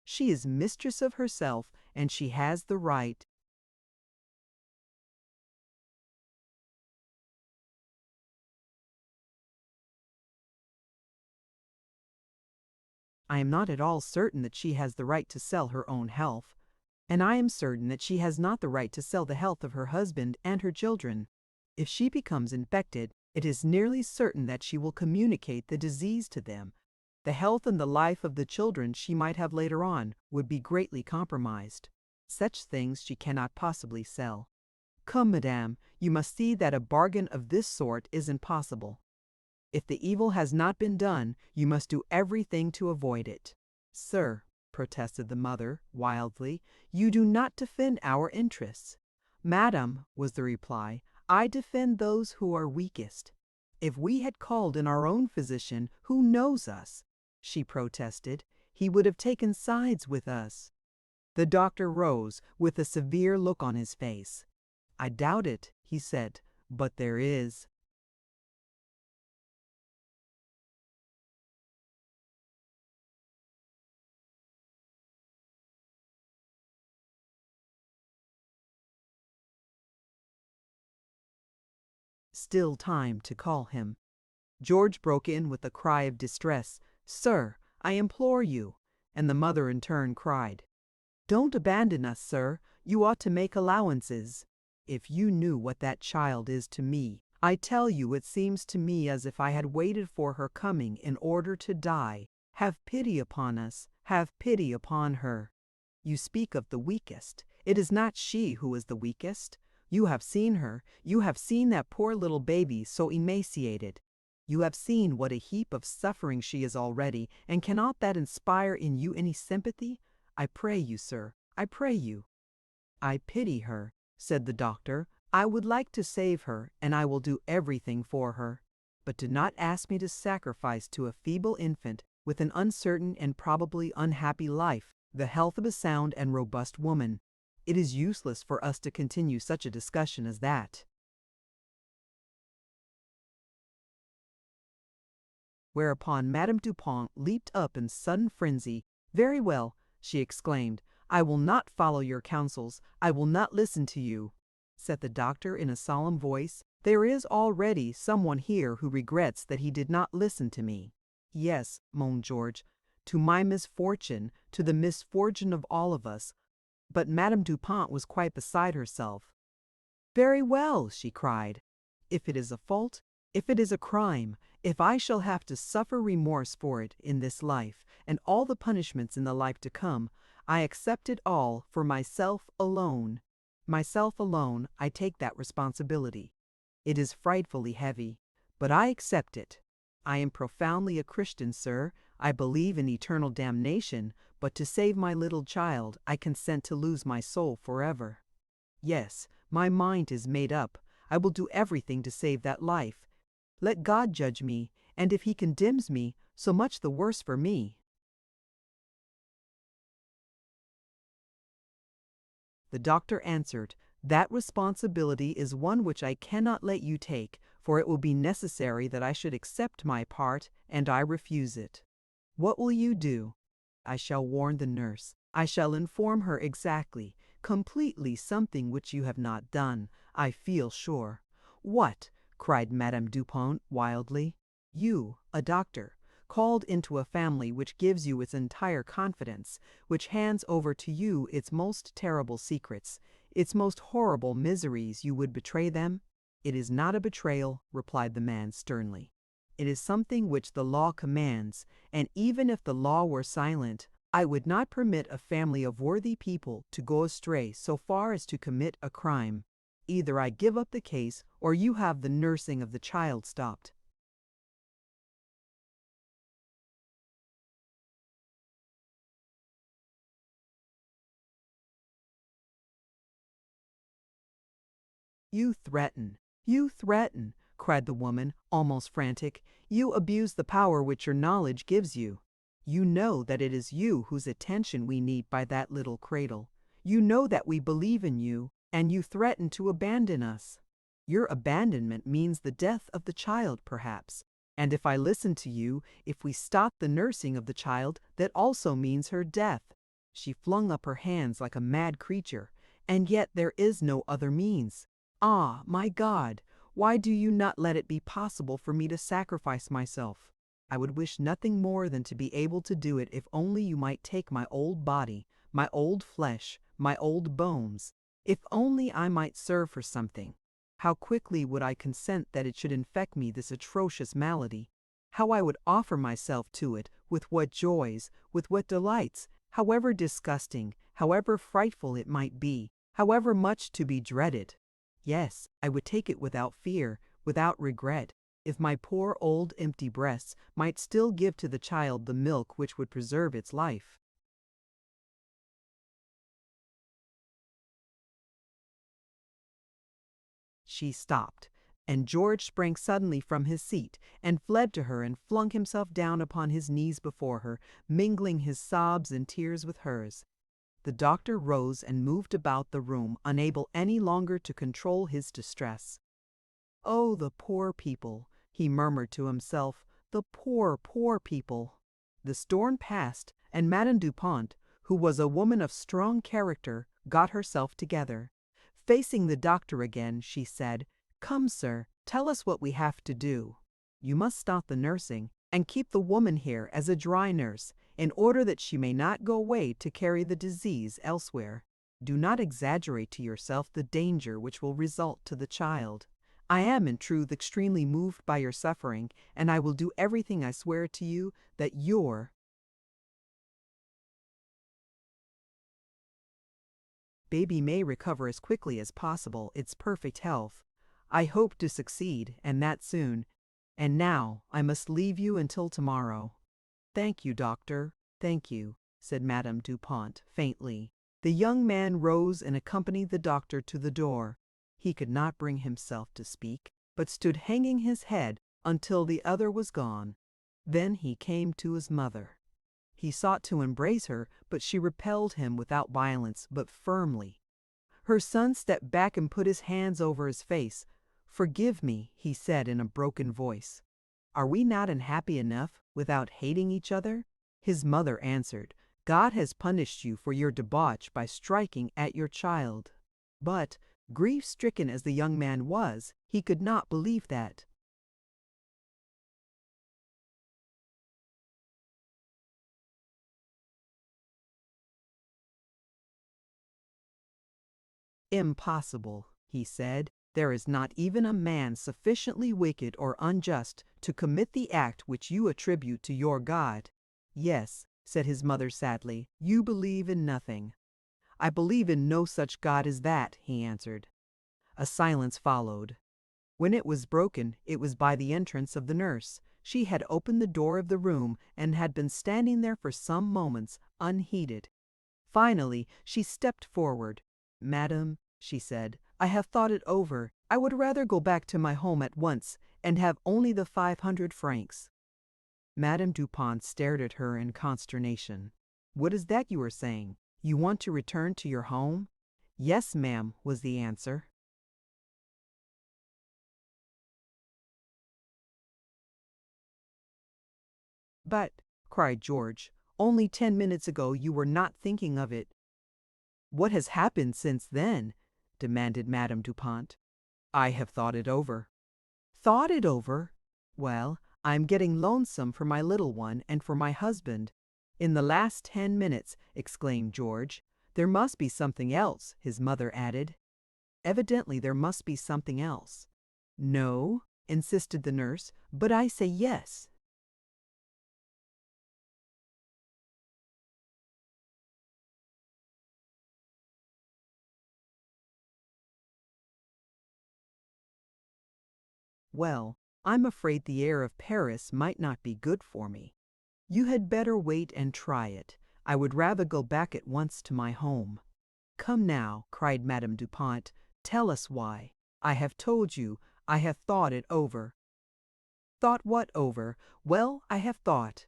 She is mistress of herself, and she has the right—" "I am not at all certain that she has the right to sell her own health." and I am certain that she has not the right to sell the health of her husband and her children. If she becomes infected, it is nearly certain that she will communicate the disease to them. The health and the life of the children she might have later on would be greatly compromised. Such things she cannot possibly sell. Come, madame, you must see that a bargain of this sort is impossible. If the evil has not been done, you must do everything to avoid it. Sir, protested the mother, wildly, you do not defend our interests. Madam, was the reply, I defend those who are weakest. If we had called in our own physician who knows us, she protested, he would have taken sides with us. The doctor rose with a severe look on his face. I doubt it, he said, but there is. Still time to call him. George broke in with a cry of distress. Sir, I implore you. And the mother in turn cried, Don't abandon us, sir. You ought to make allowances. If you knew what that child is to me, I tell you it seems to me as if I had waited for her coming in order to die. Have pity upon us. Have pity upon her. You speak of the weakest. It is not she who is the weakest. You have seen her. You have seen that poor little baby so emaciated. You have seen what a heap of suffering she is already, and cannot that inspire in you any sympathy? I pray you, sir, I pray you. I pity her, said the doctor. I would like to save her, and I will do everything for her. But do not ask me to sacrifice to a feeble infant with an uncertain and probably unhappy life the health of a sound and robust woman. It is useless for us to continue such a discussion as that. Whereupon Madame Dupont leaped up in sudden frenzy. Very well, she exclaimed. I will not follow your counsels. I will not listen to you, said the doctor in a solemn voice. There is already someone here who regrets that he did not listen to me. Yes, moaned George, to my misfortune, to the misfortune of all of us. But Madame Dupont was quite beside herself. Very well, she cried. If it is a fault, if it is a crime, if I shall have to suffer remorse for it in this life and all the punishments in the life to come, I accept it all for myself alone. Myself alone, I take that responsibility. It is frightfully heavy, but I accept it. I am profoundly a Christian, sir. I believe in eternal damnation, but to save my little child, I consent to lose my soul forever. Yes, my mind is made up. I will do everything to save that life. Let God judge me, and if he condemns me, so much the worse for me. The doctor answered, That responsibility is one which I cannot let you take, for it will be necessary that I should accept my part, and I refuse it. What will you do? I shall warn the nurse. I shall inform her exactly, completely something which you have not done, I feel sure. What? Cried Madame Dupont wildly. You, a doctor, called into a family which gives you its entire confidence, which hands over to you its most terrible secrets, its most horrible miseries, you would betray them? It is not a betrayal, replied the man sternly. It is something which the law commands, and even if the law were silent, I would not permit a family of worthy people to go astray so far as to commit a crime. Either I give up the case, or you have the nursing of the child stopped. You threaten, cried the woman, almost frantic. You abuse the power which your knowledge gives you. You know that it is you whose attention we need by that little cradle. You know that we believe in you, and you threaten to abandon us. Your abandonment means the death of the child, perhaps. And if I listen to you, if we stop the nursing of the child, that also means her death. She flung up her hands like a mad creature. And yet there is no other means. Ah, my God, why do you not let it be possible for me to sacrifice myself? I would wish nothing more than to be able to do it if only you might take my old body, my old flesh, my old bones. If only I might serve for something. How quickly would I consent that it should infect me, this atrocious malady. How I would offer myself to it, with what joys, with what delights, however disgusting, however frightful it might be, however much to be dreaded. Yes, I would take it without fear, without regret, if my poor old empty breasts might still give to the child the milk which would preserve its life. She stopped, and George sprang suddenly from his seat and fled to her and flung himself down upon his knees before her, mingling his sobs and tears with hers. The doctor rose and moved about the room, unable any longer to control his distress. "Oh, the poor people," he murmured to himself, "the poor, poor people." The storm passed, and Madame Dupont, who was a woman of strong character, got herself together. Facing the doctor again, she said, "Come, sir, tell us what we have to do. You must stop the nursing, and keep the woman here as a dry nurse, in order that she may not go away to carry the disease elsewhere. Do not exaggerate to yourself the danger which will result to the child. I am, in truth, extremely moved by your suffering, and I will do everything I swear to you that your baby may recover as quickly as possible its perfect health. I hope to succeed, and that soon. And now I must leave you until tomorrow." "Thank you, doctor, thank you," said Madame Dupont, faintly. The young man rose and accompanied the doctor to the door. He could not bring himself to speak, but stood hanging his head until the other was gone. Then he came to his mother. He sought to embrace her, but she repelled him without violence, but firmly. Her son stepped back and put his hands over his face. "Forgive me," he said in a broken voice. "Are we not unhappy enough without hating each other?" His mother answered, "God has punished you for your debauch by striking at your child." But, grief-stricken as the young man was, he could not believe that. "Impossible," he said. "There is not even a man sufficiently wicked or unjust to commit the act which you attribute to your God." "Yes," said his mother sadly, "you believe in nothing." "I believe in no such God as that," he answered. A silence followed. When it was broken, it was by the entrance of the nurse. She had opened the door of the room and had been standing there for some moments, unheeded. Finally, she stepped forward. "Madam," she said, "I have thought it over. I would rather go back to my home at once and have only the 500 francs. Madame Dupont stared at her in consternation. "What is that you are saying? You want to return to your home?" "Yes, ma'am," was the answer. "But," cried George, "only 10 minutes ago you were not thinking of it." "What has happened since then?" demanded Madame Dupont. "I have thought it over." "Thought it over? Well, I am getting lonesome for my little one and for my husband." "In the last 10 minutes," exclaimed George. "There must be something else," his mother added. "Evidently there must be something else." "No," insisted the nurse, "but I say yes." "Well, I'm afraid the air of Paris might not be good for me. You had better wait and try it. I would rather go back at once to my home." "Come now," cried Madame Dupont, "tell us why. I have told you, I have thought it over." "Thought what over?" "Well, I have thought."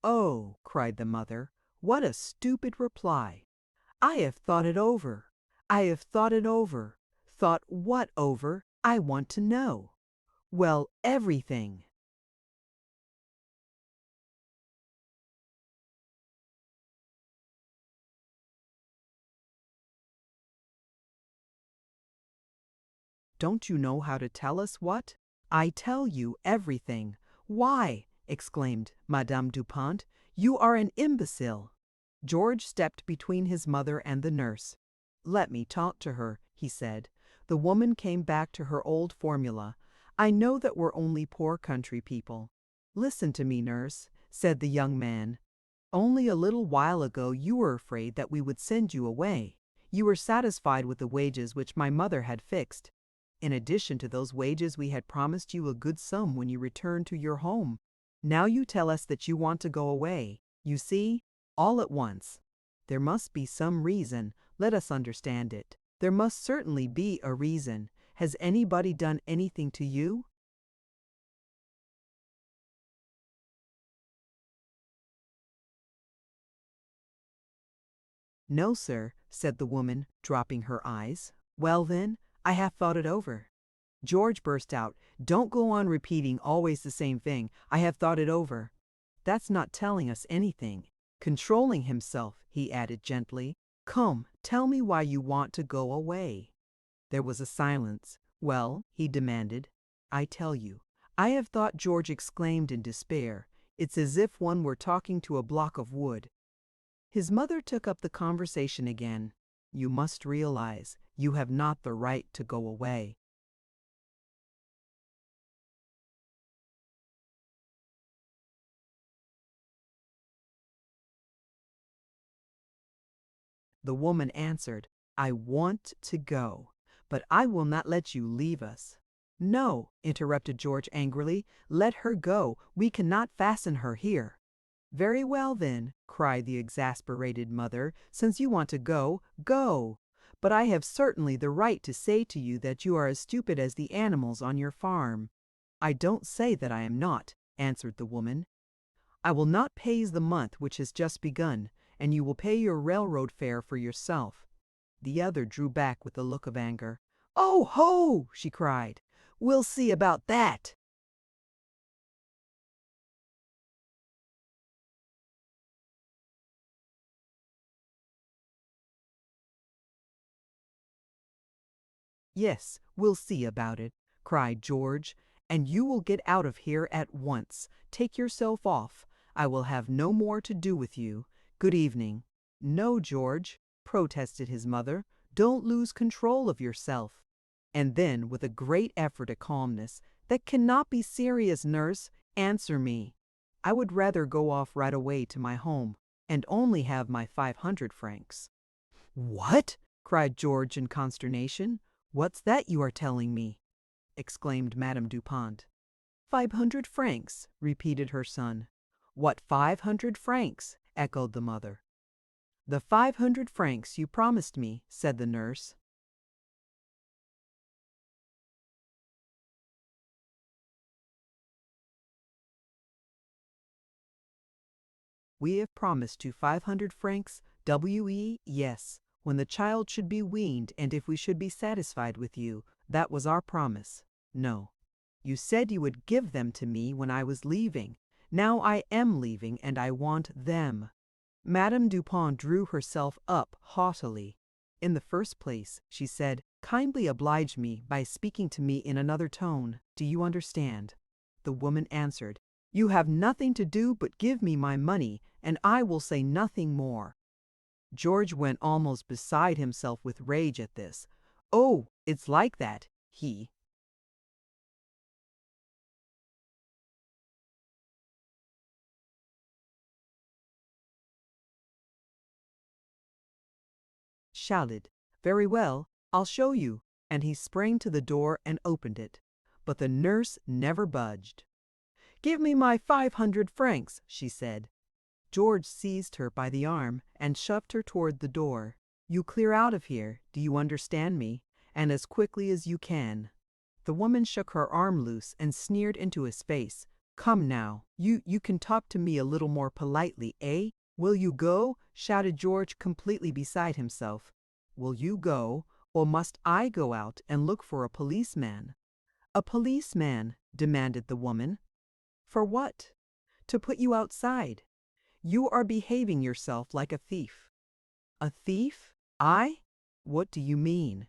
"Oh," cried the mother, "what a stupid reply! I have thought it over. I have thought it over. Thought what over? I want to know." "Well, everything." "Don't you know how to tell us what?" "I tell you everything." "Why," exclaimed Madame Dupont, "you are an imbecile." George stepped between his mother and the nurse. "Let me talk to her," he said. The woman came back to her old formula. "I know that we're only poor country people." "Listen to me, nurse," said the young man. "Only a little while ago you were afraid that we would send you away. You were satisfied with the wages which my mother had fixed. In addition to those wages we had promised you a good sum when you returned to your home. Now you tell us that you want to go away. You see, all at once. There must be some reason. Let us understand it. There must certainly be a reason. Has anybody done anything to you?" "No, sir," said the woman, dropping her eyes. "Well then, I have thought it over." George burst out, "Don't go on repeating always the same thing. I have thought it over." "That's not telling us anything." Controlling himself, he added gently, "Come, tell me why you want to go away." There was a silence. "Well," he demanded, "I tell you." "I have thought," George exclaimed in despair. "It's as if one were talking to a block of wood." His mother took up the conversation again. "You must realize you have not the right to go away." The woman answered, "I want to go, but I will not let you leave us." "No," interrupted George angrily, "let her go. We cannot fasten her here." "Very well then," cried the exasperated mother, "since you want to go, go. But I have certainly the right to say to you that you are as stupid as the animals on your farm." "I don't say that I am not," answered the woman. "I will not pay the month which has just begun, and you will pay your railroad fare for yourself." The other drew back with a look of anger. "Oh ho!" she cried. "We'll see about that." "Yes, we'll see about it," cried George, "and you will get out of here at once. Take yourself off. I will have no more to do with you. Good evening." "No, George," protested his mother, "don't lose control of yourself." And then, with a great effort at calmness, "That cannot be serious, nurse. Answer me." "I would rather go off right away to my home, and only have my 500 francs." "What?" cried George in consternation. "What's that you are telling me?" exclaimed Madame Dupont. 500 francs, repeated her son. "What 500 francs?" echoed the mother. "The 500 francs you promised me," said the nurse. "We have promised you 500 francs, W.E., yes, when the child should be weaned and if we should be satisfied with you. That was our promise. No. You said you would give them to me when I was leaving. Now I am leaving and I want them." Madame Dupont drew herself up haughtily. "In the first place," she said, "kindly oblige me by speaking to me in another tone. Do you understand?" The woman answered, "You have nothing to do but give me my money, and I will say nothing more." George went almost beside himself with rage at this. "Oh, it's like that," he shouted. "Very well, I'll show you." And he sprang to the door and opened it. But the nurse never budged. "Give me my 500 francs," she said. George seized her by the arm and shoved her toward the door. "You clear out of here, do you understand me? And as quickly as you can." The woman shook her arm loose and sneered into his face. "Come now, you can talk to me a little more politely, eh? Will you go?" shouted George, completely beside himself. "Will you go, or must I go out and look for a policeman?" "A policeman?" demanded the woman. "For what?" "To put you outside. You are behaving yourself like a thief." "A thief? I? What do you mean?"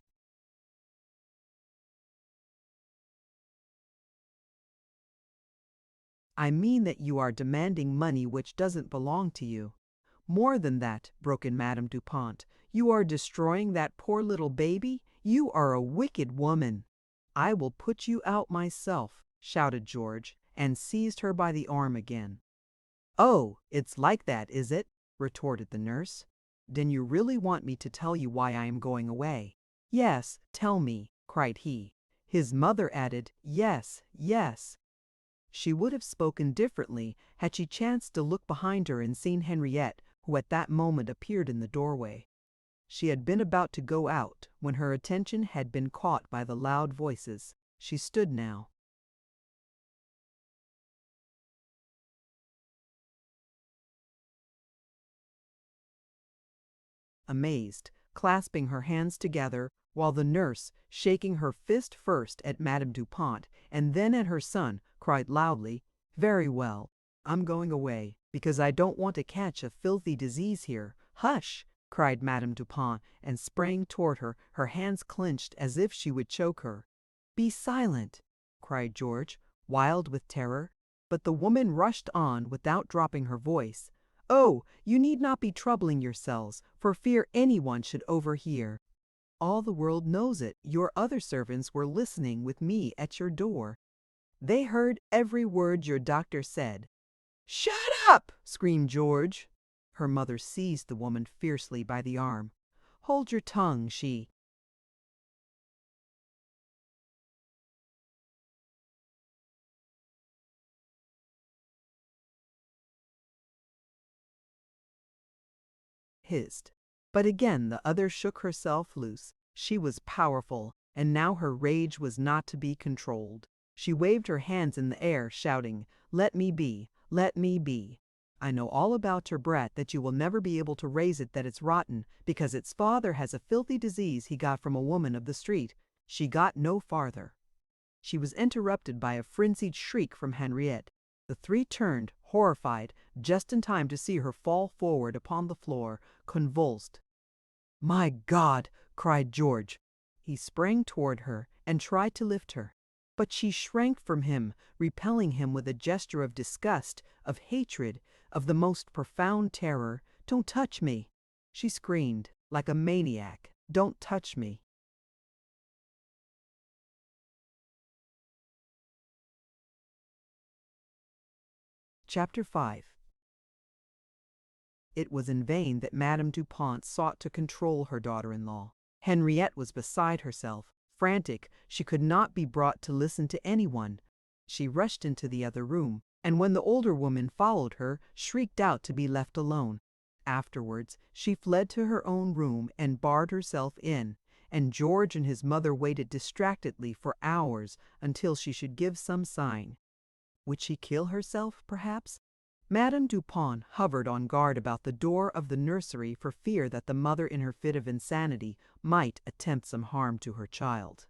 "I mean that you are demanding money which doesn't belong to you." More than that, broke in Madame Dupont. You are destroying that poor little baby? You are a wicked woman. I will put you out myself, shouted George, and seized her by the arm again. Oh, it's like that, is it? Retorted the nurse. Then you really want me to tell you why I am going away? Yes, tell me, cried he. His mother added, yes, yes. She would have spoken differently had she chanced to look behind her and seen Henriette, who at that moment appeared in the doorway. She had been about to go out when her attention had been caught by the loud voices. She stood now, amazed, clasping her hands together, while the nurse, shaking her fist first at Madame Dupont and then at her son, cried loudly, "Very well, I'm going away, because I don't want to catch a filthy disease here." "Hush!" cried Madame Dupont, and sprang toward her, her hands clenched as if she would choke her. "Be silent!" cried George, wild with terror. But the woman rushed on without dropping her voice. "Oh, you need not be troubling yourselves, for fear anyone should overhear. All the world knows it. Your other servants were listening with me at your door. They heard every word your doctor said." "Shut up!" screamed George. Her mother seized the woman fiercely by the arm. "Hold your tongue," she hissed. But again the other shook herself loose. She was powerful, and now her rage was not to be controlled. She waved her hands in the air, shouting, "Let me be! Let me be! I know all about your brat, that you will never be able to raise it, that it's rotten, because its father has a filthy disease he got from a woman of the street." She got no farther. She was interrupted by a frenzied shriek from Henriette. The three turned, horrified, just in time to see her fall forward upon the floor, convulsed. "My God!" cried George. He sprang toward her and tried to lift her, but she shrank from him, repelling him with a gesture of disgust, of hatred, of the most profound terror. "Don't touch me!" she screamed, like a maniac. "Don't touch me!" Chapter 5. It was in vain that Madame Dupont sought to control her daughter-in-law. Henriette was beside herself, frantic. She could not be brought to listen to anyone. She rushed into the other room, and when the older woman followed her, shrieked out to be left alone. Afterwards, she fled to her own room and barred herself in, and George and his mother waited distractedly for hours until she should give some sign. Would she kill herself, perhaps? Madame Dupont hovered on guard about the door of the nursery for fear that the mother in her fit of insanity might attempt some harm to her child.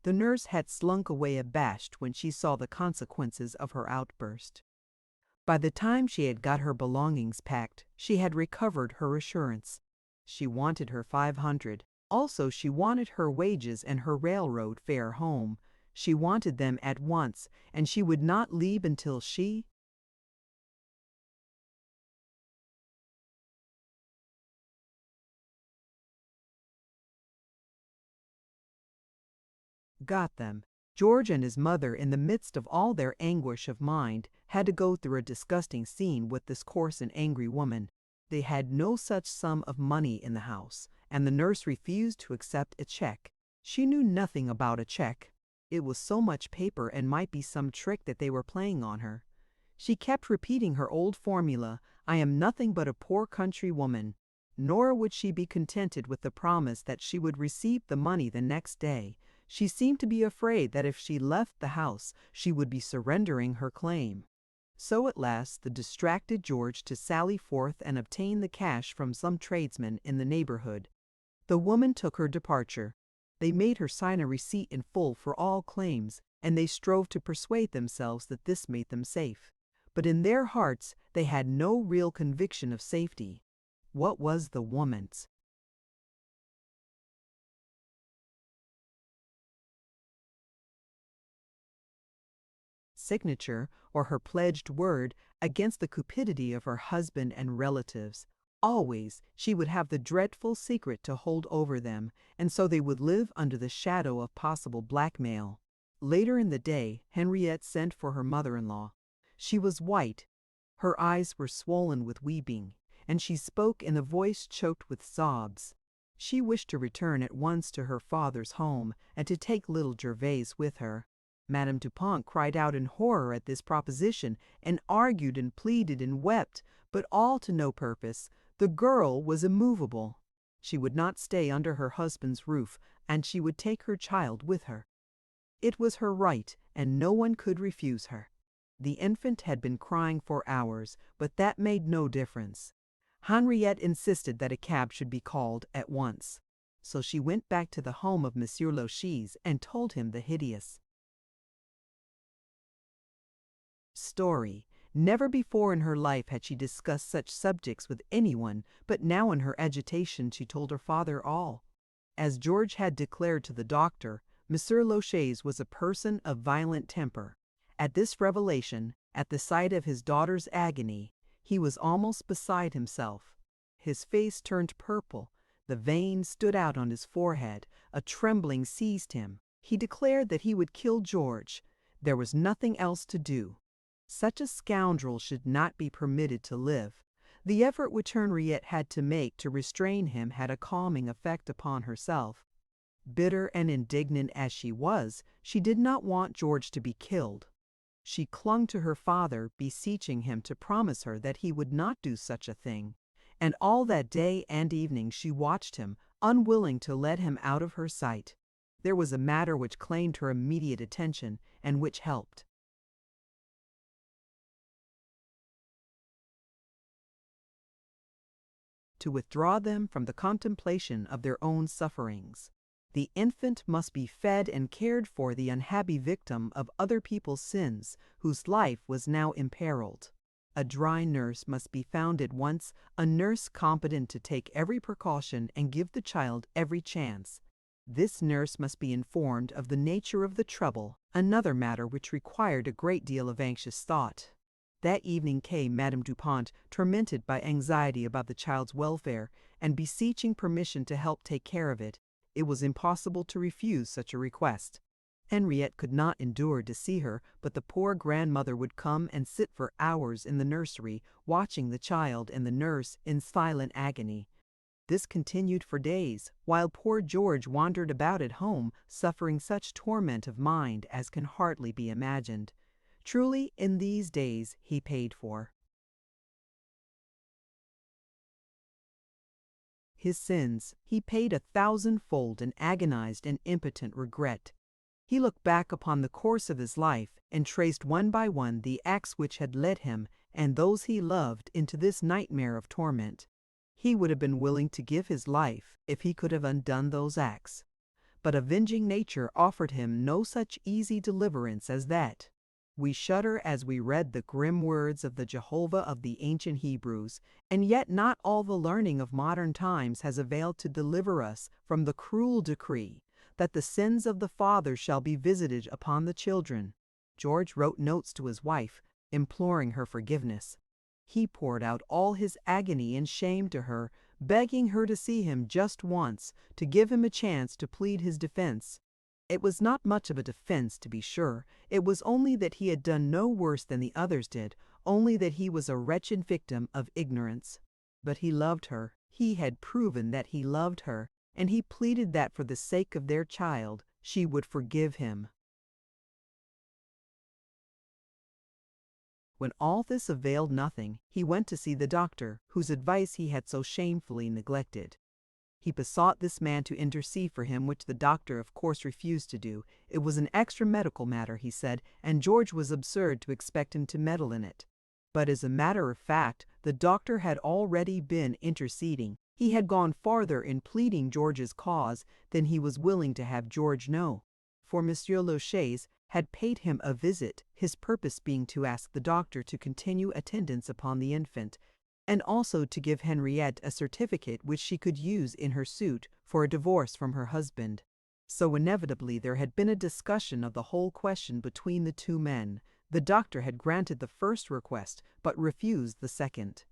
The nurse had slunk away abashed when she saw the consequences of her outburst. By the time she had got her belongings packed, she had recovered her assurance. She wanted her 500. Also, she wanted her wages and her railroad fare home. She wanted them at once, and she would not leave until she got them. George and his mother, in the midst of all their anguish of mind, had to go through a disgusting scene with this coarse and angry woman. They had no such sum of money in the house, and the nurse refused to accept a check. She knew nothing about a check. It was so much paper and might be some trick that they were playing on her. She kept repeating her old formula, "I am nothing but a poor country woman." Nor would she be contented with the promise that she would receive the money the next day. She seemed to be afraid that if she left the house, she would be surrendering her claim. So at last the distracted George to sally forth and obtain the cash from some tradesman in the neighborhood. The woman took her departure. They made her sign a receipt in full for all claims, and they strove to persuade themselves that this made them safe. But in their hearts they had no real conviction of safety. What was the woman's signature or her pledged word against the cupidity of her husband and relatives? Always she would have the dreadful secret to hold over them, and so they would live under the shadow of possible blackmail. Later in the day, Henriette sent for her mother-in-law. She was white, her eyes were swollen with weeping, and she spoke in a voice choked with sobs. She wished to return at once to her father's home and to take little Gervase with her. Madame Dupont cried out in horror at this proposition and argued and pleaded and wept, but all to no purpose. The girl was immovable. She would not stay under her husband's roof, and she would take her child with her. It was her right, and no one could refuse her. The infant had been crying for hours, but that made no difference. Henriette insisted that a cab should be called at once. So she went back to the home of Monsieur Lochis and told him the hideous story. Never before in her life had she discussed such subjects with anyone, but now in her agitation she told her father all. As George had declared to the doctor, Monsieur Lochis was a person of violent temper. At this revelation, at the sight of his daughter's agony, he was almost beside himself. His face turned purple, the veins stood out on his forehead, a trembling seized him. He declared that he would kill George. There was nothing else to do. Such a scoundrel should not be permitted to live. The effort which Henriette had to make to restrain him had a calming effect upon herself. Bitter and indignant as she was, she did not want George to be killed. She clung to her father, beseeching him to promise her that he would not do such a thing. And all that day and evening she watched him, unwilling to let him out of her sight. There was a matter which claimed her immediate attention, and which helped to withdraw them from the contemplation of their own sufferings. The infant must be fed and cared for, the unhappy victim of other people's sins, whose life was now imperiled. A dry nurse must be found at once, a nurse competent to take every precaution and give the child every chance. This nurse must be informed of the nature of the trouble, another matter which required a great deal of anxious thought. That evening came Madame Dupont, tormented by anxiety about the child's welfare, and beseeching permission to help take care of it. It was impossible to refuse such a request. Henriette could not endure to see her, but the poor grandmother would come and sit for hours in the nursery, watching the child and the nurse in silent agony. This continued for days, while poor George wandered about at home, suffering such torment of mind as can hardly be imagined. Truly, in these days he paid for his sins. He paid 1,000-fold in agonized and impotent regret. He looked back upon the course of his life and traced one by one the acts which had led him and those he loved into this nightmare of torment. He would have been willing to give his life if he could have undone those acts. But avenging nature offered him no such easy deliverance as that. We shudder as we read the grim words of the Jehovah of the ancient Hebrews, and yet not all the learning of modern times has availed to deliver us from the cruel decree that the sins of the fathers shall be visited upon the children. George wrote notes to his wife, imploring her forgiveness. He poured out all his agony and shame to her, begging her to see him just once, to give him a chance to plead his defense. It was not much of a defense, to be sure. It was only that he had done no worse than the others did, only that he was a wretched victim of ignorance. But he loved her. He had proven that he loved her, and he pleaded that for the sake of their child, she would forgive him. When all this availed nothing, he went to see the doctor, whose advice he had so shamefully neglected. He besought this man to intercede for him, which the doctor of course refused to do. It was an extra-medical matter, he said, and George was absurd to expect him to meddle in it. But as a matter of fact, the doctor had already been interceding. He had gone farther in pleading George's cause than he was willing to have George know. For Monsieur Lochis had paid him a visit, his purpose being to ask the doctor to continue attendance upon the infant, and also to give Henriette a certificate which she could use in her suit for a divorce from her husband. So inevitably there had been a discussion of the whole question between the two men. The doctor had granted the first request, but refused the second.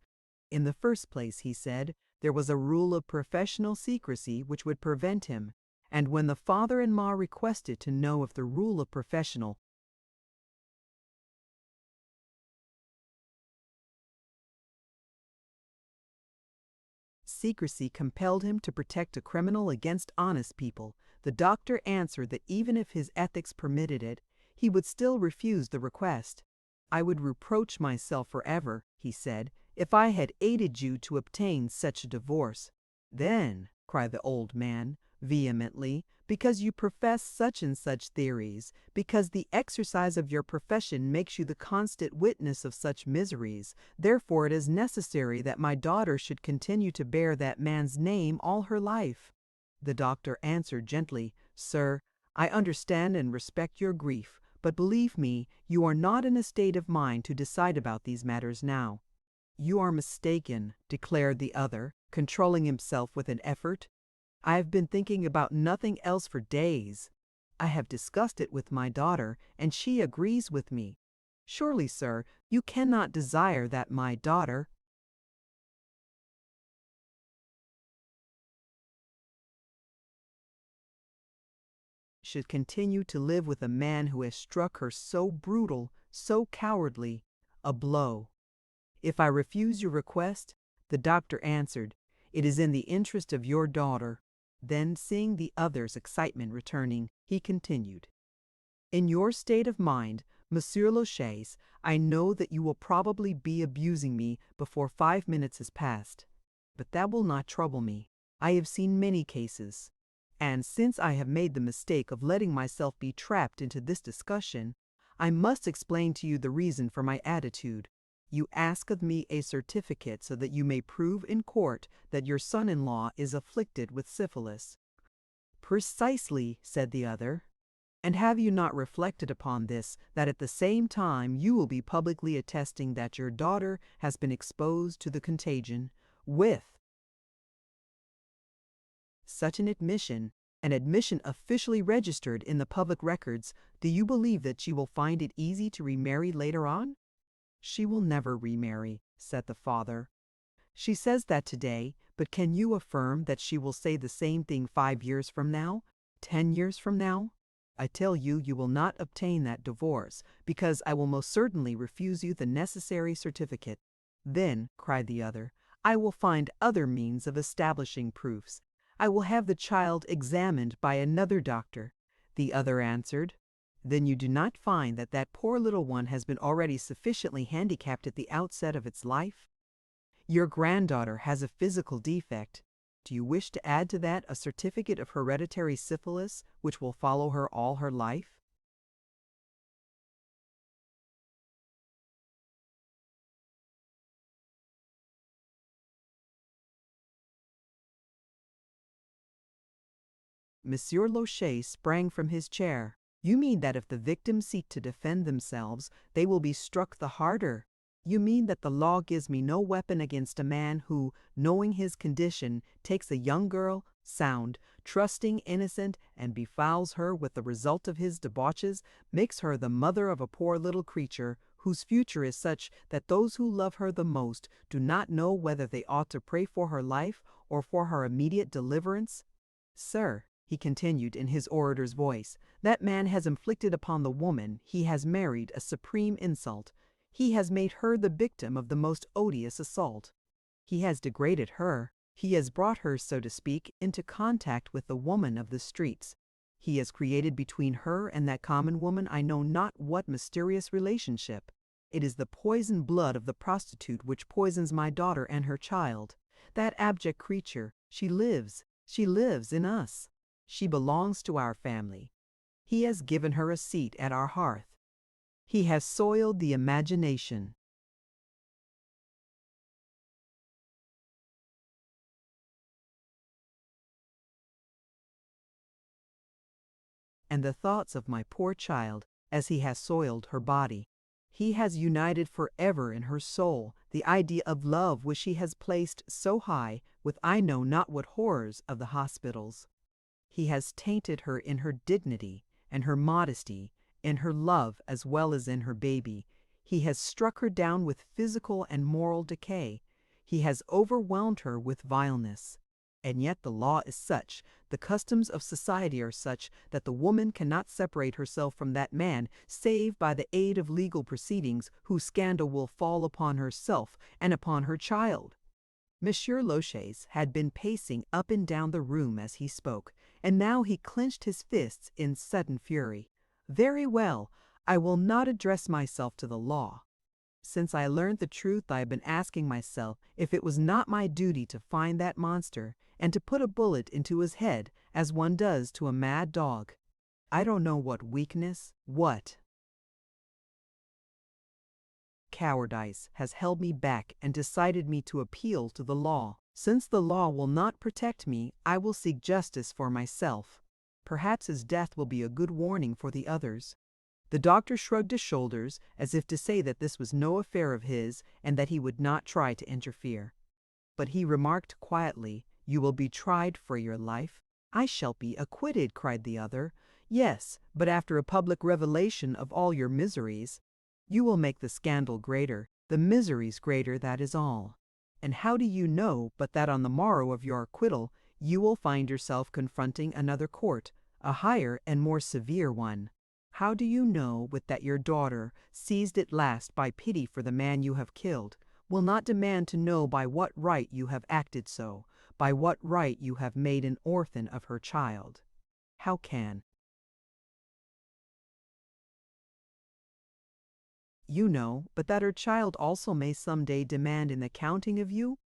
In the first place, he said, there was a rule of professional secrecy which would prevent him, and when the father-in-law requested to know if the rule of professional secrecy compelled him to protect a criminal against honest people, the doctor answered that even if his ethics permitted it, he would still refuse the request. I would reproach myself forever, he said, if I had aided you to obtain such a divorce. Then, cried the old man, vehemently, because you profess such and such theories, because the exercise of your profession makes you the constant witness of such miseries, therefore it is necessary that my daughter should continue to bear that man's name all her life. The doctor answered gently, Sir, I understand and respect your grief, but believe me, you are not in a state of mind to decide about these matters now. You are mistaken, declared the other, controlling himself with an effort. I have been thinking about nothing else for days. I have discussed it with my daughter, and she agrees with me. Surely, sir, you cannot desire that my daughter should continue to live with a man who has struck her so brutal, so cowardly, a blow. If I refuse your request, the doctor answered, it is in the interest of your daughter. Then, seeing the other's excitement returning, he continued, in your state of mind, Monsieur Lachaise, I know that you will probably be abusing me before 5 minutes has passed. But that will not trouble me. I have seen many cases. And since I have made the mistake of letting myself be trapped into this discussion, I must explain to you the reason for my attitude. You ask of me a certificate so that you may prove in court that your son-in-law is afflicted with syphilis. Precisely, said the other. And have you not reflected upon this, that at the same time you will be publicly attesting that your daughter has been exposed to the contagion, with such an admission officially registered in the public records, do you believe that she will find it easy to remarry later on? She will never remarry, said the father. She says that today, but can you affirm that she will say the same thing 5 years from now, 10 years from now? I tell you, you will not obtain that divorce, because I will most certainly refuse you the necessary certificate. Then, cried the other, I will find other means of establishing proofs. I will have the child examined by another doctor. The other answered, then you do not find that that poor little one has been already sufficiently handicapped at the outset of its life? Your granddaughter has a physical defect. Do you wish to add to that a certificate of hereditary syphilis, which will follow her all her life? Monsieur Lachaise sprang from his chair. You mean that if the victims seek to defend themselves, they will be struck the harder? You mean that the law gives me no weapon against a man who, knowing his condition, takes a young girl, sound, trusting, innocent, and befouls her with the result of his debauches, makes her the mother of a poor little creature, whose future is such that those who love her the most do not know whether they ought to pray for her life or for her immediate deliverance? Sir, he continued in his orator's voice, that man has inflicted upon the woman he has married a supreme insult. He has made her the victim of the most odious assault. He has degraded her. He has brought her, so to speak, into contact with the woman of the streets. He has created between her and that common woman I know not what mysterious relationship. It is the poisoned blood of the prostitute which poisons my daughter and her child. That abject creature, she lives in us. She belongs to our family. He has given her a seat at our hearth. He has soiled the imagination. And the thoughts of my poor child, as he has soiled her body. He has united forever in her soul the idea of love which he has placed so high with I know not what horrors of the hospitals. He has tainted her in her dignity and her modesty, in her love as well as in her baby. He has struck her down with physical and moral decay. He has overwhelmed her with vileness. And yet the law is such, the customs of society are such, that the woman cannot separate herself from that man save by the aid of legal proceedings whose scandal will fall upon herself and upon her child. Monsieur Lachaise had been pacing up and down the room as he spoke, and now he clenched his fists in sudden fury. Very well, I will not address myself to the law. Since I learned the truth, I have been asking myself if it was not my duty to find that monster and to put a bullet into his head as one does to a mad dog. I don't know what weakness, what cowardice has held me back and decided me to appeal to the law. Since the law will not protect me, I will seek justice for myself. Perhaps his death will be a good warning for the others. The doctor shrugged his shoulders as if to say that this was no affair of his and that he would not try to interfere. But he remarked quietly, "You will be tried for your life." "I shall be acquitted," cried the other. "Yes, but after a public revelation of all your miseries. You will make the scandal greater, the miseries greater, that is all. And how do you know but that on the morrow of your acquittal you will find yourself confronting another court, a higher and more severe one? How do you know but that your daughter, seized at last by pity for the man you have killed, will not demand to know by what right you have acted so, by what right you have made an orphan of her child? How can you know but that her child also may some day demand an accounting of you?"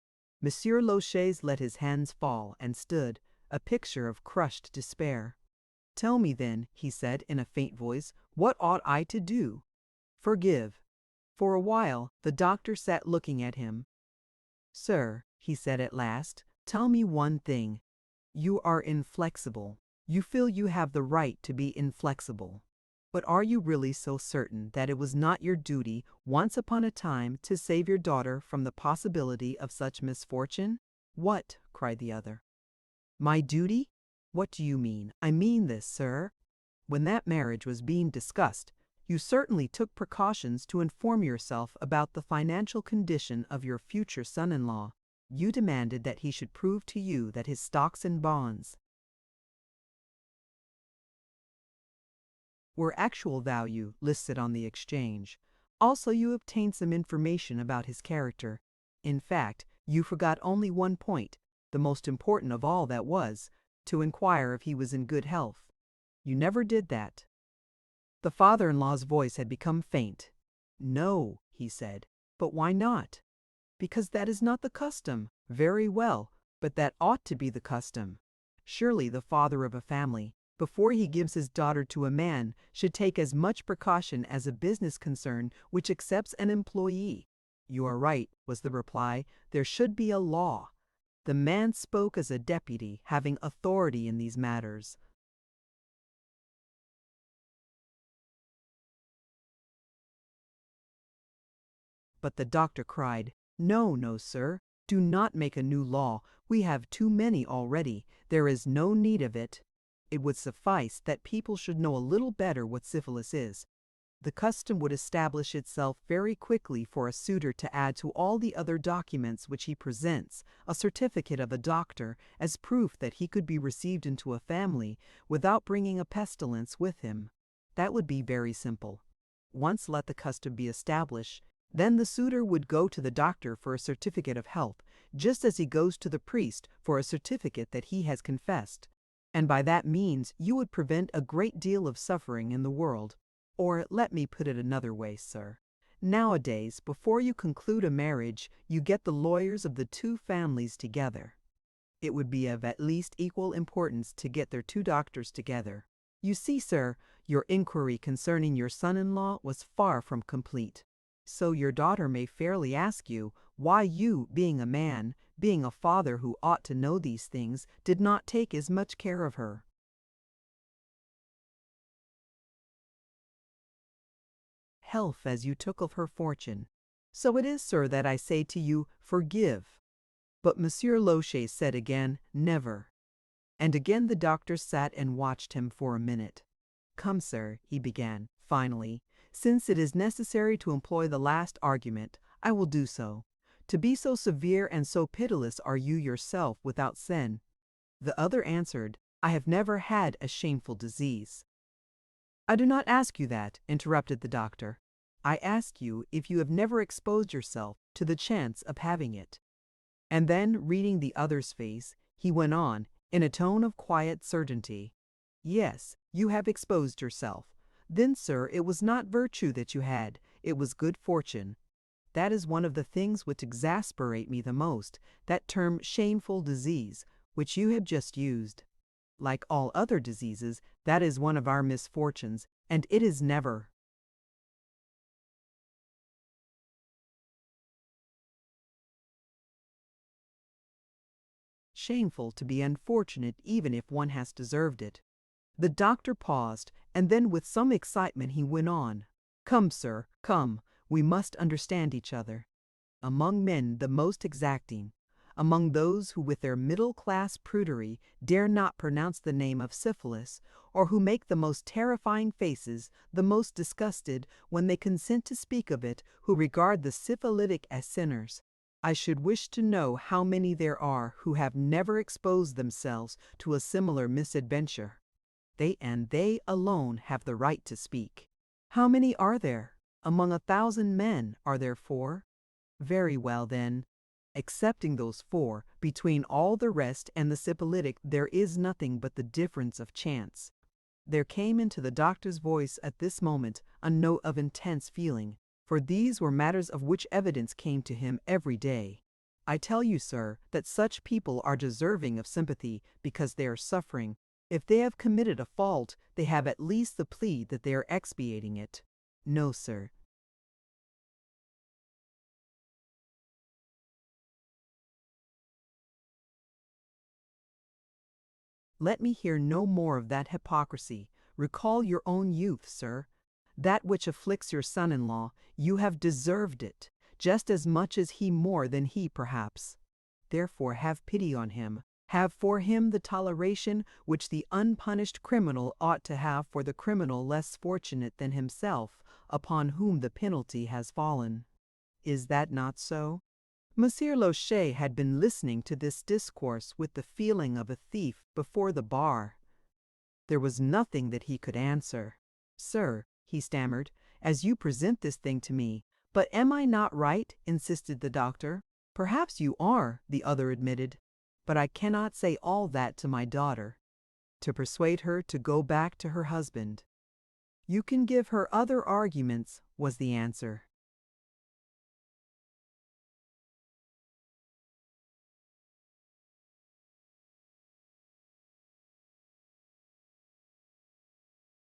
Monsieur Lachaise let his hands fall and stood, a picture of crushed despair. "Tell me then," he said in a faint voice, "what ought I to do?" "Forgive." For a while the doctor sat looking at him. "Sir," he said at last, "tell me one thing. You are inflexible. You feel you have the right to be inflexible. But are you really so certain that it was not your duty once upon a time to save your daughter from the possibility of such misfortune?" "What?" cried the other. "My duty? What do you mean?" "I mean this, sir. When that marriage was being discussed, you certainly took precautions to inform yourself about the financial condition of your future son-in-law. You demanded that he should prove to you that his stocks and bonds were actual value listed on the exchange. Also, you obtained some information about his character. In fact, you forgot only one point, the most important of all, that was, to inquire if he was in good health. You never did that." The father-in-law's voice had become faint. "No," he said. "But why not?" "Because that is not the custom." "Very well, but that ought to be the custom. Surely the father of a family, before he gives his daughter to a man, should take as much precaution as a business concern which accepts an employee." "You are right," was the reply. "There should be a law." The man spoke as a deputy having authority in these matters. But the doctor cried, "No, no, sir. Do not make a new law. We have too many already. There is no need of it. It would suffice that people should know a little better what syphilis is. The custom would establish itself very quickly for a suitor to add to all the other documents which he presents a certificate of a doctor as proof that he could be received into a family without bringing a pestilence with him. That would be very simple. Once let the custom be established, then the suitor would go to the doctor for a certificate of health, just as he goes to the priest for a certificate that he has confessed. And by that means you would prevent a great deal of suffering in the world. Or let me put it another way, sir. Nowadays, before you conclude a marriage, you get the lawyers of the two families together. It would be of at least equal importance to get their two doctors together. You see, sir, your inquiry concerning your son-in-law was far from complete. So your daughter may fairly ask you why you, being a man, being a father who ought to know these things, did not take as much care of her. Health as you took of her fortune. So it is, sir, that I say to you, forgive." But Monsieur Lachaise said again, "Never." And again the doctor sat and watched him for a minute. "Come, sir," he began, finally, "since it is necessary to employ the last argument, I will do so. To be so severe and so pitiless are you yourself without sin. The other answered, I have never had a shameful disease. I do not ask you that, interrupted the doctor. I ask you if you have never exposed yourself to the chance of having it. And then, reading the other's face, he went on, in a tone of quiet certainty. Yes, you have exposed yourself. Then, sir, it was not virtue that you had, it was good fortune. That is one of the things which exasperate me the most, that term shameful disease, which you have just used. Like all other diseases, that is one of our misfortunes, and it is never shameful to be unfortunate even if one has deserved it. The doctor paused, and then with some excitement he went on. Come, sir, come, we must understand each other. Among men the most exacting, among those who with their middle-class prudery dare not pronounce the name of syphilis, or who make the most terrifying faces, the most disgusted, when they consent to speak of it, who regard the syphilitic as sinners, I should wish to know how many there are who have never exposed themselves to a similar misadventure. They and they alone have the right to speak. How many are there? Among 1,000 men, are there 4? Very well, then. Excepting those 4, between all the rest and the syphilitic there is nothing but the difference of chance. There came into the doctor's voice at this moment a note of intense feeling, for these were matters of which evidence came to him every day. I tell you, sir, that such people are deserving of sympathy because they are suffering. If they have committed a fault, they have at least the plea that they are expiating it. No, sir. Let me hear no more of that hypocrisy. Recall your own youth, sir. That which afflicts your son-in-law, you have deserved it, just as much as he, more than he, perhaps. Therefore have pity on him. Have for him the toleration which the unpunished criminal ought to have for the criminal less fortunate than himself, upon whom the penalty has fallen. Is that not so? Monsieur Lochet had been listening to this discourse with the feeling of a thief before the bar. There was nothing that he could answer. Sir, he stammered, as you present this thing to me. But am I not right? Insisted the doctor. Perhaps you are, the other admitted. But I cannot say all that to my daughter. To persuade her to go back to her husband. You can give her other arguments, was the answer.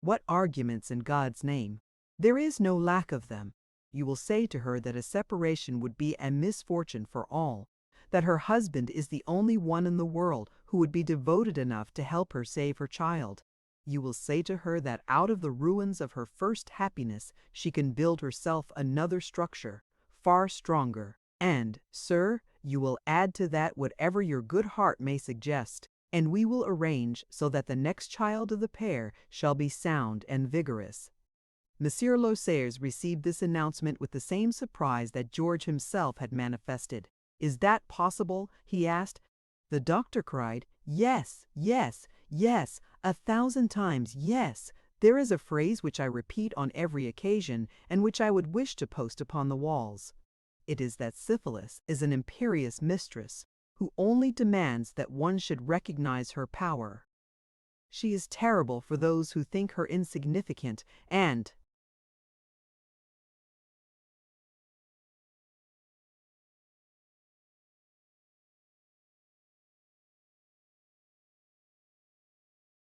What arguments in God's name? There is no lack of them. You will say to her that a separation would be a misfortune for all, that her husband is the only one in the world who would be devoted enough to help her save her child. You will say to her that out of the ruins of her first happiness she can build herself another structure, far stronger. And, sir, you will add to that whatever your good heart may suggest, and we will arrange so that the next child of the pair shall be sound and vigorous. Monsieur Losers received this announcement with the same surprise that George himself had manifested. Is that possible? He asked. The doctor cried, Yes, yes, yes, 1,000 times yes. There is a phrase which I repeat on every occasion, and which I would wish to post upon the walls. It is that syphilis is an imperious mistress, who only demands that one should recognize her power. She is terrible for those who think her insignificant and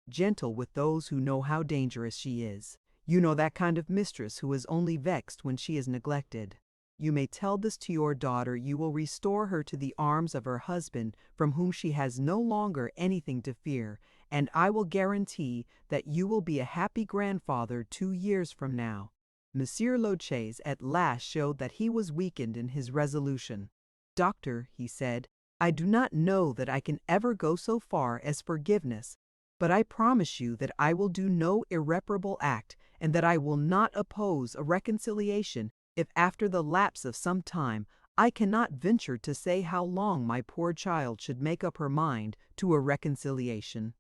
gentle with those who know how dangerous she is. You know that kind of mistress who is only vexed when she is neglected. You may tell this to your daughter. You will restore her to the arms of her husband, from whom she has no longer anything to fear, and I will guarantee that you will be a happy grandfather 2 years from now. Monsieur Lochez at last showed that he was weakened in his resolution. Doctor, he said, I do not know that I can ever go so far as forgiveness, but I promise you that I will do no irreparable act, and that I will not oppose a reconciliation if after the lapse of some time I cannot venture to say how long my poor child should make up her mind to a reconciliation."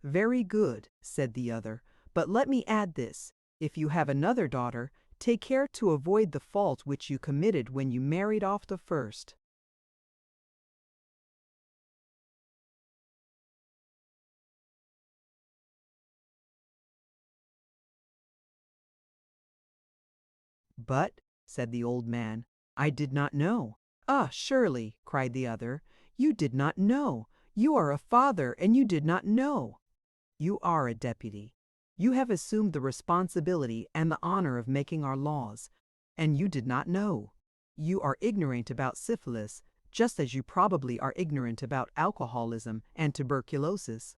"Very good," said the other, "but let me add this. If you have another daughter, take care to avoid the fault which you committed when you married off the first." "But," said the old man, "I did not know." "Ah, surely," cried the other, "you did not know. You are a father, and you did not know. You are a deputy. You have assumed the responsibility and the honor of making our laws, and you did not know. You are ignorant about syphilis, just as you probably are ignorant about alcoholism and tuberculosis."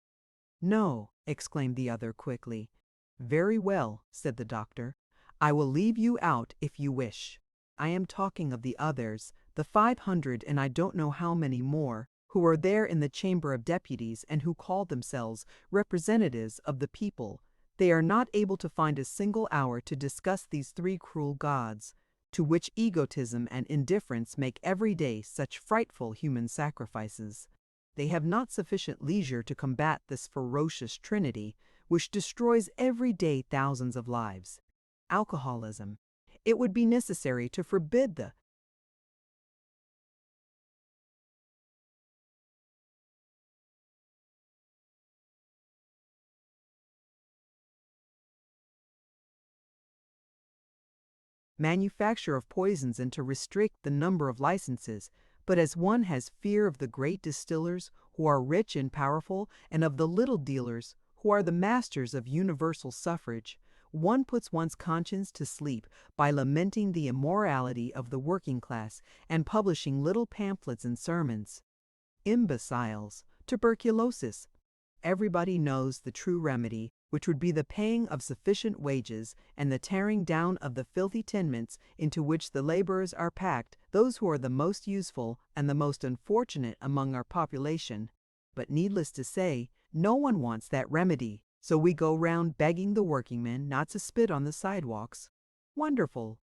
"No," exclaimed the other quickly. "Very well," said the doctor. "I will leave you out if you wish. I am talking of the others, the 500 and I don't know how many more, who are there in the Chamber of Deputies and who call themselves representatives of the people. They are not able to find a single hour to discuss these three cruel gods, to which egotism and indifference make every day such frightful human sacrifices. They have not sufficient leisure to combat this ferocious trinity, which destroys every day thousands of lives. Alcoholism. It would be necessary to forbid the manufacture of poisons and to restrict the number of licenses, but as one has fear of the great distillers, who are rich and powerful, and of the little dealers, who are the masters of universal suffrage, one puts one's conscience to sleep by lamenting the immorality of the working class and publishing little pamphlets and sermons. Imbeciles, tuberculosis. Everybody knows the true remedy, which would be the paying of sufficient wages and the tearing down of the filthy tenements into which the laborers are packed, those who are the most useful and the most unfortunate among our population. But needless to say, no one wants that remedy, so we go round begging the workingmen not to spit on the sidewalks. Wonderful!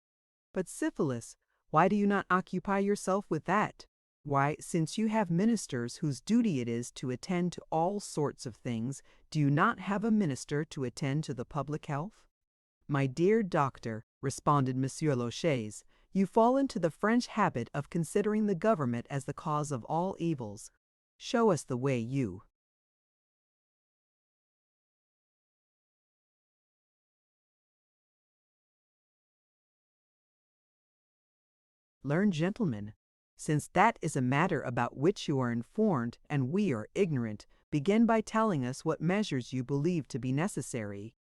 But syphilis, why do you not occupy yourself with that? Why, since you have ministers whose duty it is to attend to all sorts of things, do you not have a minister to attend to the public health?" "My dear doctor," responded Monsieur Lachaise, "you fall into the French habit of considering the government as the cause of all evils. Show us the way you learn, gentlemen. Since that is a matter about which you are informed and we are ignorant, begin by telling us what measures you believe to be necessary."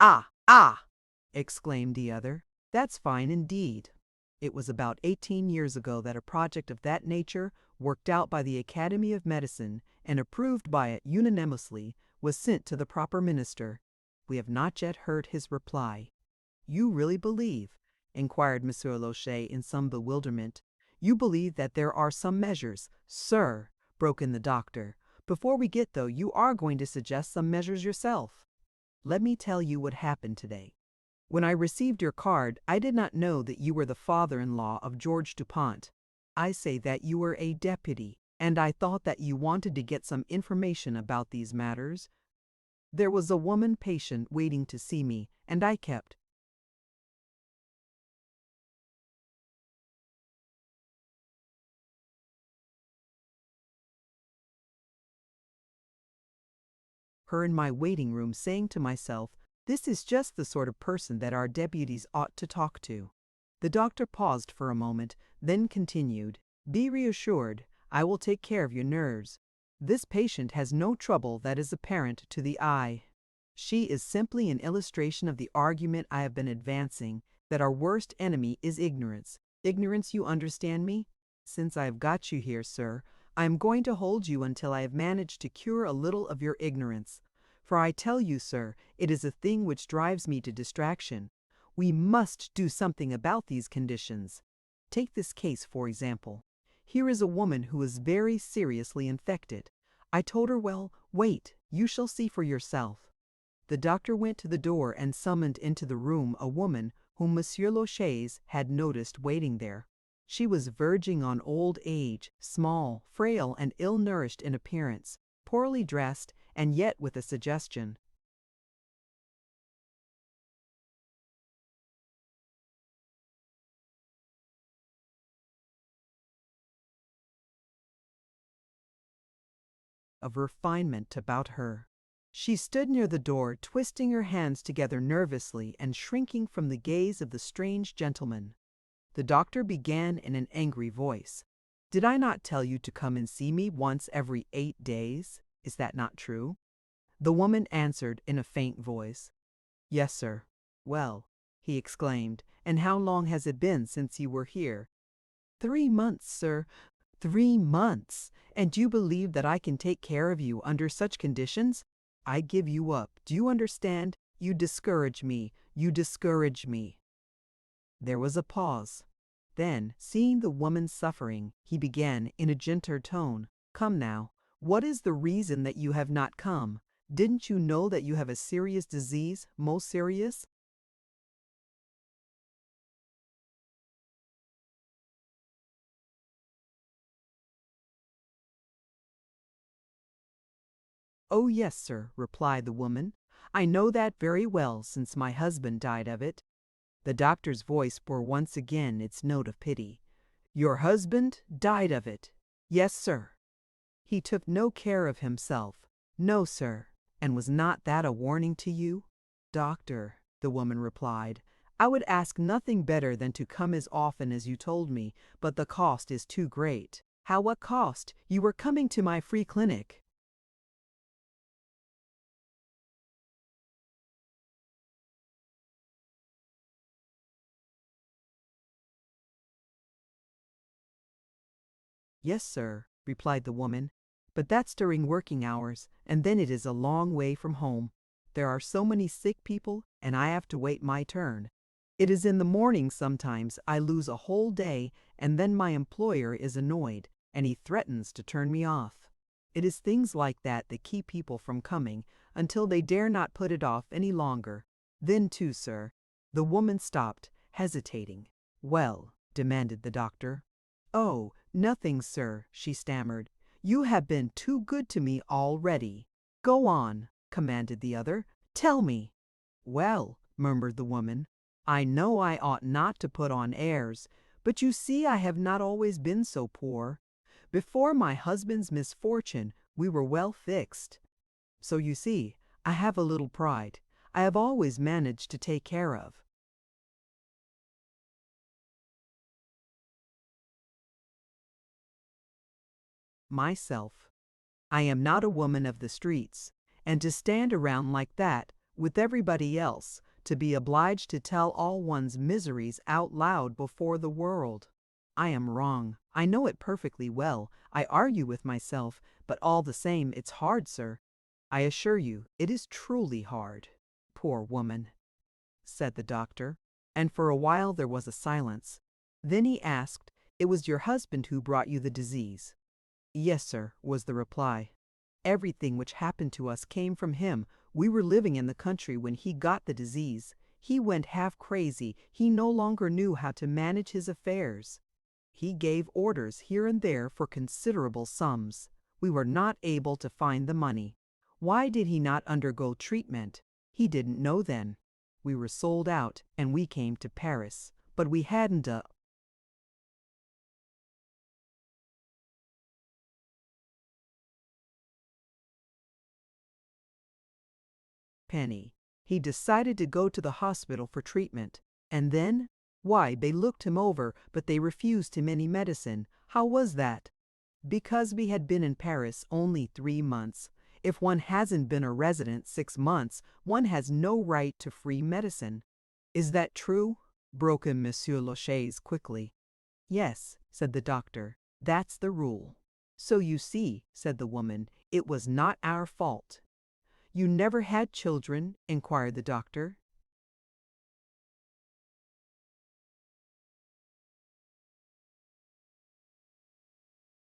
"Ah, ah!" exclaimed the other. "That's fine indeed." It was about 18 years ago that a project of that nature, worked out by the Academy of Medicine and approved by it unanimously, was sent to the proper minister. We have not yet heard his reply. "You really believe," inquired Monsieur Lachaise in some bewilderment, "you believe that there are some measures—" "Sir," broke in the doctor, "before we get though, you are going to suggest some measures yourself. Let me tell you what happened today. When I received your card, I did not know that you were the father-in-law of George Dupont. I say that you were a deputy, and I thought that you wanted to get some information about these matters. There was a woman patient waiting to see me, and I kept her in my waiting room, saying to myself, 'This is just the sort of person that our deputies ought to talk to.'" The doctor paused for a moment, then continued, "Be reassured, I will take care of your nerves. This patient has no trouble that is apparent to the eye. She is simply an illustration of the argument I have been advancing, that our worst enemy is ignorance. Ignorance, you understand me? Since I have got you here, sir, I am going to hold you until I have managed to cure a little of your ignorance. For I tell you, sir, it is a thing which drives me to distraction. We must do something about these conditions. Take this case, for example. Here is a woman who is very seriously infected. I told her, well, wait, you shall see for yourself." The doctor went to the door and summoned into the room a woman whom Monsieur Lachaise had noticed waiting there. She was verging on old age, small, frail, and ill-nourished in appearance, poorly dressed, and yet with a suggestion of refinement about her. She stood near the door, twisting her hands together nervously and shrinking from the gaze of the strange gentleman. The doctor began in an angry voice. "Did I not tell you to come and see me once every 8 days? Is that not true?" The woman answered in a faint voice, "Yes, sir." "Well," he exclaimed, "and how long has it been since you were here?" "3 months, sir." 3 months! And you believe that I can take care of you under such conditions? I give you up. Do you understand? You discourage me. You discourage me. There was a pause. Then, seeing the woman suffering, he began in a gentler tone, "Come now, what is the reason that you have not come? Didn't you know that you have a serious disease, most serious?" "Oh, yes, sir," replied the woman. "I know that very well, since my husband died of it." The doctor's voice bore once again its note of pity. "Your husband died of it?" "Yes, sir." "He took no care of himself?" "No, sir." "And was not that a warning to you?" "Doctor," the woman replied, "I would ask nothing better than to come as often as you told me, but the cost is too great." "How, what cost? You were coming to my free clinic." "Yes, sir," replied the woman, "but that's during working hours, and then it is a long way from home. There are so many sick people, and I have to wait my turn. It is in the morning sometimes I lose a whole day, and then my employer is annoyed, and he threatens to turn me off. It is things like that that keep people from coming, until they dare not put it off any longer. Then too, sir." The woman stopped, hesitating. "Well?" demanded the doctor. "Oh, nothing, sir," she stammered. "You have been too good to me already." "Go on," commanded the other. "Tell me." "Well," murmured the woman, "I know I ought not to put on airs, but you see I have not always been so poor. Before my husband's misfortune, we were well fixed. So you see, I have a little pride. I have always managed to take care of myself. I am not a woman of the streets, and to stand around like that, with everybody else, to be obliged to tell all one's miseries out loud before the world. I am wrong. I know it perfectly well. I argue with myself, but all the same it's hard, sir. I assure you, it is truly hard." "Poor woman," said the doctor, and for a while there was a silence. Then he asked, "It was your husband who brought you the disease?" "Yes, sir," was the reply. "Everything which happened to us came from him. We were living in the country when he got the disease. He went half crazy. He no longer knew how to manage his affairs. He gave orders here and there for considerable sums. We were not able to find the money. Why did he not undergo treatment? He didn't know then. We were sold out, and we came to Paris. But we hadn't a penny. He decided to go to the hospital for treatment. And then? Why, they looked him over, but they refused him any medicine. How was that? Because we had been in Paris only 3 months. If one hasn't been a resident 6 months, one has no right to free medicine." "Is that true?" broke in Monsieur Lachaise quickly. "Yes," said the doctor, "that's the rule." "So you see," said the woman, "it was not our fault." "You never had children?" inquired the doctor.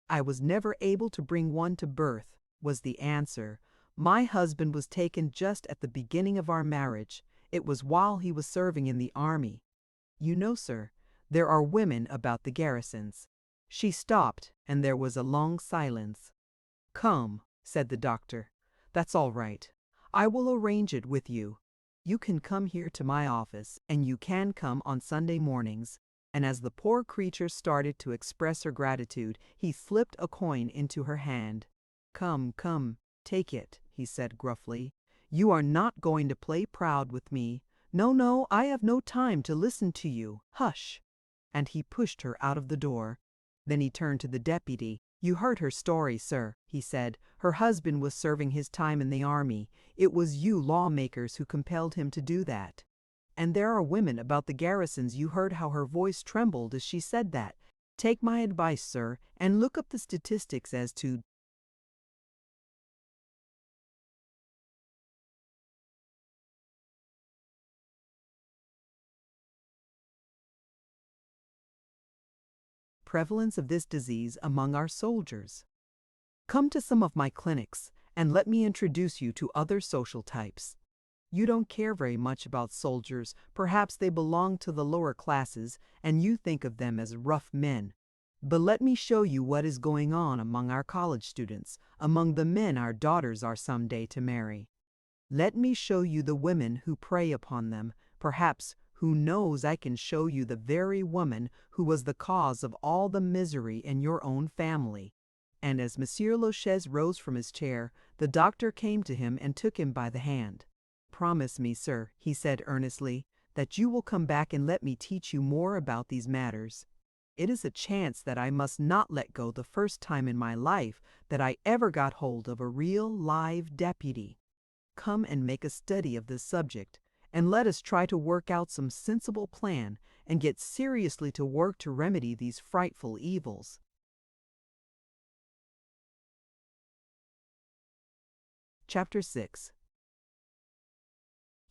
"I was never able to bring one to birth," was the answer. "My husband was taken just at the beginning of our marriage. It was while he was serving in the army. You know, sir, There are women about the garrisons." She stopped, and there was a long silence. "Come," said the doctor. "That's all right. I will arrange it with you. You can come here to my office, and you can come on Sunday mornings." And as the poor creature started to express her gratitude, he slipped a coin into her hand. "Come, come, take it," he said gruffly. "You are not going to play proud with me. No, no, I have no time to listen to you. Hush!" And he pushed her out of the door. Then he turned to the deputy. "You heard her story, sir," he said. "Her husband was serving his time in the army. It was you lawmakers who compelled him to do that. And there are women about the garrisons. You heard how her voice trembled as she said that. Take my advice, sir, and look up the statistics as to prevalence of this disease among our soldiers. Come to some of my clinics, and let me introduce you to other social types. You don't care very much about soldiers. Perhaps they belong to the lower classes, and you think of them as rough men. But let me show you what is going on among our college students, among the men our daughters are some day to marry. Let me show you the women who prey upon them. Perhaps, who knows, I can show you the very woman who was the cause of all the misery in your own family." And as Monsieur Lachaise rose from his chair, the doctor came to him and took him by the hand. "Promise me, sir," he said earnestly, "that you will come back and let me teach you more about these matters. It is a chance that I must not let go, the first time in my life that I ever got hold of a real live deputy. Come and make a study of this subject, and let us try to work out some sensible plan and get seriously to work to remedy these frightful evils." Chapter 6.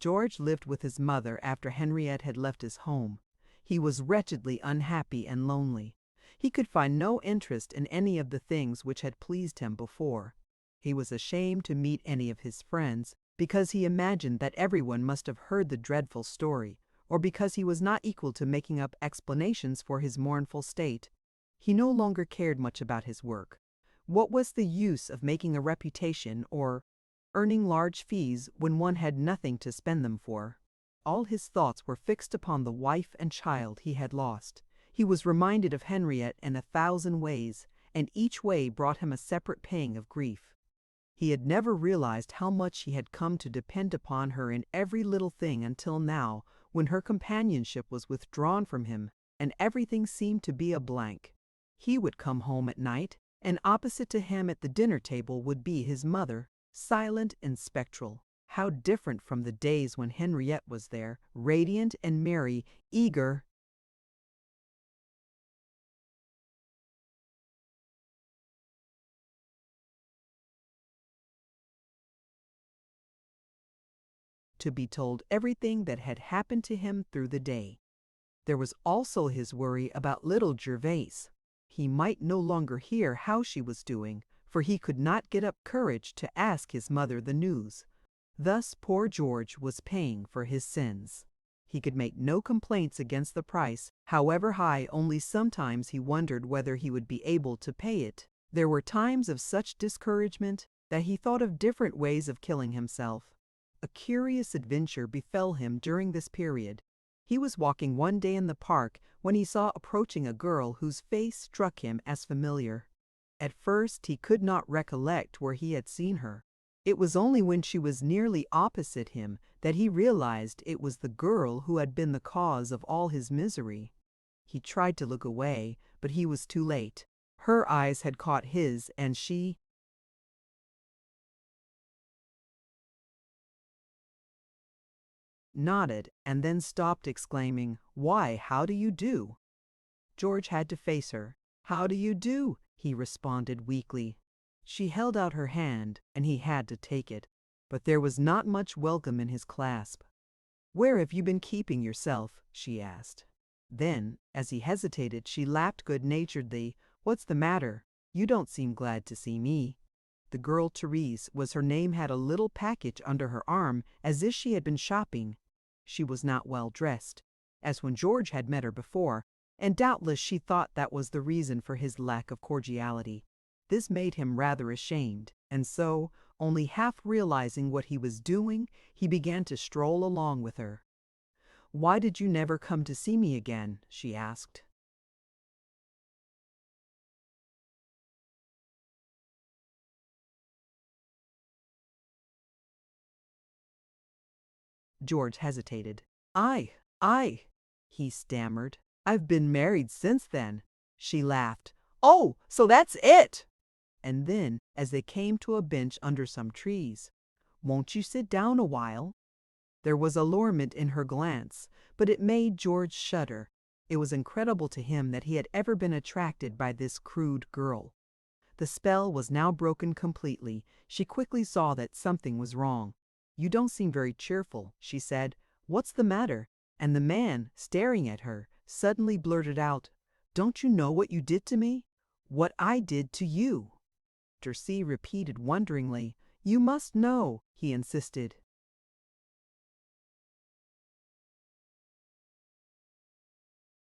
George lived with his mother after Henriette had left his home. He was wretchedly unhappy and lonely. He could find no interest in any of the things which had pleased him before. He was ashamed to meet any of his friends, because he imagined that everyone must have heard the dreadful story, or because he was not equal to making up explanations for his mournful state. He no longer cared much about his work. What was the use of making a reputation or earning large fees when one had nothing to spend them for? All his thoughts were fixed upon the wife and child he had lost. He was reminded of Henriette in 1,000 ways, and each way brought him a separate pang of grief. He had never realized how much he had come to depend upon her in every little thing until now, when her companionship was withdrawn from him, and everything seemed to be a blank. He would come home at night, and opposite to him at the dinner table would be his mother, silent and spectral. How different from the days when Henriette was there, radiant and merry, eager to be told everything that had happened to him through the day. There was also his worry about little Gervase. He might no longer hear how she was doing, for he could not get up courage to ask his mother the news. Thus poor George was paying for his sins. He could make no complaints against the price, however high, only sometimes he wondered whether he would be able to pay it. There were times of such discouragement that he thought of different ways of killing himself. A curious adventure befell him during this period. He was walking one day in the park when he saw approaching a girl whose face struck him as familiar. At first he could not recollect where he had seen her. It was only when she was nearly opposite him that he realized it was the girl who had been the cause of all his misery. He tried to look away, but he was too late. Her eyes had caught his, and she nodded and then stopped, exclaiming, "Why, how do you do?" George had to face her. "How do you do?" he responded weakly. She held out her hand, and he had to take it, but there was not much welcome in his clasp. "Where have you been keeping yourself?" she asked. Then, as he hesitated, she laughed good-naturedly. "What's the matter? You don't seem glad to see me." The girl, Therese, was her name, had a little package under her arm, as if she had been shopping. She was not well dressed, as when George had met her before, and doubtless she thought that was the reason for his lack of cordiality. This made him rather ashamed, and so, only half realizing what he was doing, he began to stroll along with her. "Why did you never come to see me again?" she asked. George hesitated. I, he stammered. "I've been married since then." She laughed. "Oh, so that's it!" And then, as they came to a bench under some trees, "Won't you sit down a while?" There was allurement in her glance, but it made George shudder. It was incredible to him that he had ever been attracted by this crude girl. The spell was now broken completely. She quickly saw that something was wrong. "You don't seem very cheerful," she said. "What's the matter?" And the man, staring at her, suddenly blurted out, "Don't you know what you did to me? What I did to you?" Darcy repeated wonderingly. "You must know," he insisted.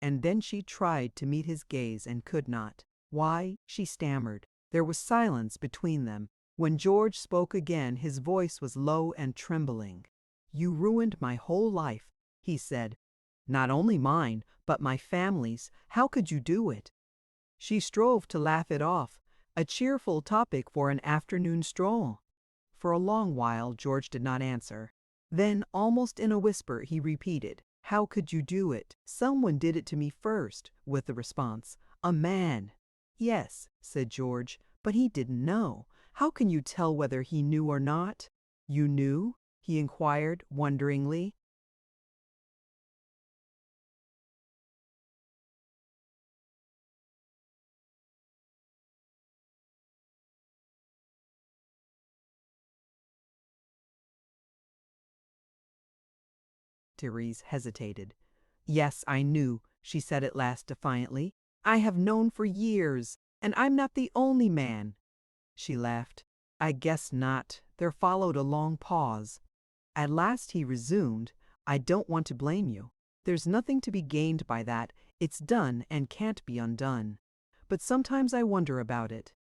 And then she tried to meet his gaze and could not. "Why?" she stammered. There was silence between them. When George spoke again, his voice was low and trembling. "You ruined my whole life," he said. "Not only mine, but my family's. How could you do it?" She strove to laugh it off, a cheerful topic for an afternoon stroll. For a long while George did not answer. Then, almost in a whisper, he repeated, "How could you do it?" "Someone did it to me first," with the response. "A man." "Yes," said George, "but he didn't know. How can you tell whether he knew or not?" "You knew?" he inquired wonderingly. Therese hesitated. "Yes, I knew," she said at last defiantly. "I have known for years, and I'm not the only man." She laughed. "I guess not." There followed a long pause. At last he resumed, "I don't want to blame you. There's nothing to be gained by that. It's done and can't be undone. But sometimes I wonder about it.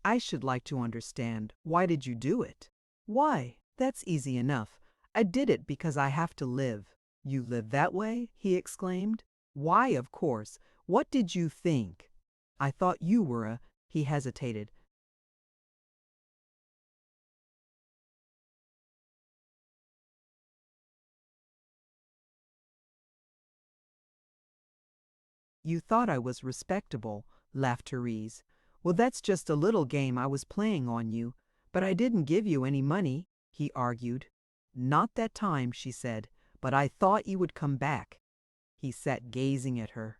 I should like to understand, why did you do it?" "Why? That's easy enough. I did it because I have to live." "You live that way?" he exclaimed. "Why, of course. What did you think?" "I thought you were a—" He hesitated. "You thought I was respectable," laughed Therese. "Well, that's just a little game I was playing on you. But I didn't give you any money," he argued. "Not that time," she said, "but I thought you would come back." He sat gazing at her.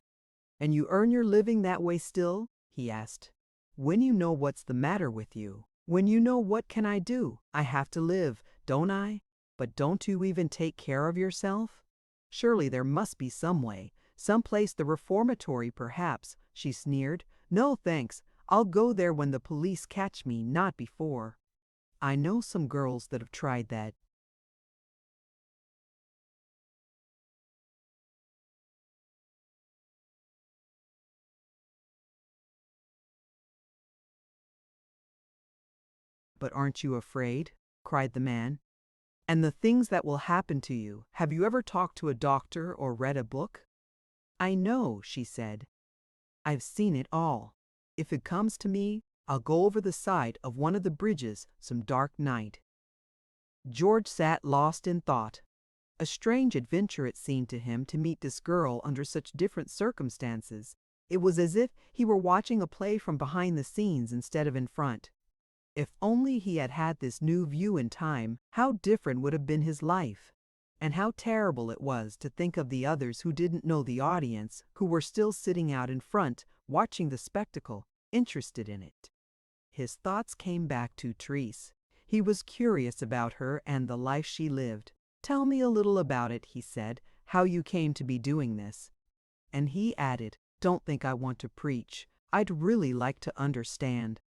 "And you earn your living that way still?" he asked. "When you know what's the matter with you, when you know what can I do? I have to live, don't I? But don't you even take care of yourself? Surely there must be some way, some place, the reformatory perhaps," she sneered. "No, thanks. I'll go there when the police catch me, not before. I know some girls that have tried that." "But aren't you afraid?" cried the man. "And the things that will happen to you. Have you ever talked to a doctor or read a book?" "I know," she said. "I've seen it all. If it comes to me, I'll go over the side of one of the bridges some dark night." George sat lost in thought. A strange adventure it seemed to him to meet this girl under such different circumstances. It was as if he were watching a play from behind the scenes instead of in front. If only he had had this new view in time, how different would have been his life! And how terrible it was to think of the others who didn't know the audience, who were still sitting out in front, watching the spectacle, interested in it. His thoughts came back to Therese. He was curious about her and the life she lived. "Tell me a little about it," he said, "how you came to be doing this." And he added, "Don't think I want to preach. I'd really like to understand."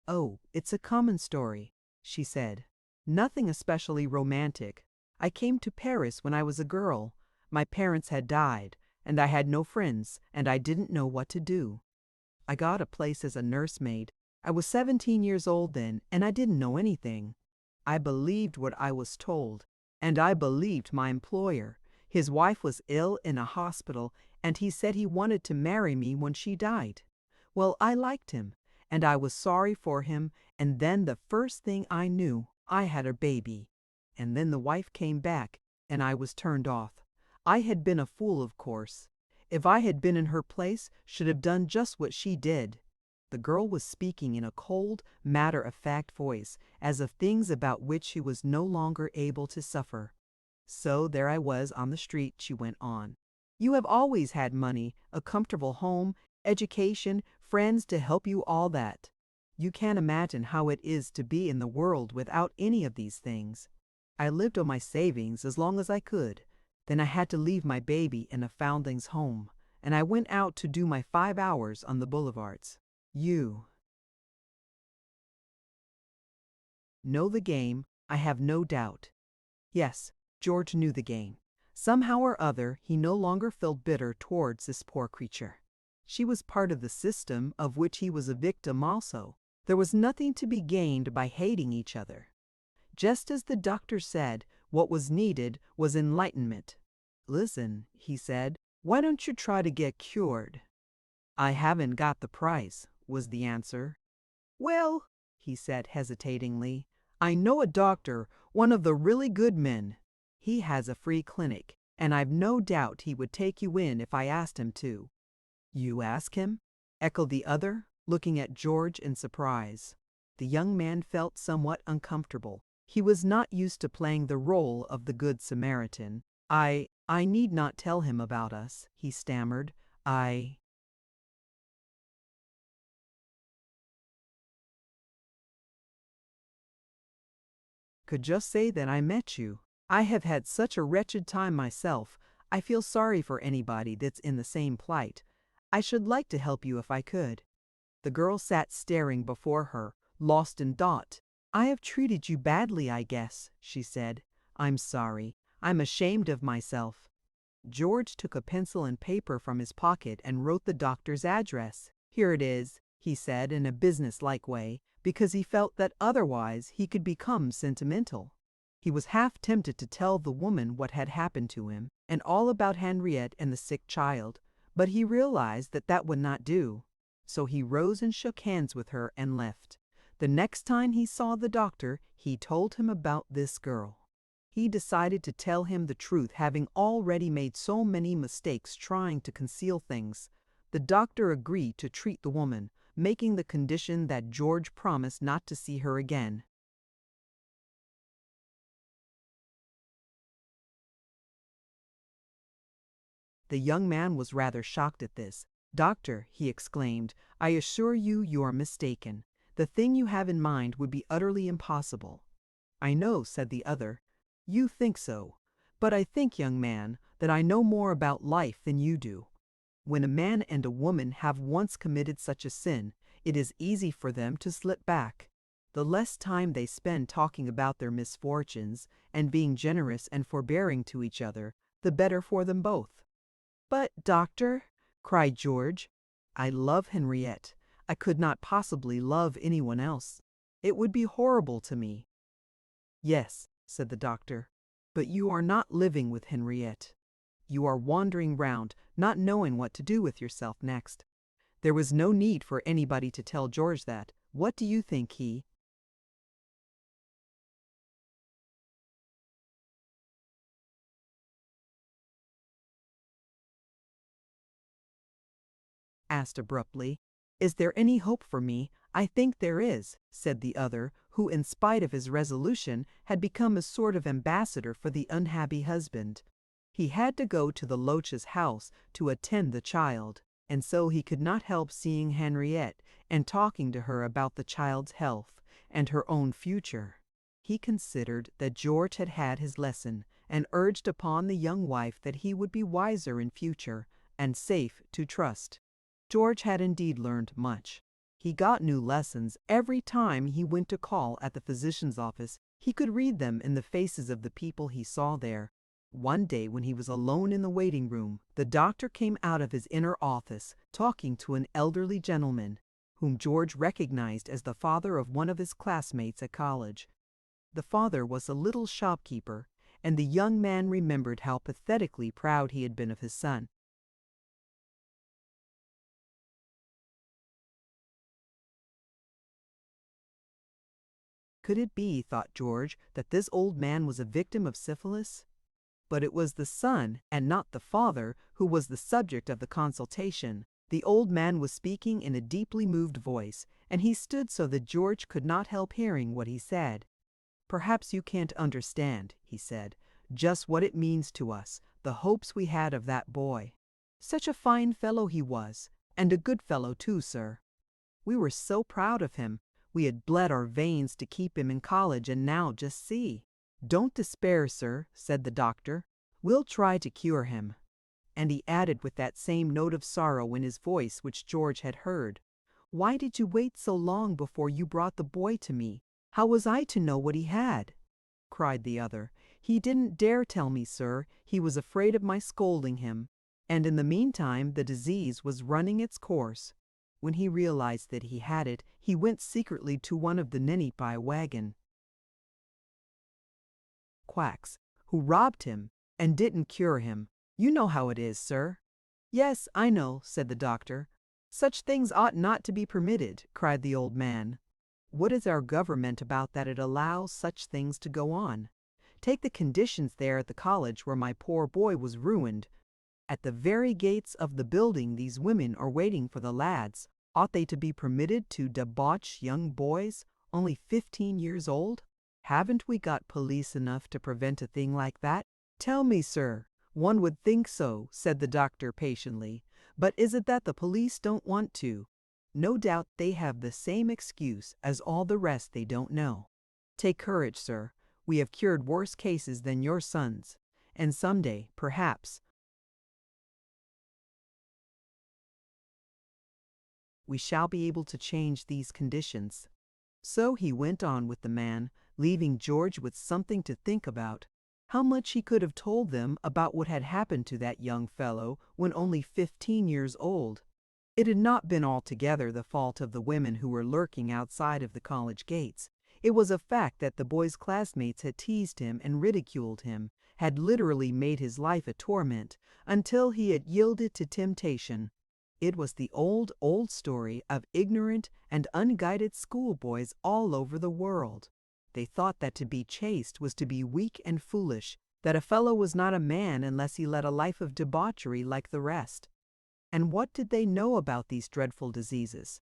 "Oh, it's a common story," she said. Nothing especially romantic. I came to Paris when I was a girl. My parents had died, and I had no friends, and I didn't know what to do. I got a place as a nursemaid. I was 17 years old then, and I didn't know anything. I believed what I was told, and I believed my employer. His wife was ill in a hospital, and he said he wanted to marry me when she died. Well, I liked him, and I was sorry for him, and then the first thing I knew, I had a baby. And then the wife came back, and I was turned off. I had been a fool, of course. If I had been in her place, should have done just what she did. The girl was speaking in a cold, matter-of-fact voice, as of things about which she was no longer able to suffer. So there I was on the street, she went on. You have always had money, a comfortable home, education, friends to help you, all that. You can't imagine how it is to be in the world without any of these things. I lived on my savings as long as I could. Then I had to leave my baby in a foundling's home, and I went out to do my 5 hours on the boulevards. You know the game, I have no doubt. Yes, George knew the game. Somehow or other, he no longer felt bitter towards this poor creature. She was part of the system of which he was a victim also. There was nothing to be gained by hating each other. Just as the doctor said, what was needed was enlightenment. Listen, he said, why don't you try to get cured? I haven't got the price, was the answer. Well, he said hesitatingly, I know a doctor, one of the really good men. He has a free clinic, and I've no doubt he would take you in if I asked him to. You ask him? Echoed the other, looking at George in surprise. The young man felt somewhat uncomfortable. He was not used to playing the role of the Good Samaritan. I need not tell him about us, he stammered. I could just say that I met you. I have had such a wretched time myself. I feel sorry for anybody that's in the same plight. I should like to help you if I could. The girl sat staring before her, lost in thought. I have treated you badly, I guess, she said. I'm sorry. I'm ashamed of myself. George took a pencil and paper from his pocket and wrote the doctor's address. Here it is, he said in a business-like way, because he felt that otherwise he could become sentimental. He was half tempted to tell the woman what had happened to him, and all about Henriette and the sick child, but he realized that that would not do. So he rose and shook hands with her and left. The next time he saw the doctor, he told him about this girl. He decided to tell him the truth, having already made so many mistakes trying to conceal things. The doctor agreed to treat the woman, making the condition that George promised not to see her again. The young man was rather shocked at this. Doctor, he exclaimed, I assure you you are mistaken. The thing you have in mind would be utterly impossible. I know, said the other. You think so. But I think, young man, that I know more about life than you do. When a man and a woman have once committed such a sin, it is easy for them to slip back. The less time they spend talking about their misfortunes and being generous and forbearing to each other, the better for them both. But, doctor, cried George, I love Henriette. I could not possibly love anyone else. It would be horrible to me. Yes, said the doctor, but you are not living with Henriette. You are wandering round, not knowing what to do with yourself next. There was no need for anybody to tell George that. What do you think he asked abruptly. Is there any hope for me? I think there is, said the other, who in spite of his resolution had become a sort of ambassador for the unhappy husband. He had to go to the Loach's house to attend the child, and so he could not help seeing Henriette and talking to her about the child's health and her own future. He considered that George had had his lesson and urged upon the young wife that he would be wiser in future and safe to trust. George had indeed learned much. He got new lessons every time he went to call at the physician's office He could read them in the faces of the people he saw there. One day when he was alone in the waiting room, the doctor came out of his inner office talking to an elderly gentleman, whom George recognized as the father of one of his classmates at college. The father was a little shopkeeper, and the young man remembered how pathetically proud he had been of his son. Could it be, thought George, that this old man was a victim of syphilis? But it was the son, and not the father, who was the subject of the consultation. The old man was speaking in a deeply moved voice, and he stood so that George could not help hearing what he said. "Perhaps you can't understand," he said, "just what it means to us, the hopes we had of that boy. Such a fine fellow he was, and a good fellow too, sir. We were so proud of him. We had bled our veins to keep him in college, and now just see." "Don't despair, sir," said the doctor. "We'll try to cure him." And he added with that same note of sorrow in his voice which George had heard, "Why did you wait so long before you brought the boy to me? How was I to know what he had?" cried the other. "He didn't dare tell me, sir. He was afraid of my scolding him. And in the meantime the disease was running its course. When he realized that he had it, he went secretly to one of the Nenipai wagon quacks, who robbed him and didn't cure him. You know how it is, sir." "Yes, I know," said the doctor. "Such things ought not to be permitted," cried the old man. "What is our government about that it allows such things to go on? Take the conditions there at the college where my poor boy was ruined. At the very gates of the building these women are waiting for the lads. Ought they to be permitted to debauch young boys, only 15 years old? Haven't we got police enough to prevent a thing like that?" "Tell me, sir. One would think so," said the doctor patiently. "But is it that the police don't want to? No doubt they have the same excuse as all the rest they don't know. Take courage, sir. We have cured worse cases than your son's, and someday, perhaps, we shall be able to change these conditions." So he went on with the man, leaving George with something to think about. How much he could have told them about what had happened to that young fellow when only 15 years old. It had not been altogether the fault of the women who were lurking outside of the college gates. It was a fact that the boy's classmates had teased him and ridiculed him, had literally made his life a torment, until he had yielded to temptation. It was the old, old story of ignorant and unguided schoolboys all over the world. They thought that to be chaste was to be weak and foolish, that a fellow was not a man unless he led a life of debauchery like the rest. And what did they know about these dreadful diseases?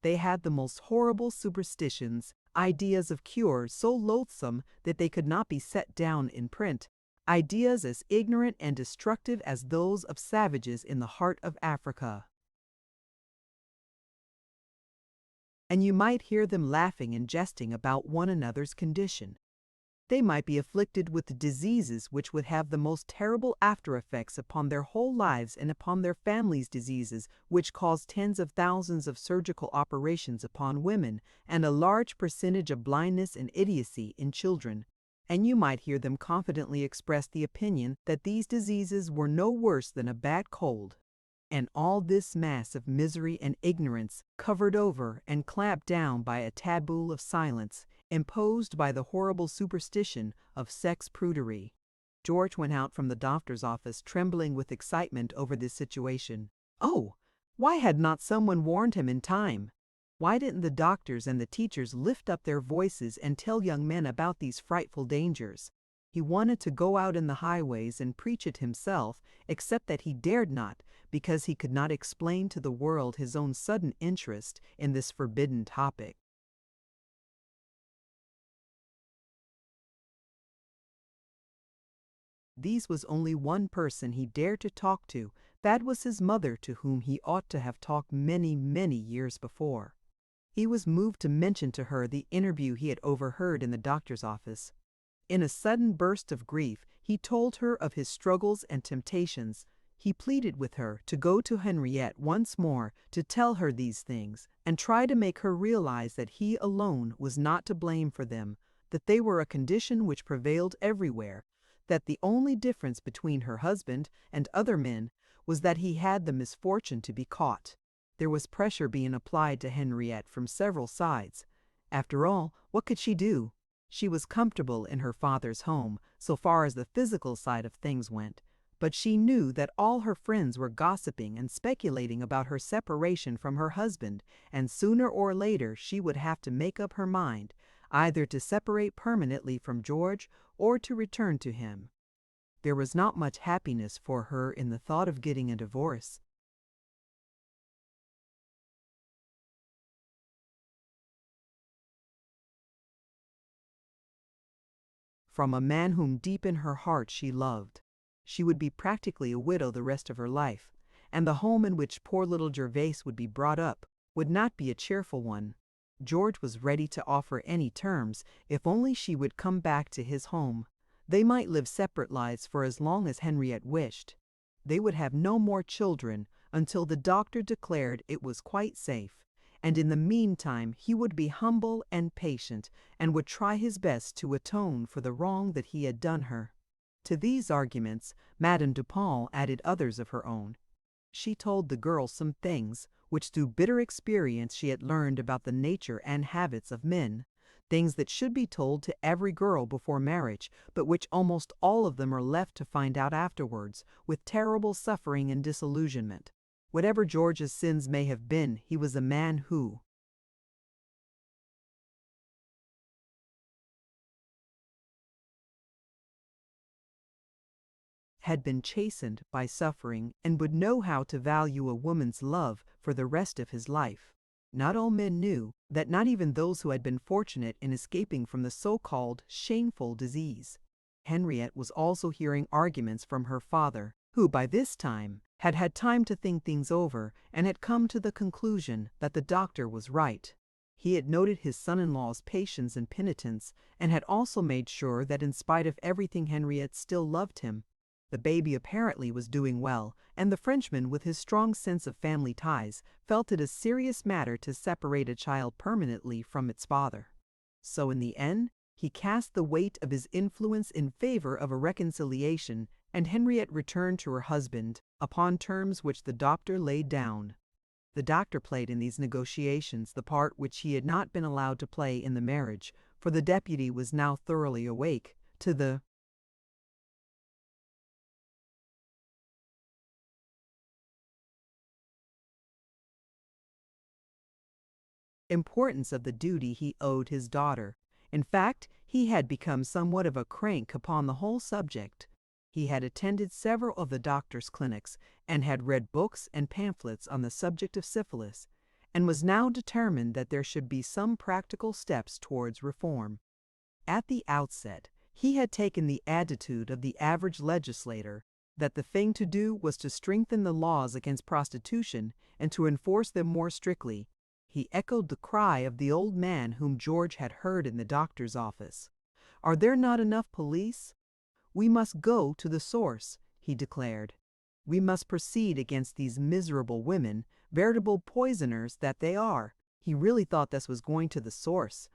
They had the most horrible superstitions, ideas of cure so loathsome that they could not be set down in print, ideas as ignorant and destructive as those of savages in the heart of Africa. And you might hear them laughing and jesting about one another's condition. They might be afflicted with diseases which would have the most terrible after effects upon their whole lives and upon their families, diseases which cause tens of thousands of surgical operations upon women and a large percentage of blindness and idiocy in children. And you might hear them confidently express the opinion that these diseases were no worse than a bad cold. And all this mass of misery and ignorance, covered over and clamped down by a taboo of silence, imposed by the horrible superstition of sex prudery. George went out from the doctor's office trembling with excitement over this situation. Oh, why had not someone warned him in time? Why didn't the doctors and the teachers lift up their voices and tell young men about these frightful dangers? He wanted to go out in the highways and preach it himself, except that he dared not, because he could not explain to the world his own sudden interest in this forbidden topic. These was only one person he dared to talk to. That was his mother, to whom he ought to have talked many, many years before. He was moved to mention to her the interview he had overheard in the doctor's office. In a sudden burst of grief, he told her of his struggles and temptations. He pleaded with her to go to Henriette once more to tell her these things and try to make her realize that he alone was not to blame for them. that they were a condition which prevailed everywhere, that the only difference between her husband and other men was that he had the misfortune to be caught. There was pressure being applied to Henriette from several sides. After all, what could she do? She was comfortable in her father's home, so far as the physical side of things went, but she knew that all her friends were gossiping and speculating about her separation from her husband, and sooner or later she would have to make up her mind, either to separate permanently from George or to return to him. There was not much happiness for her in the thought of getting a divorce. From a man whom deep in her heart she loved. She would be practically a widow the rest of her life, and the home in which poor little Gervase would be brought up would not be a cheerful one. George was ready to offer any terms if only she would come back to his home. They might live separate lives for as long as Henriette wished. They would have no more children until the doctor declared it was quite safe, and in the meantime he would be humble and patient and would try his best to atone for the wrong that he had done her. To these arguments, Madame Dupont added others of her own. She told the girl some things which through bitter experience she had learned about the nature and habits of men, things that should be told to every girl before marriage, but which almost all of them are left to find out afterwards, with terrible suffering and disillusionment. Whatever George's sins may have been, he was a man who, had been chastened by suffering and would know how to value a woman's love for the rest of his life. Not all men knew that, not even those who had been fortunate in escaping from the so-called shameful disease. Henriette was also hearing arguments from her father, who by this time had had time to think things over and had come to the conclusion that the doctor was right. He had noted his son-in-law's patience and penitence, and had also made sure that in spite of everything Henriette still loved him. The baby apparently was doing well, and the Frenchman, with his strong sense of family ties, felt it a serious matter to separate a child permanently from its father. So in the end, he cast the weight of his influence in favor of a reconciliation, and Henriette returned to her husband upon terms which the doctor laid down. The doctor played in these negotiations the part which he had not been allowed to play in the marriage, for the deputy was now thoroughly awake to the importance of the duty he owed his daughter. In fact, he had become somewhat of a crank upon the whole subject. He had attended several of the doctor's clinics and had read books and pamphlets on the subject of syphilis, and was now determined that there should be some practical steps towards reform. At the outset, he had taken the attitude of the average legislator that the thing to do was to strengthen the laws against prostitution and to enforce them more strictly. He echoed the cry of the old man whom George had heard in the doctor's office. "Are there not enough police? We must go to the source," he declared. "We must proceed against these miserable women, veritable poisoners that they are." He really thought this was going to the source,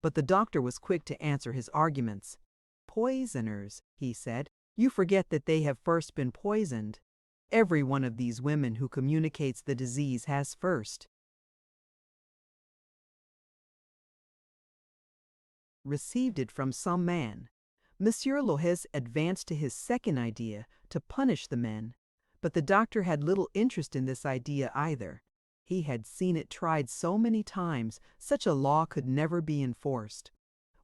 but the doctor was quick to answer his arguments. "Poisoners," he said. "You forget that they have first been poisoned. Every one of these women who communicates the disease has first received it from some man." Monsieur Lohes advanced to his second idea to punish the men, but the doctor had little interest in this idea either. He had seen it tried so many times, such a law could never be enforced.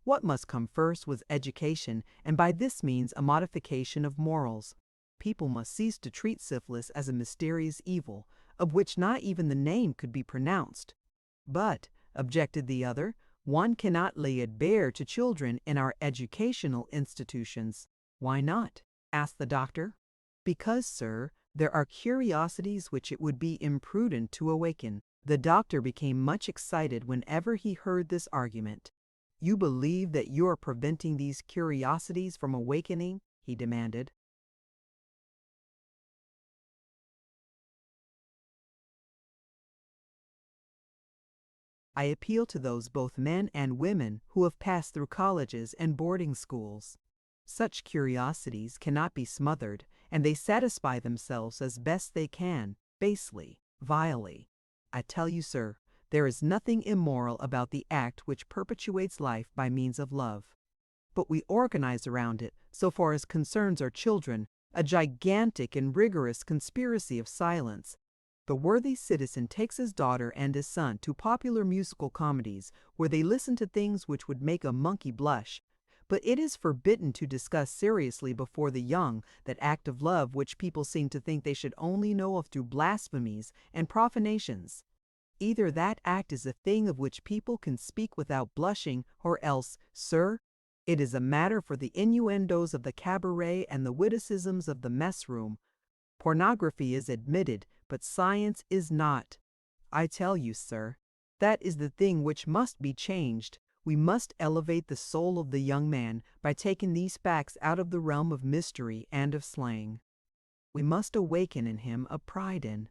What must come first was education, and by this means a modification of morals. People must cease to treat syphilis as a mysterious evil, of which not even the name could be pronounced. "But," objected the other, "one cannot lay it bare to children in our educational institutions." "Why not?" asked the doctor. "Because, sir, there are curiosities which it would be imprudent to awaken." The doctor became much excited whenever he heard this argument. "You believe that you are preventing these curiosities from awakening?" he demanded. I appeal to those both men and women who have passed through colleges and boarding schools. Such curiosities cannot be smothered, and they satisfy themselves as best they can, basely, vilely. I tell you, sir, there is nothing immoral about the act which perpetuates life by means of love. But we organize around it, so far as concerns our children, a gigantic and rigorous conspiracy of silence. The worthy citizen takes his daughter and his son to popular musical comedies where they listen to things which would make a monkey blush. But it is forbidden to discuss seriously before the young that act of love which people seem to think they should only know of through blasphemies and profanations. Either that act is a thing of which people can speak without blushing, or else, sir, it is a matter for the innuendos of the cabaret and the witticisms of the mess room. Pornography is admitted, but science is not. I tell you, sir, that is the thing which must be changed. We must elevate the soul of the young man by taking these facts out of the realm of mystery and of slang. We must awaken in him a pride in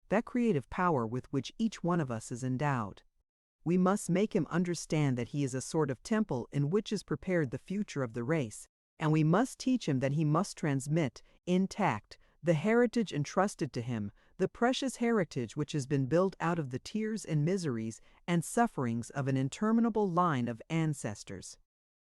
that creative power with which each one of us is endowed. We must make him understand that he is a sort of temple in which is prepared the future of the race, and we must teach him that he must transmit, intact, the heritage entrusted to him, the precious heritage which has been built out of the tears and miseries and sufferings of an interminable line of ancestors.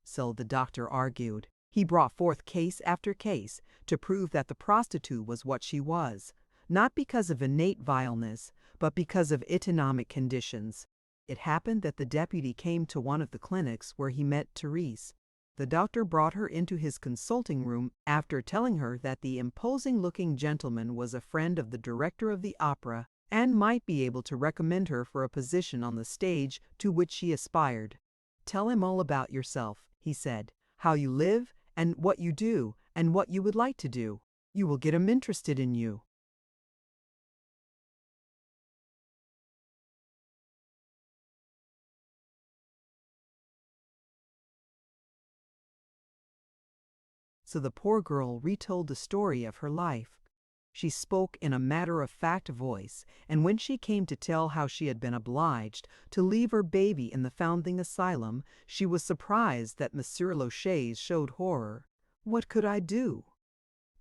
So the doctor argued. He brought forth case after case to prove that the prostitute was what she was, not because of innate vileness, but because of economic conditions. It happened that the deputy came to one of the clinics where he met Therese. The doctor brought her into his consulting room after telling her that the imposing-looking gentleman was a friend of the director of the opera and might be able to recommend her for a position on the stage to which she aspired. "Tell him all about yourself," he said, "how you live, and what you do, and what you would like to do. You will get him interested in you." So the poor girl retold the story of her life. She spoke in a matter-of-fact voice, and when she came to tell how she had been obliged to leave her baby in the foundling asylum, she was surprised that Monsieur Lachey's showed horror. "What could I do?"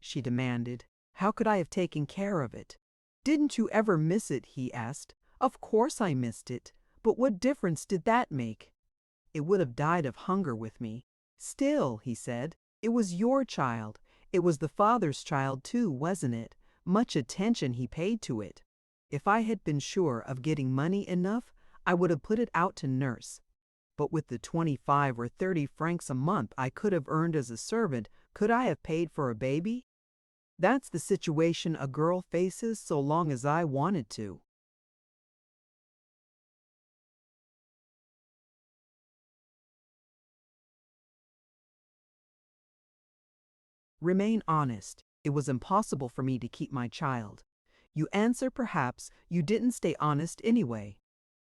she demanded. "How could I have taken care of it?" "Didn't you ever miss it?" he asked. "Of course I missed it, but what difference did that make? It would have died of hunger with me." "Still," he said, "it was your child. It was the father's child too, wasn't it? Much attention he paid to it. If I had been sure of getting money enough, I would have put it out to nurse. But with the 25 or 30 francs a month I could have earned as a servant, could I have paid for a baby? That's the situation a girl faces so long as I wanted to." Remain honest. It was impossible for me to keep my child. You answer perhaps you didn't stay honest anyway.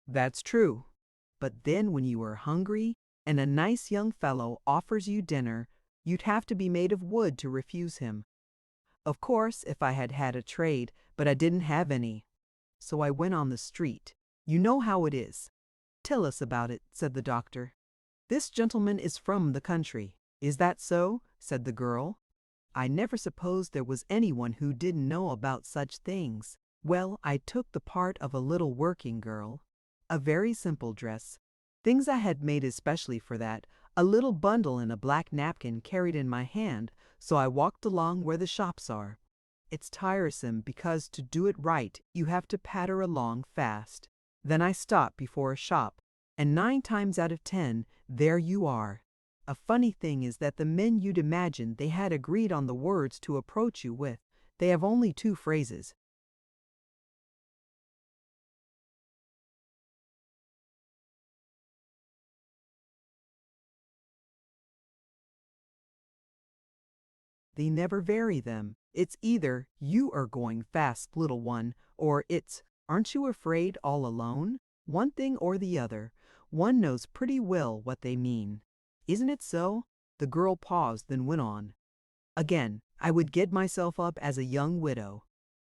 That's true. But then when you were hungry and a nice young fellow offers you dinner, you'd have to be made of wood to refuse him. Of course, if I had had a trade, but I didn't have any. So I went on the street. You know how it is. "Tell us about it," said the doctor. "This gentleman is from the country." "Is that so?" said the girl. "I never supposed there was anyone who didn't know about such things. Well, I took the part of a little working girl. A very simple dress. Things I had made especially for that, a little bundle in a black napkin carried in my hand, so I walked along where the shops are. It's tiresome because to do it right you have to patter along fast. Then I stop before a shop, and 9 times out of 10, there you are. A funny thing is that the men you'd imagine they had agreed on the words to approach you with, they have only 2 phrases. They never vary them. It's either, "You are going fast, little one," or it's, "Aren't you afraid all alone?" One thing or the other. One knows pretty well what they mean. Isn't it so? The girl paused, then went on. "Again, I would get myself up as a young widow.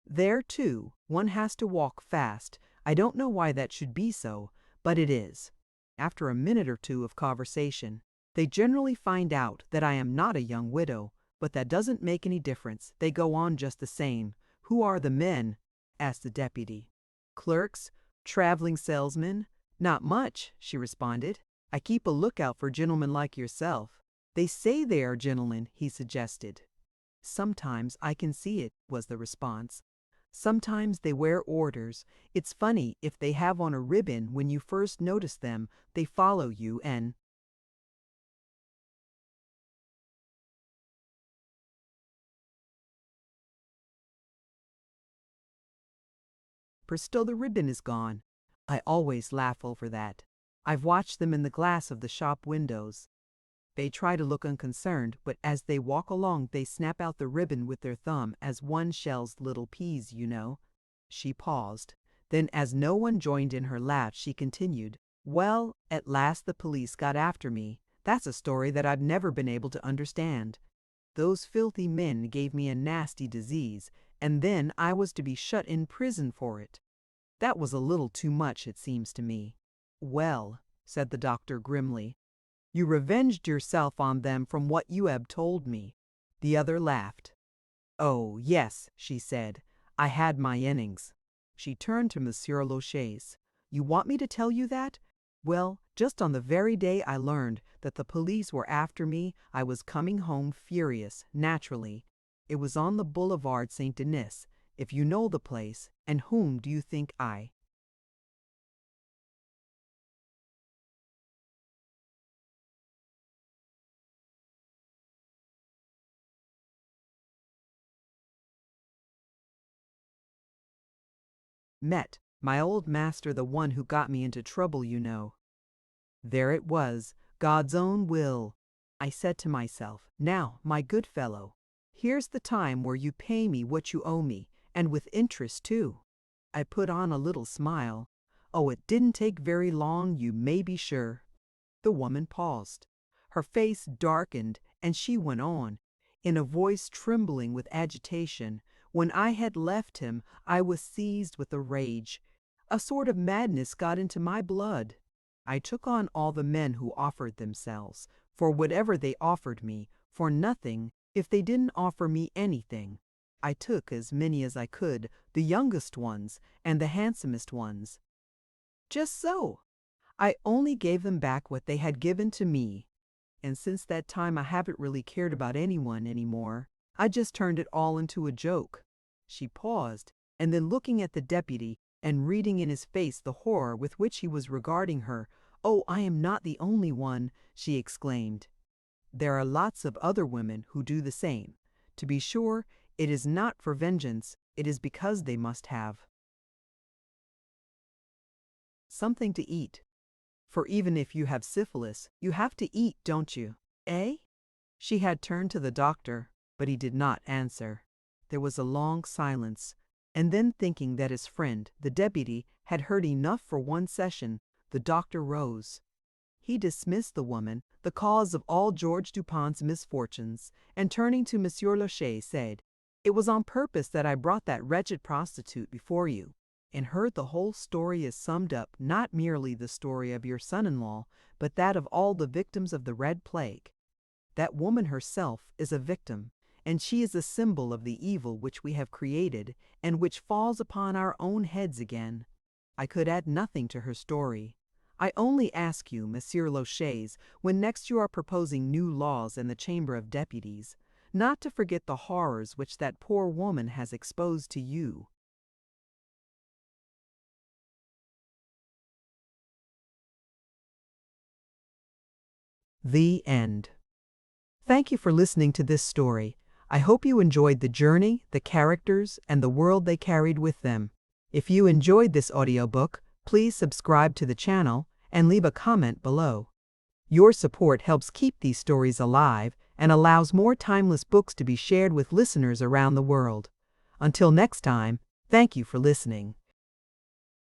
There, too, one has to walk fast. I don't know why that should be so, but it is. After a minute or two of conversation, they generally find out that I am not a young widow, but that doesn't make any difference. They go on just the same. Who are the men? Asked the deputy. Clerks? Traveling salesmen? Not much, she responded. I keep a lookout for gentlemen like yourself. They say they are gentlemen, he suggested. Sometimes I can see it, was the response. Sometimes they wear orders. It's funny, if they have on a ribbon when you first notice them, they follow you and still the ribbon is gone. I always laugh over that. I've watched them in the glass of the shop windows. They try to look unconcerned, but as they walk along they snap out the ribbon with their thumb as one shells little peas, you know. She paused. Then, as no one joined in her laugh, she continued, Well, at last the police got after me. That's a story that I've never been able to understand. Those filthy men gave me a nasty disease, and then I was to be shut in prison for it. That was a little too much, it seems to me. Well, said the doctor grimly, you revenged yourself on them from what you have told me. The other laughed. Oh, yes, she said. I had my innings. She turned to Monsieur Lachey's. You want me to tell you that? Well, just on the very day I learned that the police were after me, I was coming home furious, naturally. It was on the Boulevard Saint-Denis, if you know the place, and whom do you think I met? My old master, the one who got me into trouble, you know. There it was, God's own will. I said to myself, now, my good fellow, here's the time where you pay me what you owe me, and with interest too. I put on a little smile. Oh, it didn't take very long, you may be sure. The woman paused. Her face darkened, and she went on, in a voice trembling with agitation. When I had left him, I was seized with a rage. A sort of madness got into my blood. I took on all the men who offered themselves, for whatever they offered me, for nothing, if they didn't offer me anything. I took as many as I could, the youngest ones, and the handsomest ones. Just so. I only gave them back what they had given to me. And since that time I haven't really cared about anyone anymore. I just turned it all into a joke. She paused, and then looking at the deputy, and reading in his face the horror with which he was regarding her, Oh, I am not the only one, she exclaimed. There are lots of other women who do the same. To be sure, it is not for vengeance, it is because they must have something to eat. For even if you have syphilis, you have to eat, don't you? Eh? She had turned to the doctor, but he did not answer. There was a long silence, and then thinking that his friend, the deputy, had heard enough for one session, the doctor rose. He dismissed the woman, the cause of all George Dupont's misfortunes, and turning to Monsieur Lachey, said, It was on purpose that I brought that wretched prostitute before you. In her the whole story is summed up, not merely the story of your son-in-law, but that of all the victims of the Red Plague. That woman herself is a victim, and she is a symbol of the evil which we have created, and which falls upon our own heads again. I could add nothing to her story. I only ask you, Monsieur Lachey's, when next you are proposing new laws in the Chamber of Deputies, not to forget the horrors which that poor woman has exposed to you. The end. Thank you for listening to this story. I hope you enjoyed the journey, the characters, and the world they carried with them. If you enjoyed this audiobook, please subscribe to the channel and leave a comment below. Your support helps keep these stories alive and allows more timeless books to be shared with listeners around the world. Until next time, thank you for listening.